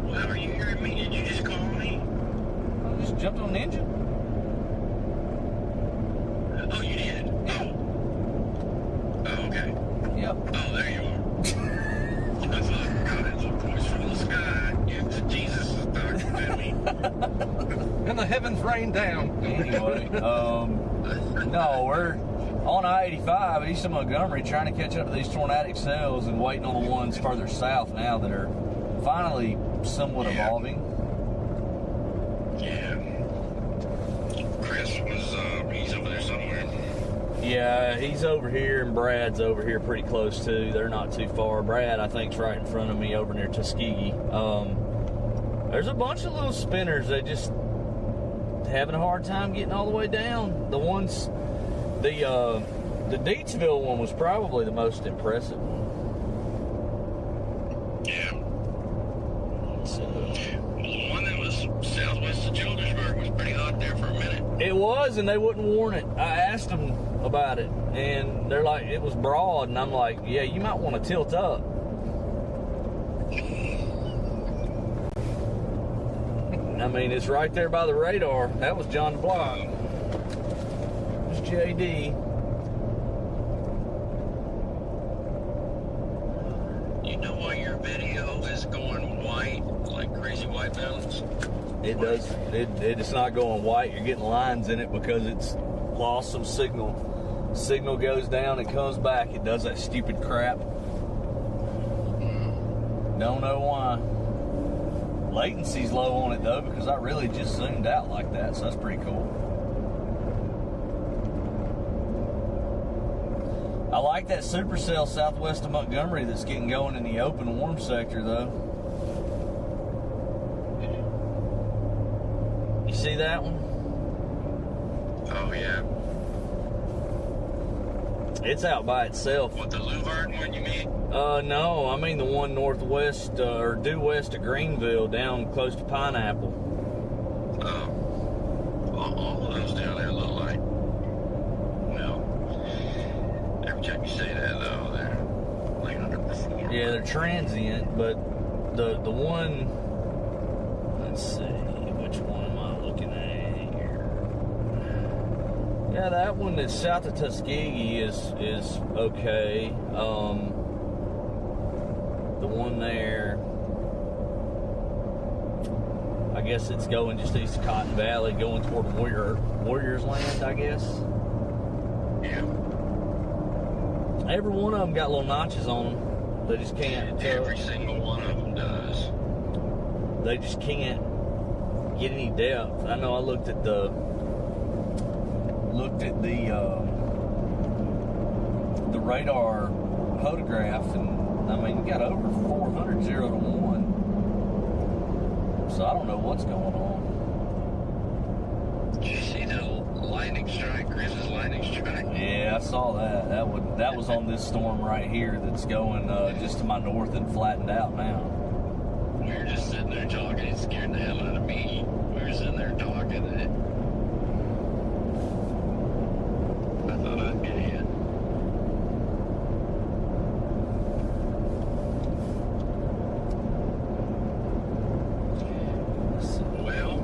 Well, how are you hearing me? Did you just call me? I just jumped on an engine. Oh, you did? Yeah. Oh, okay. Yep. And the heavens rain down. Anyway, no, we're on I-85 east of Montgomery trying to catch up to these tornadic cells and waiting on the ones further south now that are finally somewhat evolving. Yeah. Chris was, he's over there somewhere. Yeah, he's over here, and Brad's over here pretty close too. They're not too far. Brad, I think, is right in front of me over near Tuskegee. There's a bunch of little spinners that just having a hard time getting all the way down. The ones, the Deatsville one was probably the most impressive one. Yeah. So, The one that was southwest of Childersburg was pretty hot there for a minute. it was, and they wouldn't warn it. I asked them about it, and they're like, it was broad, and I'm like, yeah, you might want to tilt up. I mean, it's right there by the radar. That was John Block. It was JD. You know why your video is going white, like crazy white balance? It does. It's not going white. You're getting lines in it because it's lost some signal. Signal goes down and comes back. It does that stupid crap. Don't know why. Latency's low on it though because I really just zoomed out like that, so that's pretty cool. I like that supercell southwest of Montgomery that's getting going in the open warm sector though. You see that one? Oh, yeah. It's out by itself. What, the Louvard one you mean? No, I mean the one northwest or due west of Greenville, down close to Pineapple. Oh. All of those down there look like, well, every time you say that, though, they're like underperformed. Yeah, they're transient, but the one, let's see, which one am I looking at here? Yeah, that one that's south of Tuskegee is okay. The one there, I guess it's going just east of Cotton Valley, going toward Warriors Land, I guess. Yeah. Every one of them got little notches on them. They just can't. Every single one of them does. They just can't get any depth. I know I looked at the radar photograph, and I mean, you got over 400 0 to 1. So I don't know what's going on. Did you see the lightning strike, Chris's lightning strike? Yeah, I saw that. That was on this storm right here that's going just to my north and flattened out now. We were just sitting there talking. It scared the hell out of me. We were sitting there talking, and I thought I'd get hit. Well,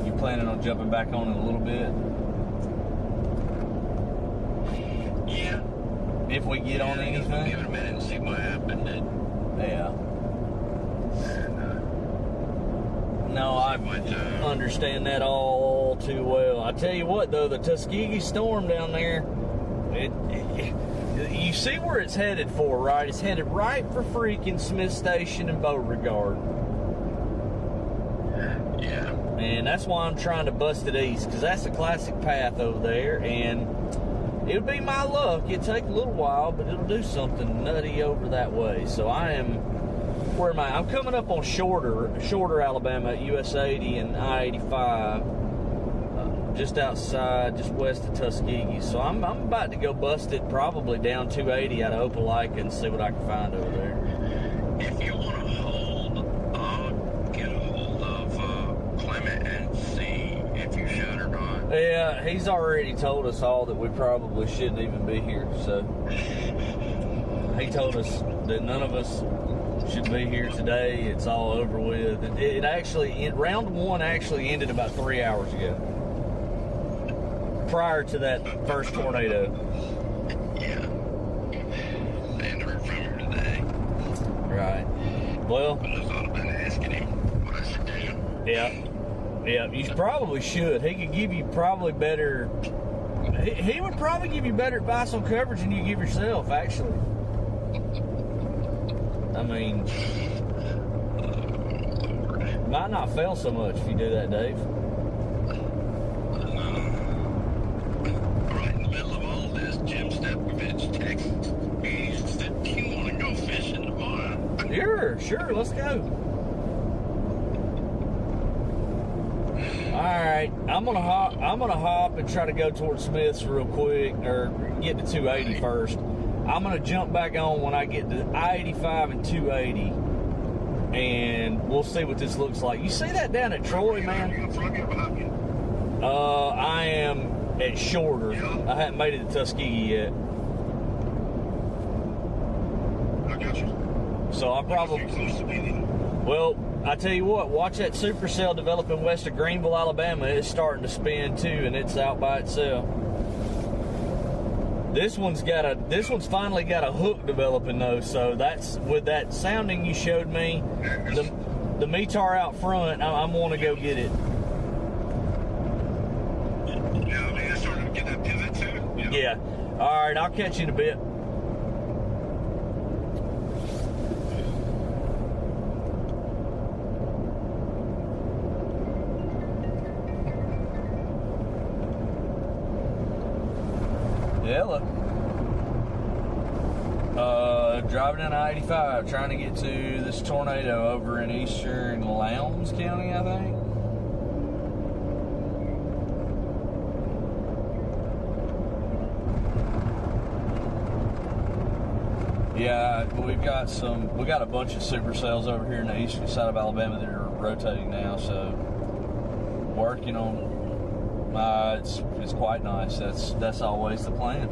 You planning on jumping back on in a little bit? yeah. If we get on Give it anything? a minute and see what happened. Yeah. No, I But, understand that all too well. I tell you what, though, the Tuskegee storm down there, you see where it's headed for, right? It's headed right for freaking Smith Station and Beauregard. yeah. And that's why I'm trying to bust it east, because that's a classic path over there, and it would be my luck. It'd take a little while, but it'll do something nutty over that way. So where am I? I'm coming up on Shorter, Alabama, at US 80 and I-85, just outside, just west of Tuskegee. So I'm about to go bust it probably down 280 out of Opelika and see what I can find over there. If you want to hold, I'll get a hold of Clement and see if you should or not. Yeah, he's already told us all that we probably shouldn't even be here. So he told us that none of us should be here today. It's all over with. Round one actually ended about 3 hours ago, prior to that first tornado. Yeah. I ain't heard from him today. Right. Well, But I thought about it. Yeah, you probably should. He could give you probably better. He would probably give you better advice on coverage than you give yourself, actually. I mean, might not fail so much if you do that, Dave. Right in the middle of all this, Jim Stepovich texts me and said, "Do you want to go fishing tomorrow?" Sure, let's go. All right, I'm gonna hop and try to go towards Smith's real quick, or get to 280 first. I'm gonna jump back on when I get to I-85 and 280, and we'll see what this looks like. You see that down at Troy, man? I am at Shorter. I haven't made it to Tuskegee yet. I got you. So I probably. Well, I tell you what, watch that supercell developing west of Greenville, Alabama. It's starting to spin too, and it's out by itself. This one's finally got a hook developing though, so that's with that sounding you showed me. The METAR out front, I'm going to go get it. Yeah, I mean, I started to get that pivot too. Yeah. All right, I'll catch you in a bit. Yeah, look. Driving down I-85, trying to get to this tornado over in eastern Lowndes County, I think. Yeah, we got a bunch of supercells over here in the eastern side of Alabama that are rotating now, so working on. It's quite nice. That's always the plan.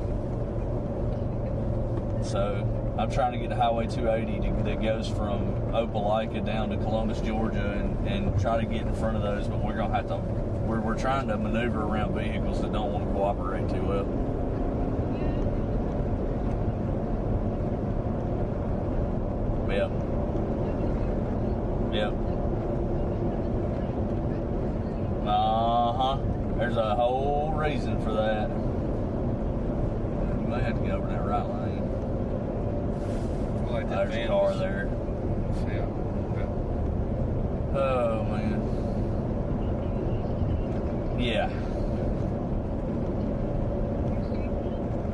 So I'm trying to get to Highway 280 that goes from Opelika down to Columbus, Georgia, and try to get in front of those. But we're gonna have to. We're trying to maneuver around vehicles that don't want to cooperate too well. Yep. There's a whole reason for that. You might have to get over that right lane. Like There's a car there. Yeah. Oh, man. Yeah.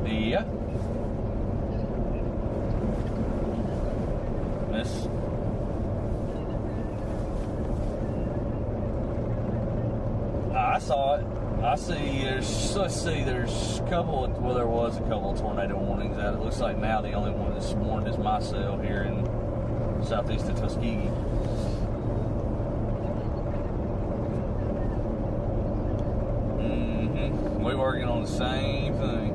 Yeah. This. I saw it. I see. There's a couple. There was a couple of tornado warnings out. It looks like now the only one that's warned is my cell here in southeast of Tuskegee. We're working on the same thing,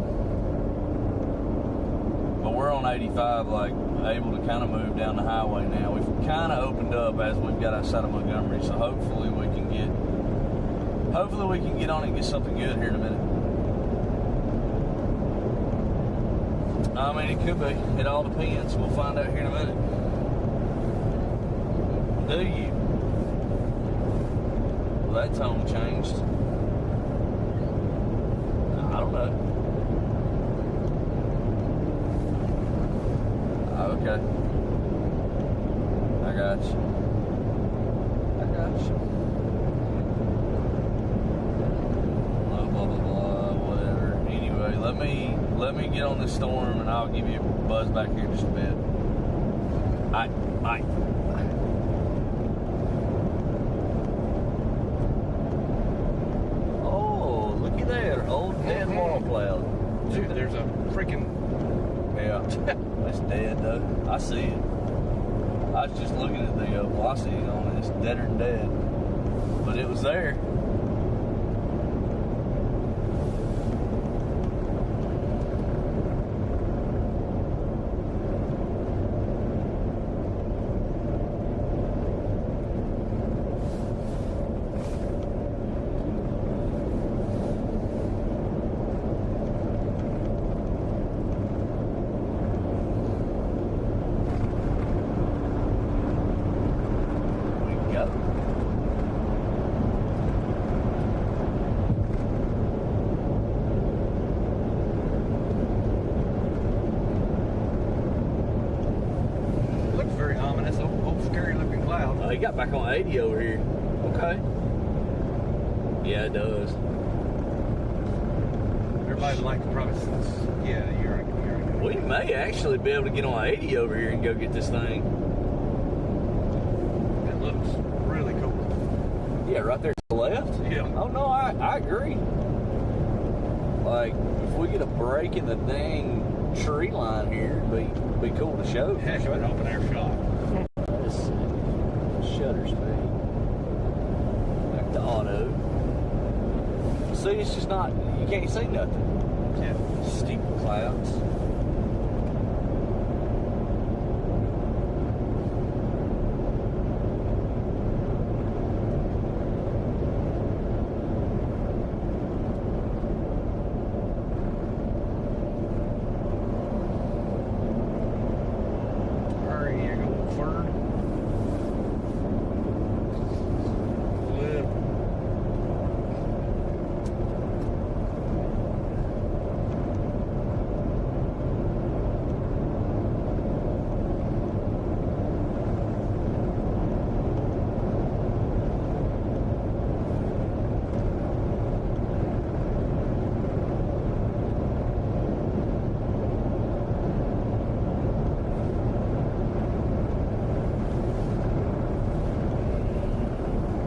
but we're on 85, like able to kind of move down the highway now. We've kind of opened up as we've got outside of Montgomery, so hopefully we can get on it and get something good here in a minute. I mean, it could be. It all depends. We'll find out here in a minute. Do you? Well, that tone changed. I don't know. Okay. I got you. Let me get on this storm and I'll give you a buzz back here in just a bit. Alright. Oh, looky there, old dead wall cloud. Dude, there's a freaking. Yeah, it's dead though. I see it. I was just looking at the velocity on it. It's deader than dead, but it was there. he got back on 80 over here. Okay. Yeah, it does. Everybody likes probably since, yeah, you're right. We may actually be able to get on 80 over here and go get this thing. It looks really cool. Yeah, right there to the left? Yeah. Oh, no, I agree. Like, if we get a break in the dang tree line here, it'd be cool to show. Heck of an open air shot. Let's see. Shutter speed. Back to auto. See, it's just not, you can't see nothing. Yeah. Steep clouds.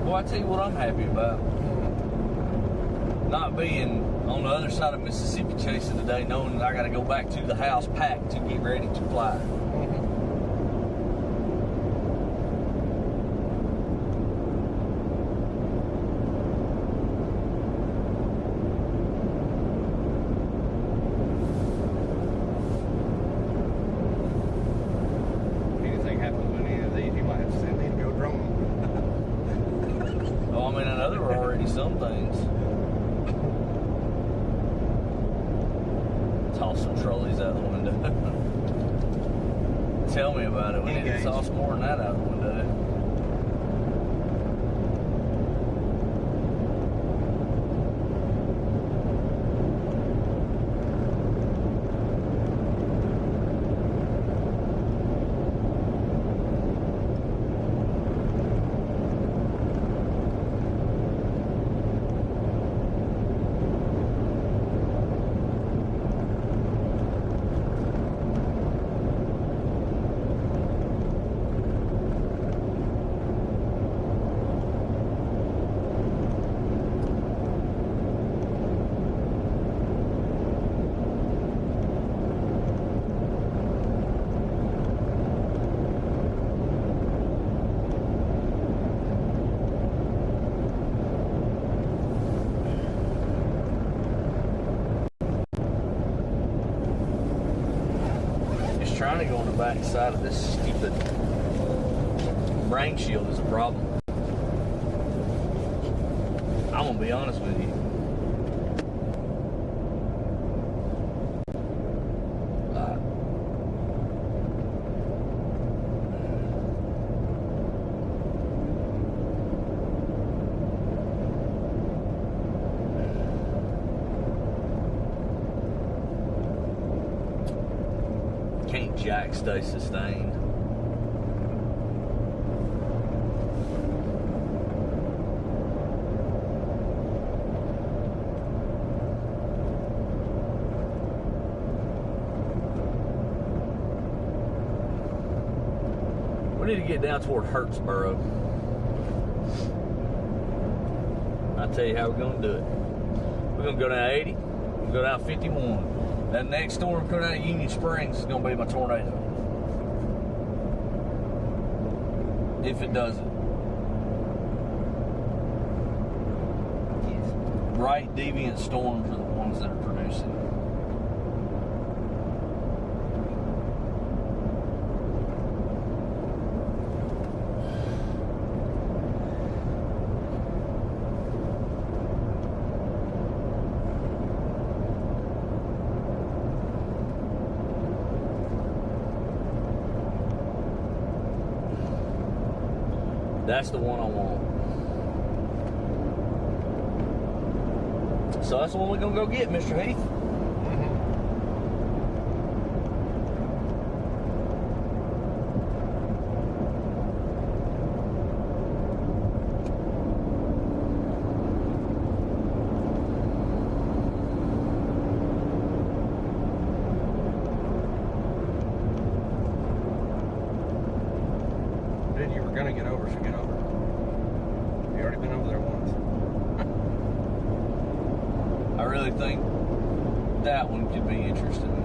Well, I tell you what I'm happy about. Not being on the other side of Mississippi chasing today, knowing that I got to go back to the house packed to get ready to fly. Anything happens with any of these, you might have to send me to go drone. Oh, I mean, I know there were already some things. Toss some trolleys out the window. Tell me about it. We need to toss more than that out the window. Trying to go on the back side of this stupid brain shield is a problem. I'm gonna be honest with you. Can't jack stay sustained. We need to get down toward Hurtsboro. I'll tell you how we're gonna do it. We're gonna go down 80, we'll go down 51. That next storm coming out of Union Springs is going to be my tornado. If it doesn't. Right deviant storms are the ones that are producing. That's the one I want. So that's the one we're going to go get, Mr. Heath. You already been over there once. I really think that one could be interesting.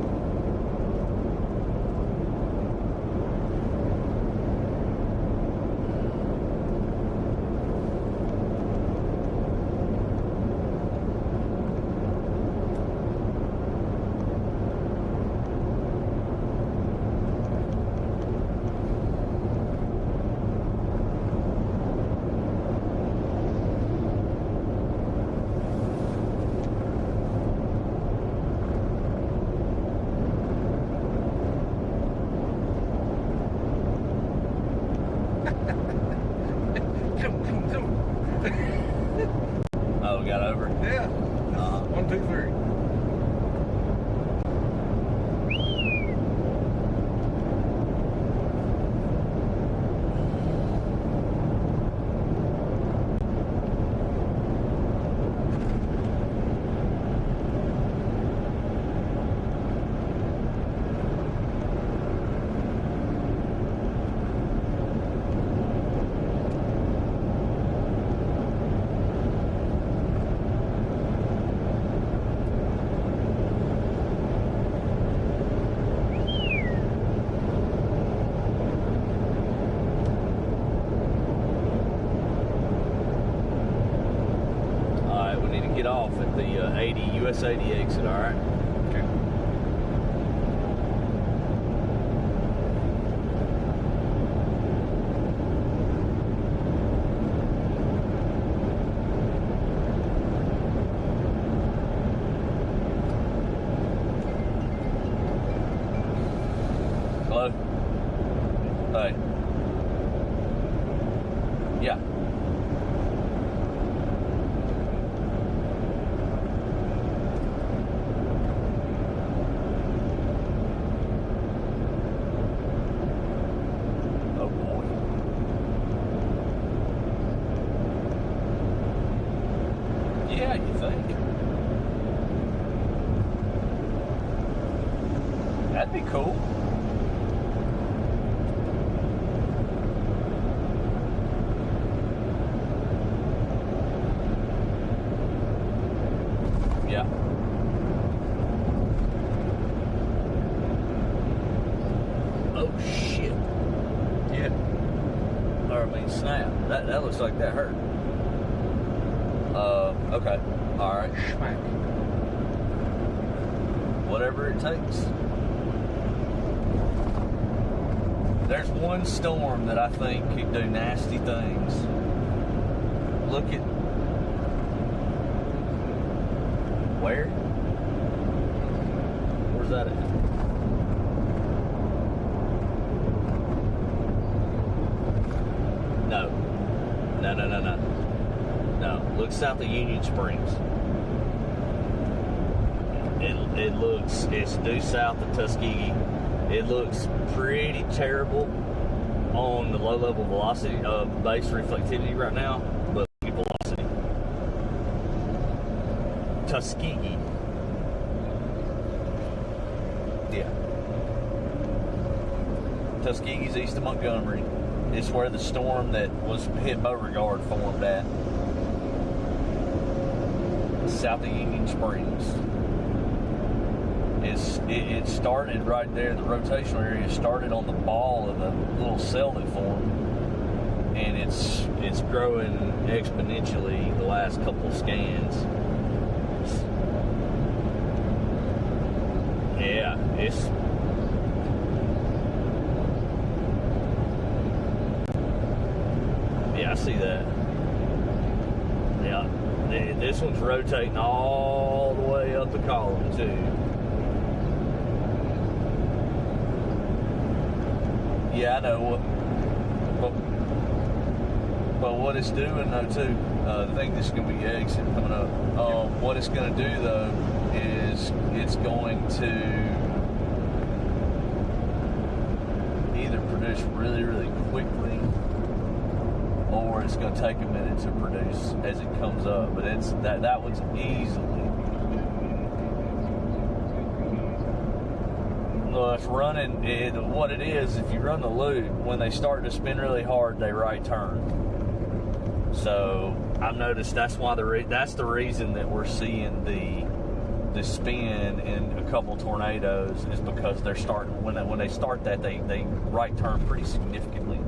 Oh, got over? Yeah. 1, 2, 3. Get off at the 80 US 80 exit, all right? Okay. Hello? Hey. Yeah. Yeah, you think? That'd be cool. Yeah. Oh shit. Yeah. Or I mean snap. That looks like that hurt. Okay. Alright. Smack. Whatever it takes. There's one storm that I think could do nasty things. Look at where? Where's that at? No. No. Look south of Union Springs. It's due south of Tuskegee. It looks pretty terrible on the low level velocity of base reflectivity right now, but velocity. Tuskegee. Yeah. Tuskegee's east of Montgomery. It's where the storm that was hit Beauregard formed at. South of Union Springs. It started right there. The rotational area started on the ball of the little cell that formed, and it's growing exponentially the last couple of scans. Yeah, I see that. Yeah, this one's rotating all the way up the column too. Yeah, I know. But what it's doing though too, I think this is going to be exit coming up. What it's going to do though is it's going to either produce really, really quickly, or it's going to take a minute to produce as it comes up. But it's that one's easily. It's running. What it is, if you run the loop, when they start to spin really hard, they right turn. So I've noticed that's why that's the reason that we're seeing the spin in a couple tornadoes is because they're starting when they start that they right turn pretty significantly.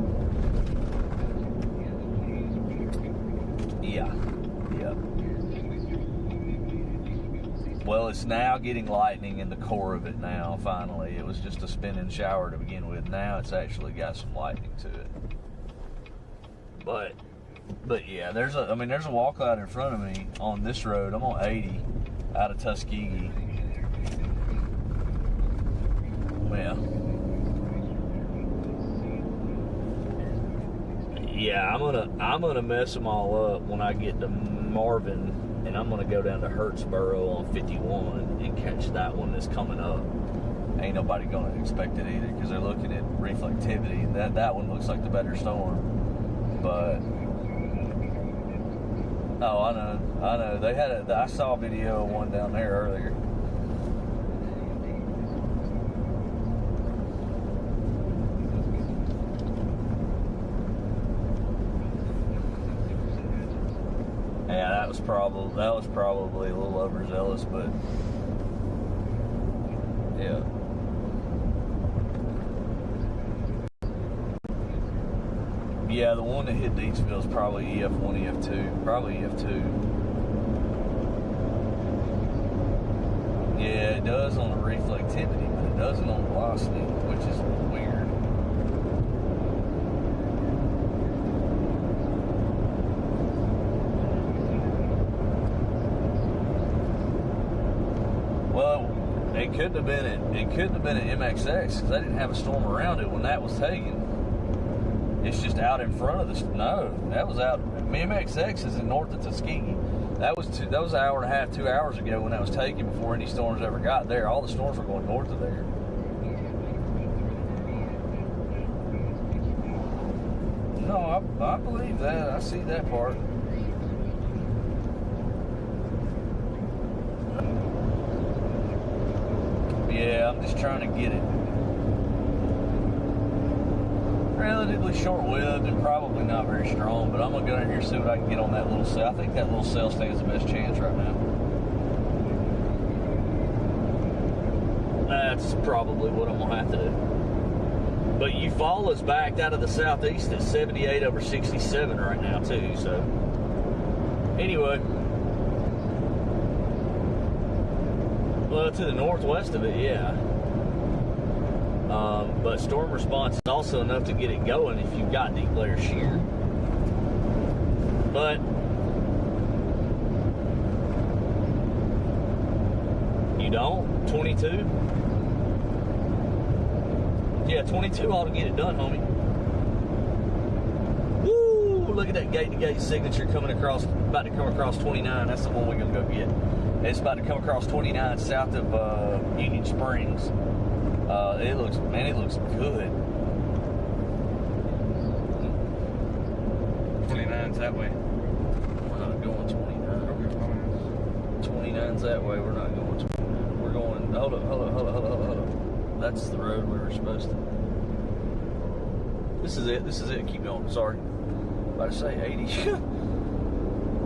Yeah. Well, it's now getting lightning in the core of it now, finally. It was just a spinning shower to begin with. Now it's actually got some lightning to it. But yeah, there's a wall cloud in front of me on this road. I'm on 80 out of Tuskegee. Yeah, I'm gonna mess them all up when I get to Marvin, and I'm gonna go down to Hurtsboro on 51 and catch that one that's coming up. Ain't nobody gonna expect it either because they're looking at reflectivity, and that one looks like the better storm. But I know. They had I saw a video of one down there earlier. Yeah, that was probably a little overzealous, but yeah. Yeah, the one that hit Deatsville is probably EF1, EF2. Probably EF2. Yeah, it does on the reflectivity, but it doesn't on velocity, which is weird. Well, it couldn't have been an MXX because they didn't have a storm around it when that was taken. It's just out in front of the. No, that was out. MXX is in north of Tuskegee. That was an hour and a half, 2 hours ago when that was taken before any storms ever got there. All the storms were going north of there. No, I believe that. I see that part. Yeah, I'm just trying to get it. Relatively short-lived and probably not very strong, but I'm going to go in here and see what I can get on that little cell. I think that little cell stands the best chance right now. That's probably what I'm going to have to do. But Eufaula's backed out of the southeast at 78 over 67 right now, too, so. Anyway. Well, to the northwest of it, yeah. But storm response is also enough to get it going if you've got deep layer shear. But you don't? 22? Yeah, 22 ought to get it done, homie. Woo! Look at that gate-to-gate signature coming across, about to come across 29. That's the one we're going to go get. It's about to come across 29 south of Union Springs. It looks good. 29's that way. We're not going 29. 29's that way. We're not going 29. We're going. Hold up. That's the road we were supposed to. This is it. Keep going. Sorry. About to say 80.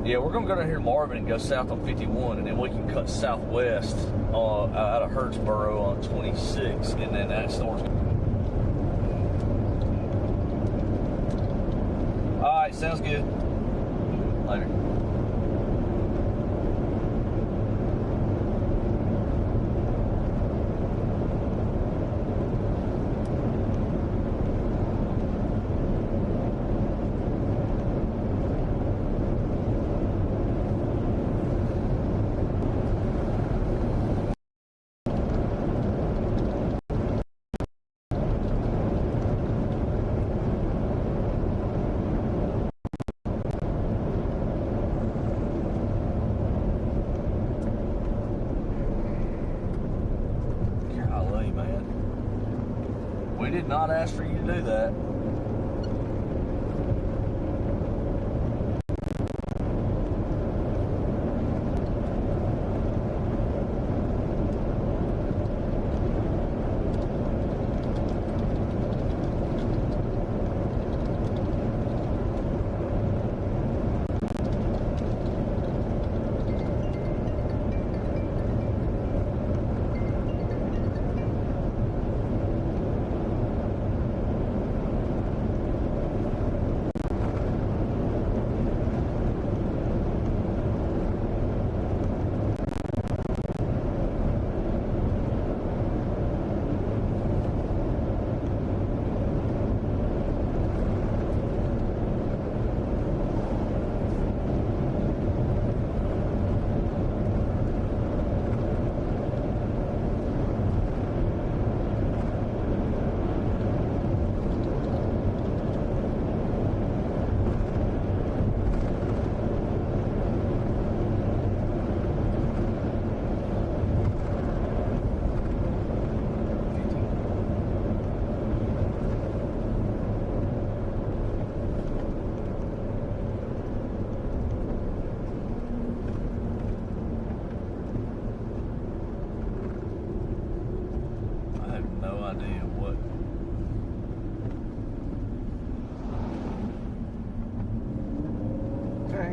Yeah, we're gonna go down here to Marvin and go south on 51, and then we can cut southwest out of Hurtsboro on 26, and then that storm's gonna... All right, sounds good. Later. Did not ask for you to do that.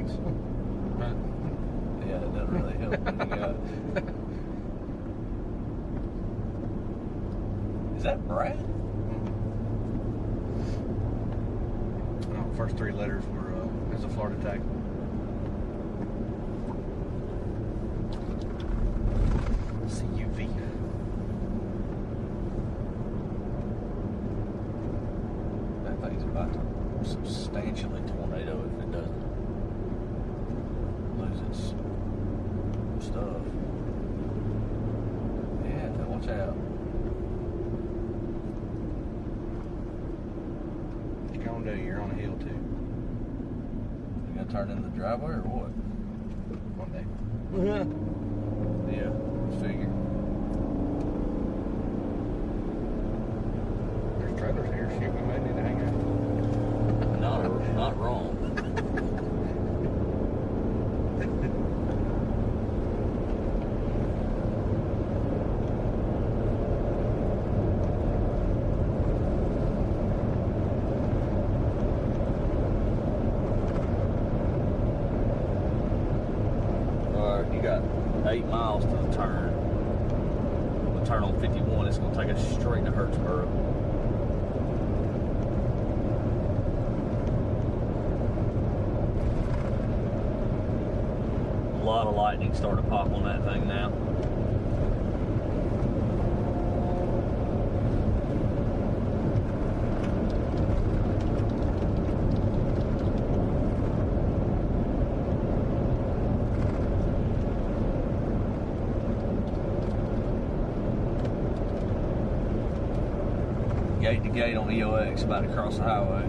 thanks. But Yeah, it doesn't really help when you got. Is that Brad? no, first three letters were is a Florida tag. CUV. That thing's about to substantially tornado if it doesn't lose its stuff. Yeah, watch out. What you gonna do? You're on a hill too. You gonna turn in the driveway or what? One day. Yeah, figure. There's trailers here. Shit, we may need to hang out. Not wrong. Alright, you got 8 miles to the turn. We'll turn on 51. It's going to take us straight to Hurtsboro. A lot of lightning starting to pop on that thing now. Gate to gate on EOX, about to cross the highway.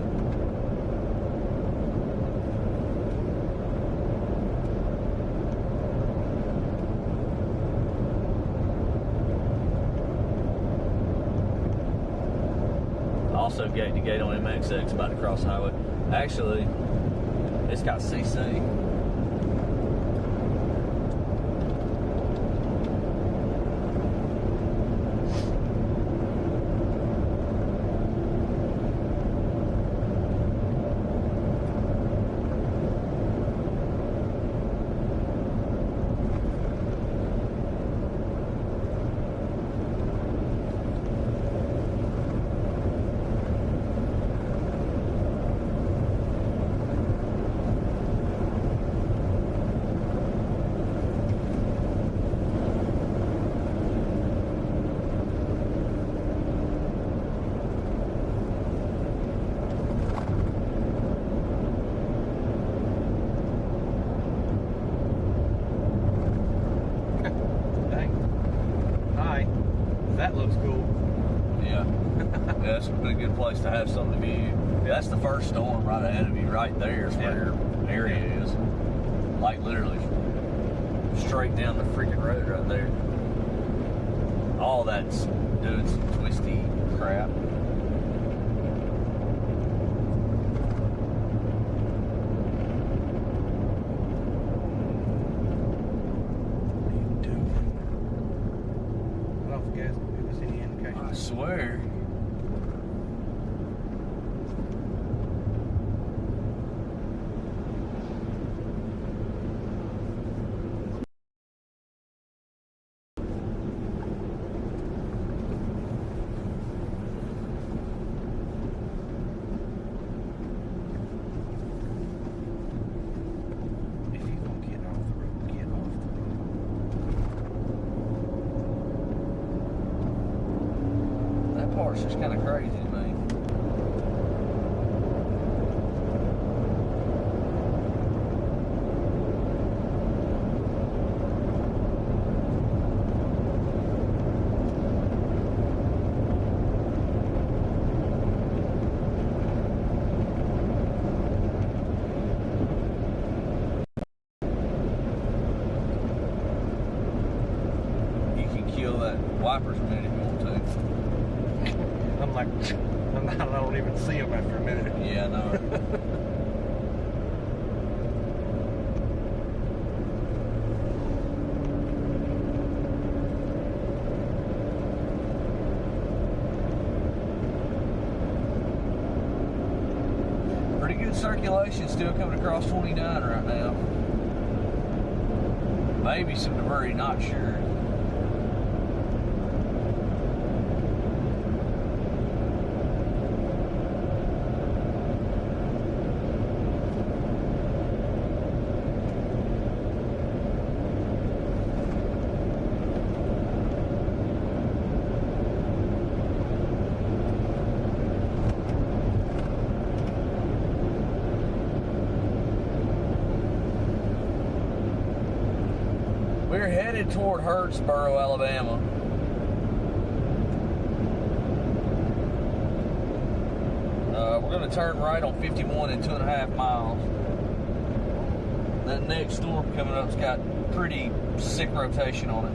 Also gate to gate on MXX, about to cross the highway. Actually, it's got CC. That looks cool. Yeah. Yeah, that's a pretty good place to have something to view. Yeah, that's the first storm right ahead of you. Right there is where your area is. Like literally straight down the freaking road right there. All that's doing some twisty crap. I swear. It's just kind of crazy to me. You can kill that wipers a minute if you want to. I'm like, I don't even see them after a minute. Yeah, I know. Pretty good circuit circulation still coming across 29 right now. Maybe some debris, not sure. We're headed toward Hurdsboro, Alabama. We're going to turn right on 51 in 2.5 miles. That next storm coming up's got pretty sick rotation on it.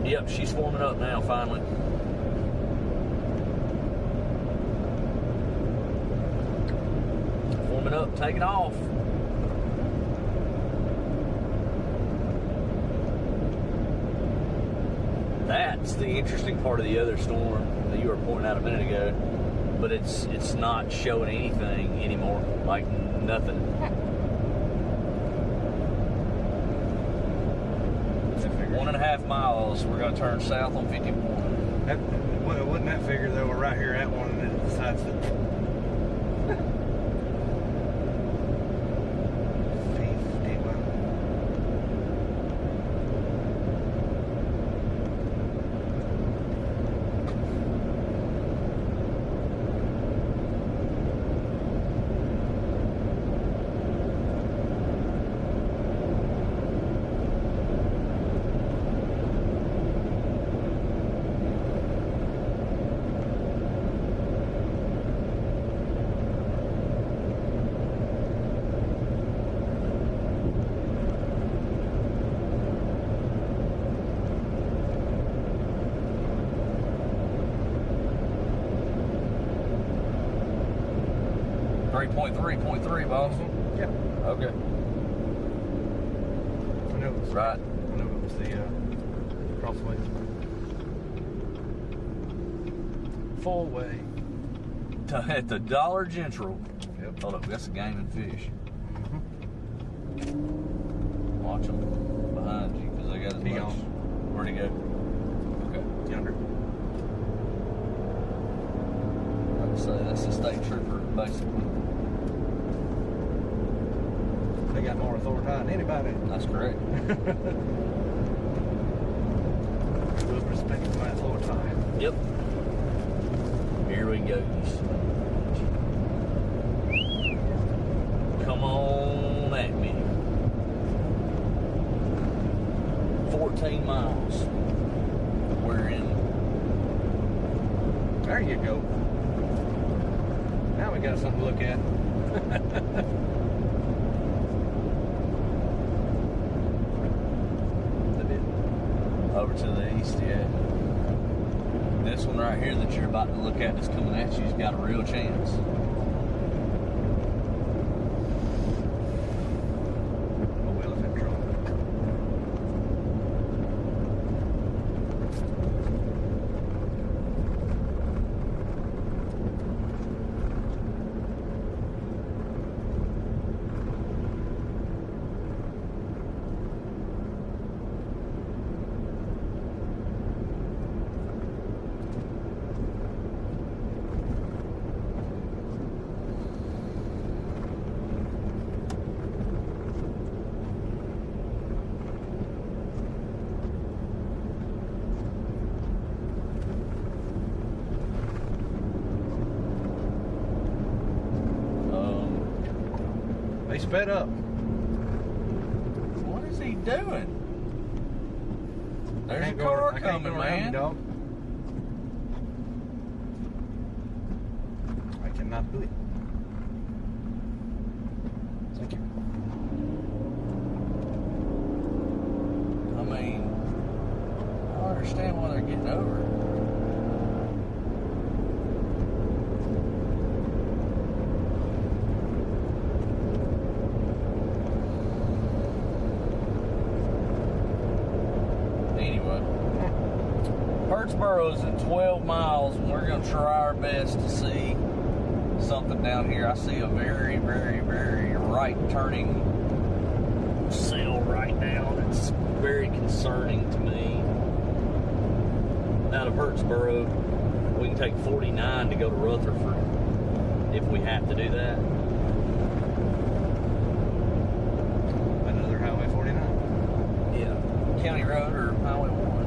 Yep, she's forming up now, finally. Forming up, taking off. That's the interesting part of the other storm that you were pointing out a minute ago, but it's not showing anything anymore, like nothing. 1.5 miles, we're going to turn south on 51. Wouldn't that figure though? We're right here at one and it decides to. 3.3, boss. Yeah. Okay. I know it was right. I know it was the crossway. Full way. At the Dollar General. Yep. Hold up, that's a game and fish. Mm-hmm. Watch them behind you because they got as much. Where'd he go? Okay. Yonder. Like I say, that's the state trooper, basically. They got more authority than anybody. That's correct. With respect to my authority. Yep. Here we go. Come on at me. 14 miles. We're in. There you go. Now we got something to look at. Over to the east, yeah. This one right here that you're about to look at that's coming at you's got a real chance. They sped up. What is he doing? There's a car coming, man. Dog. I cannot do it. Thank you. I mean, I don't understand why they're getting over it. anyway. Hurtsboro's in 12 miles, and we're going to try our best to see something down here. I see a very, very, very right turning cell right now. It's very concerning to me. Out of Hurtsboro, we can take 49 to go to Rutherford if we have to do that. Another Highway 49. Yeah. County Road or Highway 1.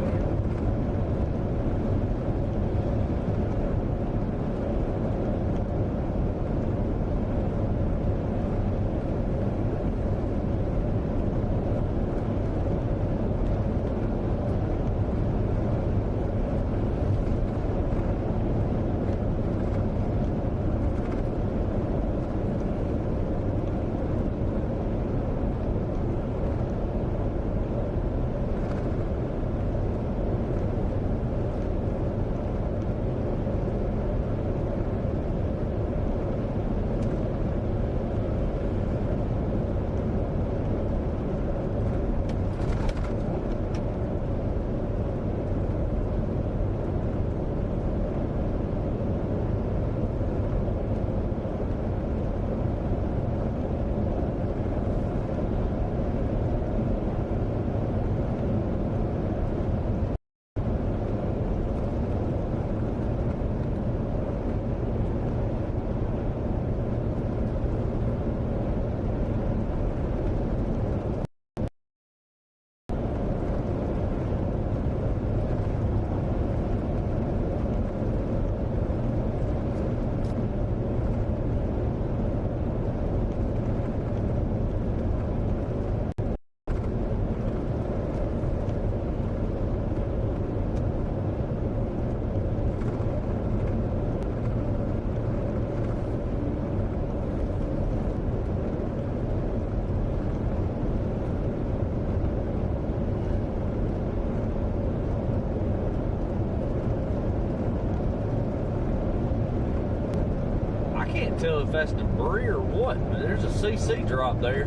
I can't tell if that's debris or what, but there's a CC drop there.